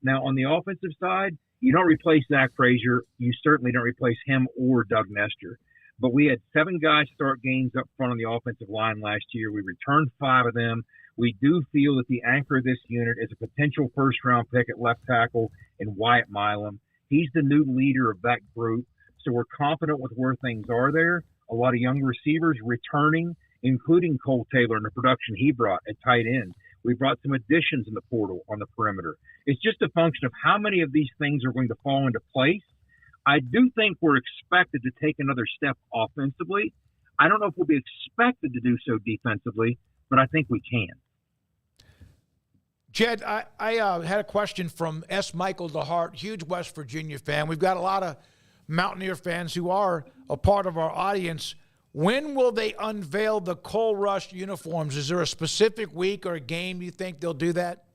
Now, on the offensive side, you don't replace Zach Frazier. You certainly don't replace him or Doug Nestor. But we had 7 guys start games up front on the offensive line last year. We returned 5 of them. We do feel that the anchor of this unit is a potential first-round pick at left tackle in Wyatt Milam. He's the new leader of that group, so we're confident with where things are there. A lot of young receivers returning, including Cole Taylor and the production he brought at tight end. We brought some additions in the portal on the perimeter. It's just a function of how many of these things are going to fall into place. I do think we're expected to take another step offensively. I don't know if we'll be expected to do so defensively, but I think we can. Jed, I had a question from S. Michael DeHart, huge West Virginia fan. We've got a lot of Mountaineer fans who are a part of our audience. When will they unveil the Coal Rush uniforms? Is there a specific week or a game you think they'll do that?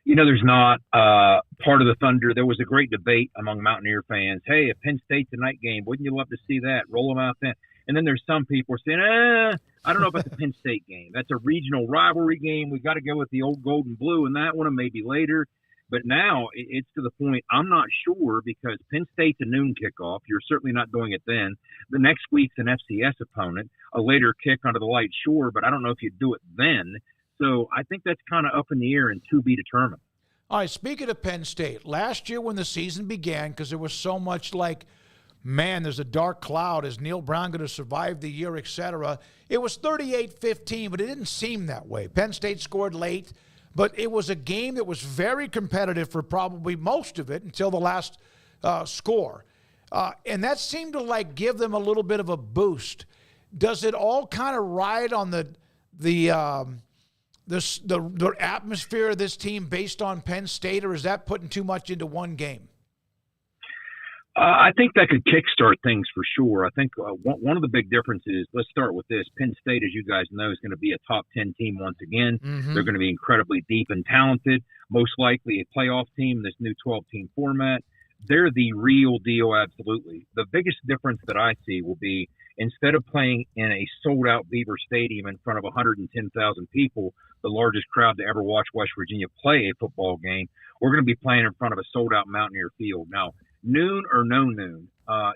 There's not. Part of the Thunder, there was a great debate among Mountaineer fans. Hey, if Penn State's a night game, wouldn't you love to see that? Roll them out then. And then there's some people saying, I don't know about the Penn State game. That's a regional rivalry game. We got to go with the old gold and blue in that one and maybe later. But now it's to the point I'm not sure because Penn State's a noon kickoff. You're certainly not doing it then. The next week's an FCS opponent, a later kick onto the light shore, but I don't know if you do it then. So I think that's kind of up in the air and to be determined. All right, speaking of Penn State, last year when the season began, because there was so much like, man, there's a dark cloud. Is Neil Brown going to survive the year, et cetera? It was 38-15, but it didn't seem that way. Penn State scored late, but it was a game that was very competitive for probably most of it until the last score. And that seemed to, give them a little bit of a boost. Does it all kind of ride on the atmosphere of this team based on Penn State, or is that putting too much into one game? I think that could kickstart things for sure. I think one of the big differences, let's start with this. Penn State, as you guys know, is going to be a top 10 team once again. Mm-hmm. They're going to be incredibly deep and talented, most likely a playoff team in this new 12-team format. They're the real deal, absolutely. The biggest difference that I see will be instead of playing in a sold-out Beaver Stadium in front of 110,000 people, the largest crowd to ever watch West Virginia play a football game, we're going to be playing in front of a sold-out Mountaineer field. Now, noon or no noon,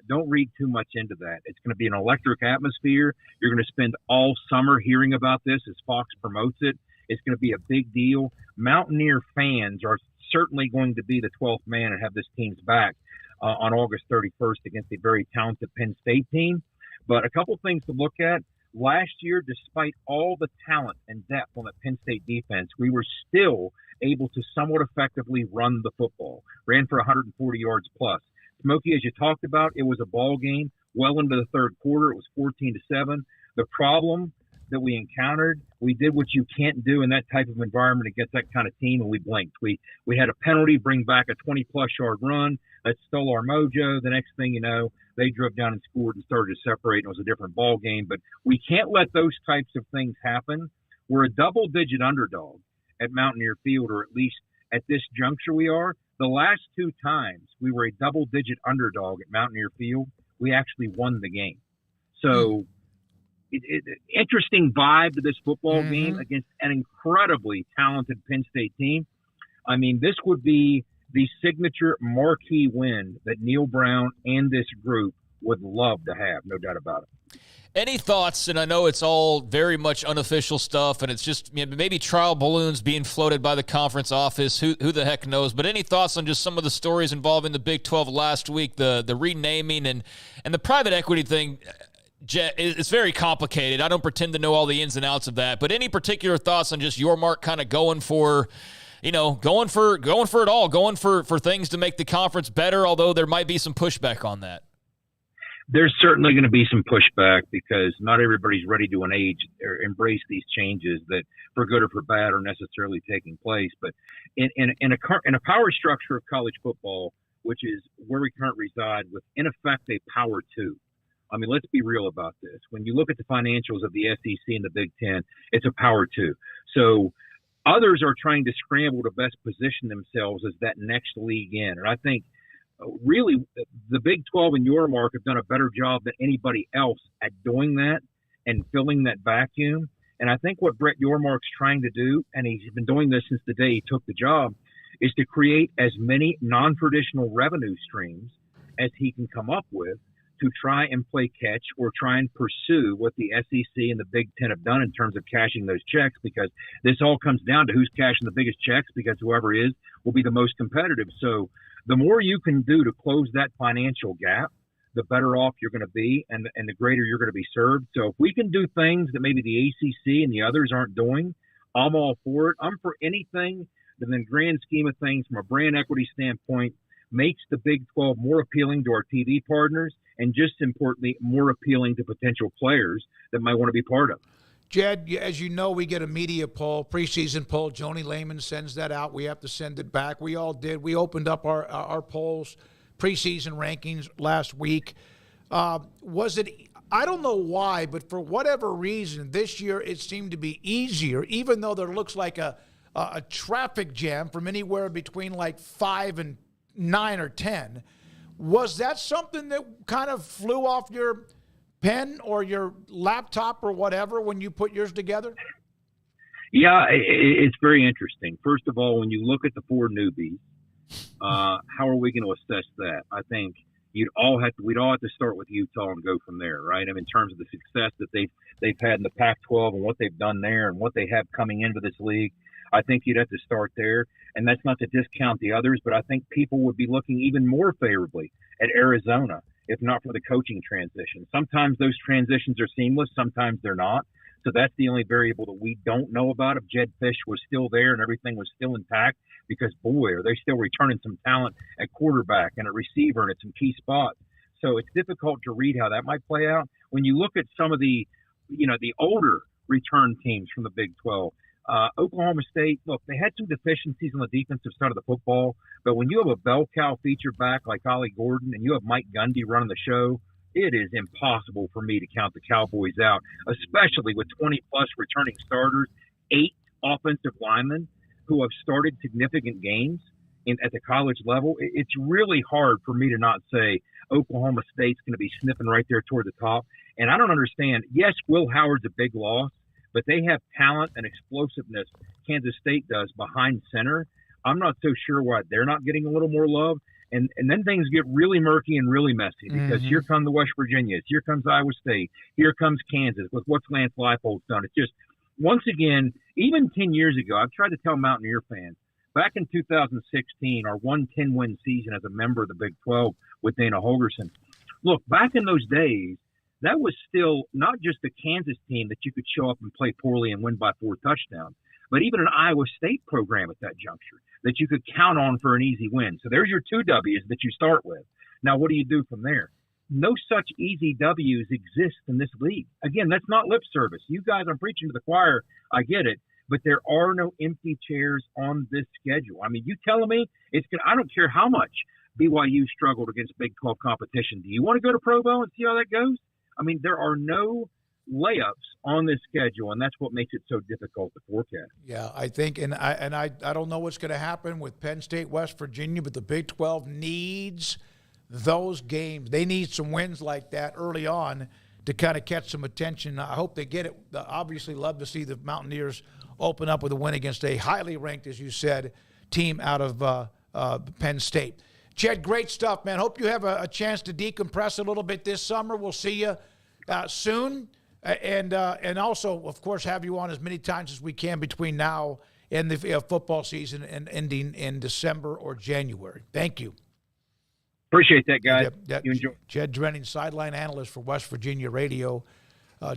don't read too much into that. It's going to be an electric atmosphere. You're going to spend all summer hearing about this as Fox promotes it. It's going to be a big deal. Mountaineer fans are certainly going to be the 12th man and have this team's back on August 31st against a very talented Penn State team. But a couple things to look at. Last year, despite all the talent and depth on the Penn State defense, we were still able to somewhat effectively run the football. Ran for 140 yards plus. Smokey, as you talked about, it was a ball game well into the third quarter. It was 14-7. The problem that we encountered, we did what you can't do in that type of environment against that kind of team, and we blinked. We had a penalty bring back a 20-plus yard run. That stole our mojo. The next thing you know, they drove down and scored and started to separate, and it was a different ball game. But we can't let those types of things happen. We're a double-digit underdog at Mountaineer Field, or at least at this juncture we are. The last two times we were a double-digit underdog at Mountaineer Field, we actually won the game. So interesting vibe to this football game against an incredibly talented Penn State team. I mean, this would be the signature marquee win that Neil Brown and this group would love to have, no doubt about it. Any thoughts, and I know it's all very much unofficial stuff, and it's just maybe trial balloons being floated by the conference office, who the heck knows, but any thoughts on just some of the stories involving the Big 12 last week, the renaming and the private equity thing? It's very complicated. I don't pretend to know all the ins and outs of that, but any particular thoughts on just your mark kind of going for it all, going for things to make the conference better, although there might be some pushback on that? There's certainly going to be some pushback because not everybody's ready to embrace these changes that, for good or for bad, are necessarily taking place. But in a power structure of college football, which is where we currently reside, with in effect a power two. I mean, let's be real about this. When you look at the financials of the SEC and the Big Ten, it's a power two. So others are trying to scramble to best position themselves as that next league in. And I think really the Big 12 and your mark have done a better job than anybody else at doing that and filling that vacuum. And I think what Brett Yormark's trying to do, and he's been doing this since the day he took the job, is to create as many non-traditional revenue streams as he can come up with to try and play catch or try and pursue what the SEC and the Big Ten have done in terms of cashing those checks, because this all comes down to who's cashing the biggest checks, because whoever is will be the most competitive. So the more you can do to close that financial gap, the better off you're going to be and the greater you're going to be served. So if we can do things that maybe the ACC and the others aren't doing, I'm all for it. I'm for anything that in the grand scheme of things from a brand equity standpoint makes the Big 12 more appealing to our TV partners and, just importantly, more appealing to potential players that might want to be part of it. Jed, as you know, we get a media poll, preseason poll. Joni Lehman sends that out. We have to send it back. We all did. We opened up our polls, preseason rankings last week. Was it, I don't know why, but for whatever reason, this year it seemed to be easier, even though there looks like a traffic jam from anywhere between like 5 and 9 or 10. Was that something that kind of flew off your pen or your laptop or whatever when you put yours together? Yeah, it's very interesting. First of all, when you look at the 4 newbies, how are we going to assess that? I think we'd all have to start with Utah and go from there, right? I mean, in terms of the success that they've had in the Pac-12 and what they've done there and what they have coming into this league, I think you'd have to start there. And that's not to discount the others, but I think people would be looking even more favorably at Arizona, if not for the coaching transition. Sometimes those transitions are seamless, sometimes they're not. So that's the only variable that we don't know about, if Jed Fish was still there and everything was still intact, because, boy, are they still returning some talent at quarterback and at receiver and at some key spots. So it's difficult to read how that might play out. When you look at some of the older return teams from the Big 12, Oklahoma State, look, they had some deficiencies on the defensive side of the football, but when you have a bell cow feature back like Ollie Gordon and you have Mike Gundy running the show, it is impossible for me to count the Cowboys out, especially with 20-plus returning starters, 8 offensive linemen who have started significant games at the college level. It's really hard for me to not say Oklahoma State's going to be sniffing right there toward the top. And I don't understand. Yes, Will Howard's a big loss, but they have talent and explosiveness, Kansas State does, behind center. I'm not so sure why they're not getting a little more love. And then things get really murky and really messy, because here come the West Virginias, here comes Iowa State, here comes Kansas with what's Lance Leipold's done. It's just, once again, even 10 years ago, I've tried to tell Mountaineer fans, back in 2016, our 1-10-win season as a member of the Big 12 with Dana Holgerson, look, back in those days, that was still not just a Kansas team that you could show up and play poorly and win by 4 touchdowns, but even an Iowa State program at that juncture that you could count on for an easy win. So there's your 2 W's that you start with. Now, what do you do from there? No such easy W's exist in this league. Again, that's not lip service. You guys, I'm preaching to the choir. I get it. But there are no empty chairs on this schedule. I mean, you telling me I don't care how much BYU struggled against Big 12 competition. Do you want to go to Provo and see how that goes? I mean, there are no layups on this schedule, and that's what makes it so difficult to forecast. Yeah, I think, and I don't know what's going to happen with Penn State, West Virginia, but the Big 12 needs those games. They need some wins like that early on to kind of catch some attention. I hope they get it. Obviously, love to see the Mountaineers open up with a win against a highly ranked, as you said, team out of Penn State. Jed, great stuff, man. Hope you have a chance to decompress a little bit this summer. We'll see you soon. And also, of course, have you on as many times as we can between now and the football season and ending in December or January. Thank you. Appreciate that, guys. You enjoy. Jed Drenning, sideline analyst for West Virginia Radio.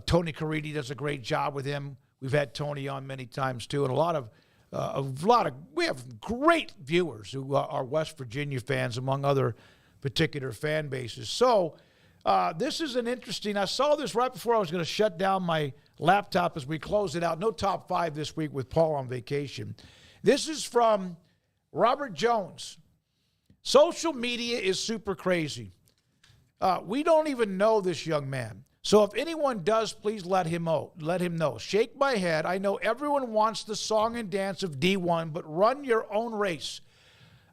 Tony Caridi does a great job with him. We've had Tony on many times too, and we have great viewers who are West Virginia fans, among other particular fan bases. So this is an interesting. I saw this right before I was going to shut down my laptop as we close it out. No top 5 this week with Paul on vacation. This is from Robert Jones. Social media is super crazy. We don't even know this young man. So if anyone does, please let him know. Shake my head. I know everyone wants the song and dance of D1, but run your own race.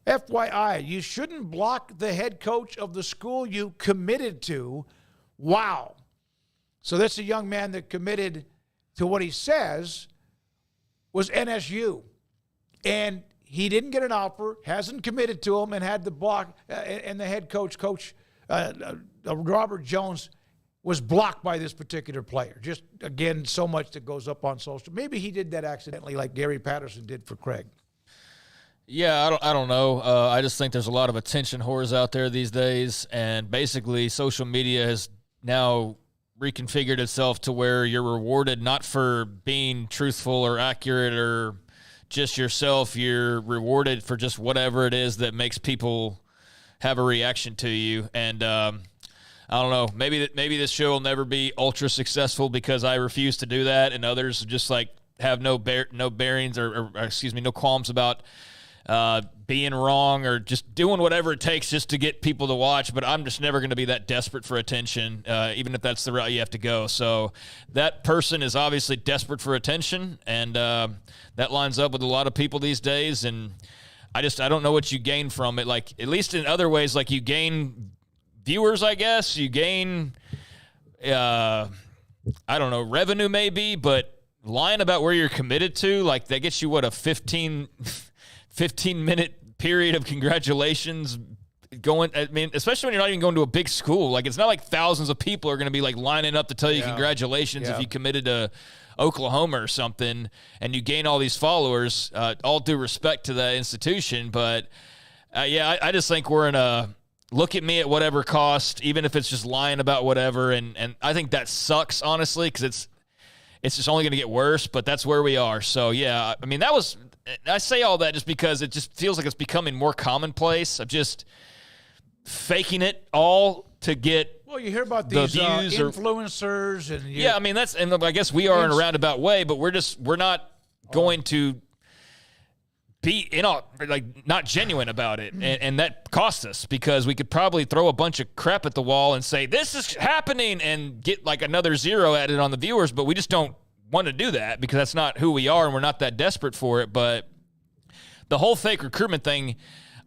FYI, you shouldn't block the head coach of the school you committed to. Wow. So this is a young man that committed to what he says was NSU. And he didn't get an offer, hasn't committed to him, and had the block, and the head coach Robert Jones was blocked by this particular player. Just, again, so much that goes up on social. Maybe he did that accidentally like Gary Patterson did for Craig. Yeah, I don't know. I just think there's a lot of attention whores out there these days, and basically social media has now reconfigured itself to where you're rewarded not for being truthful or accurate or just yourself. You're rewarded for just whatever it is that makes people have a reaction to you. And I don't know. Maybe this show will never be ultra successful because I refuse to do that, and others just like have no bearings or excuse me, no qualms about being wrong or just doing whatever it takes just to get people to watch. But I'm just never going to be that desperate for attention, even if that's the route you have to go. So that person is obviously desperate for attention, and that lines up with a lot of people these days. And I don't know what you gain from it. Like, at least in other ways, like you gain viewers, I guess. You gain, I don't know, revenue maybe, but lying about where you're committed to, like that gets you, what, a 15-minute period of congratulations going. I mean, especially when you're not even going to a big school. Like, it's not like thousands of people are going to be like lining up to tell you congratulations if you committed to Oklahoma or something, and you gain all these followers. All due respect to that institution, but I just think we're in a look at me at whatever cost, even if it's just lying about whatever, and I think that sucks, honestly, because it's just only going to get worse. But that's where we are. So yeah, I mean, I say all that just because it just feels like it's becoming more commonplace of just faking it all to get. Well, you hear about these influencers and I mean, and I guess we are in a roundabout way, but we're not going to be not genuine about it, and that costs us because we could probably throw a bunch of crap at the wall and say this is happening and get like another zero added on the viewers, but we just don't want to do that because that's not who we are and we're not that desperate for it. But the whole fake recruitment thing,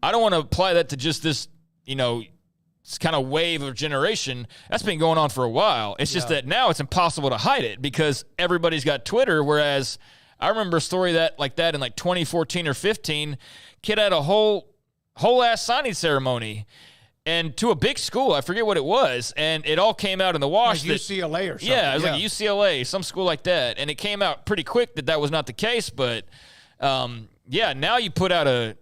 I don't want to apply that to just this, this kind of wave of generation. That's been going on for a while. It's just that now it's impossible to hide it because everybody's got Twitter, whereas I remember a story like that in like 2014 or 15. Kid had a whole ass signing ceremony and to a big school. I forget what it was. And it all came out in the wash. Like UCLA or something. Yeah, it was like UCLA, some school like that. And it came out pretty quick that was not the case. But, now you put out a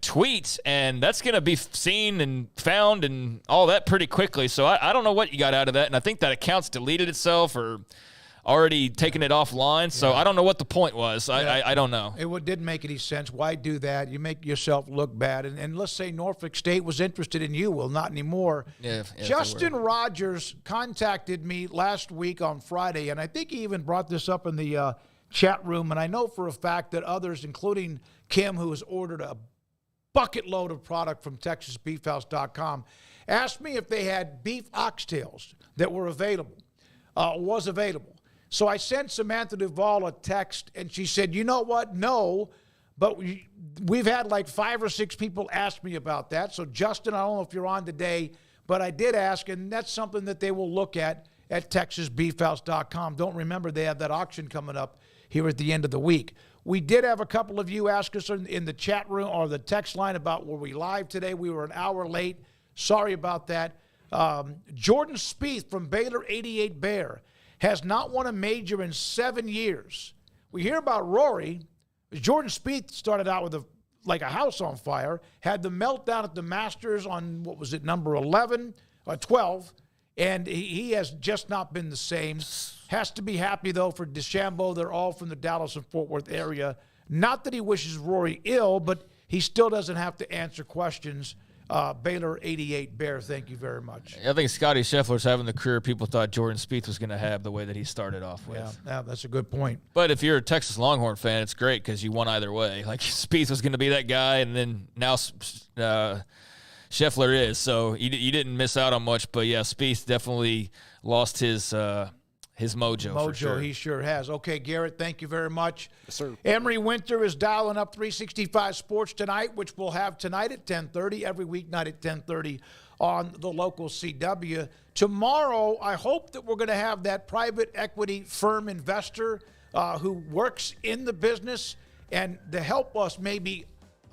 tweet, and that's going to be seen and found and all that pretty quickly. So I don't know what you got out of that. And I think that account's deleted itself or already taken it offline. So I don't know what the point was. I don't know. It didn't make any sense. Why do that? You make yourself look bad. And let's say Norfolk State was interested in you. Well, not anymore. Justin Rogers contacted me last week on Friday, and I think he even brought this up in the chat room. And I know for a fact that others, including Kim, who has ordered a bucket load of product from TexasBeefHouse.com, asked me if they had beef oxtails that were available, was available. So I sent Samantha Duvall a text, and she said, you know what? No, but we've had like 5 or 6 people ask me about that. So, Justin, I don't know if you're on today, but I did ask, and that's something that they will look at TexasBeefHouse.com. Don't remember they have that auction coming up here at the end of the week. We did have a couple of you ask us in the chat room or the text line about were we live today. We were an hour late. Sorry about that. Jordan Spieth from Baylor 88 Bear has not won a major in 7 years. We hear about Rory. Jordan Spieth started out with like a house on fire, had the meltdown at the Masters on, what was it, number 11 or 12, and he has just not been the same. Has to be happy, though, for DeChambeau. They're all from the Dallas and Fort Worth area. Not that he wishes Rory ill, but he still doesn't have to answer questions. Baylor 88 Bear, thank you very much. I think Scotty Scheffler's having the career people thought Jordan Spieth was going to have the way that he started off with. Yeah, that's a good point. But if you're a Texas Longhorn fan, it's great because you won either way. Like, Spieth was going to be that guy, and then now Scheffler is. So you didn't miss out on much. But, yeah, Spieth definitely lost his mojo for sure. He sure has. Okay, Garrett, thank you very much. Yes, sir. Emery Winter is dialing up 365 Sports tonight, which we'll have tonight at 10:30, every weeknight at 10:30 on the local CW. Tomorrow, I hope that we're going to have that private equity firm investor who works in the business and to help us maybe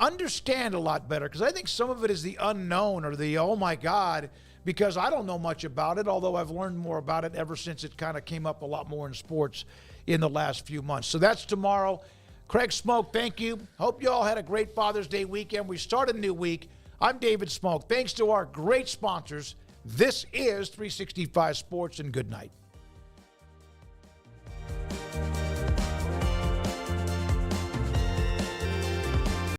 understand a lot better, because I think some of it is the unknown or the, oh my God, because I don't know much about it, although I've learned more about it ever since it kind of came up a lot more in sports in the last few months. So that's tomorrow. Craig Smoke, thank you. Hope you all had a great Father's Day weekend. We start a new week. I'm David Smoke. Thanks to our great sponsors. This is 365 Sports, and good night.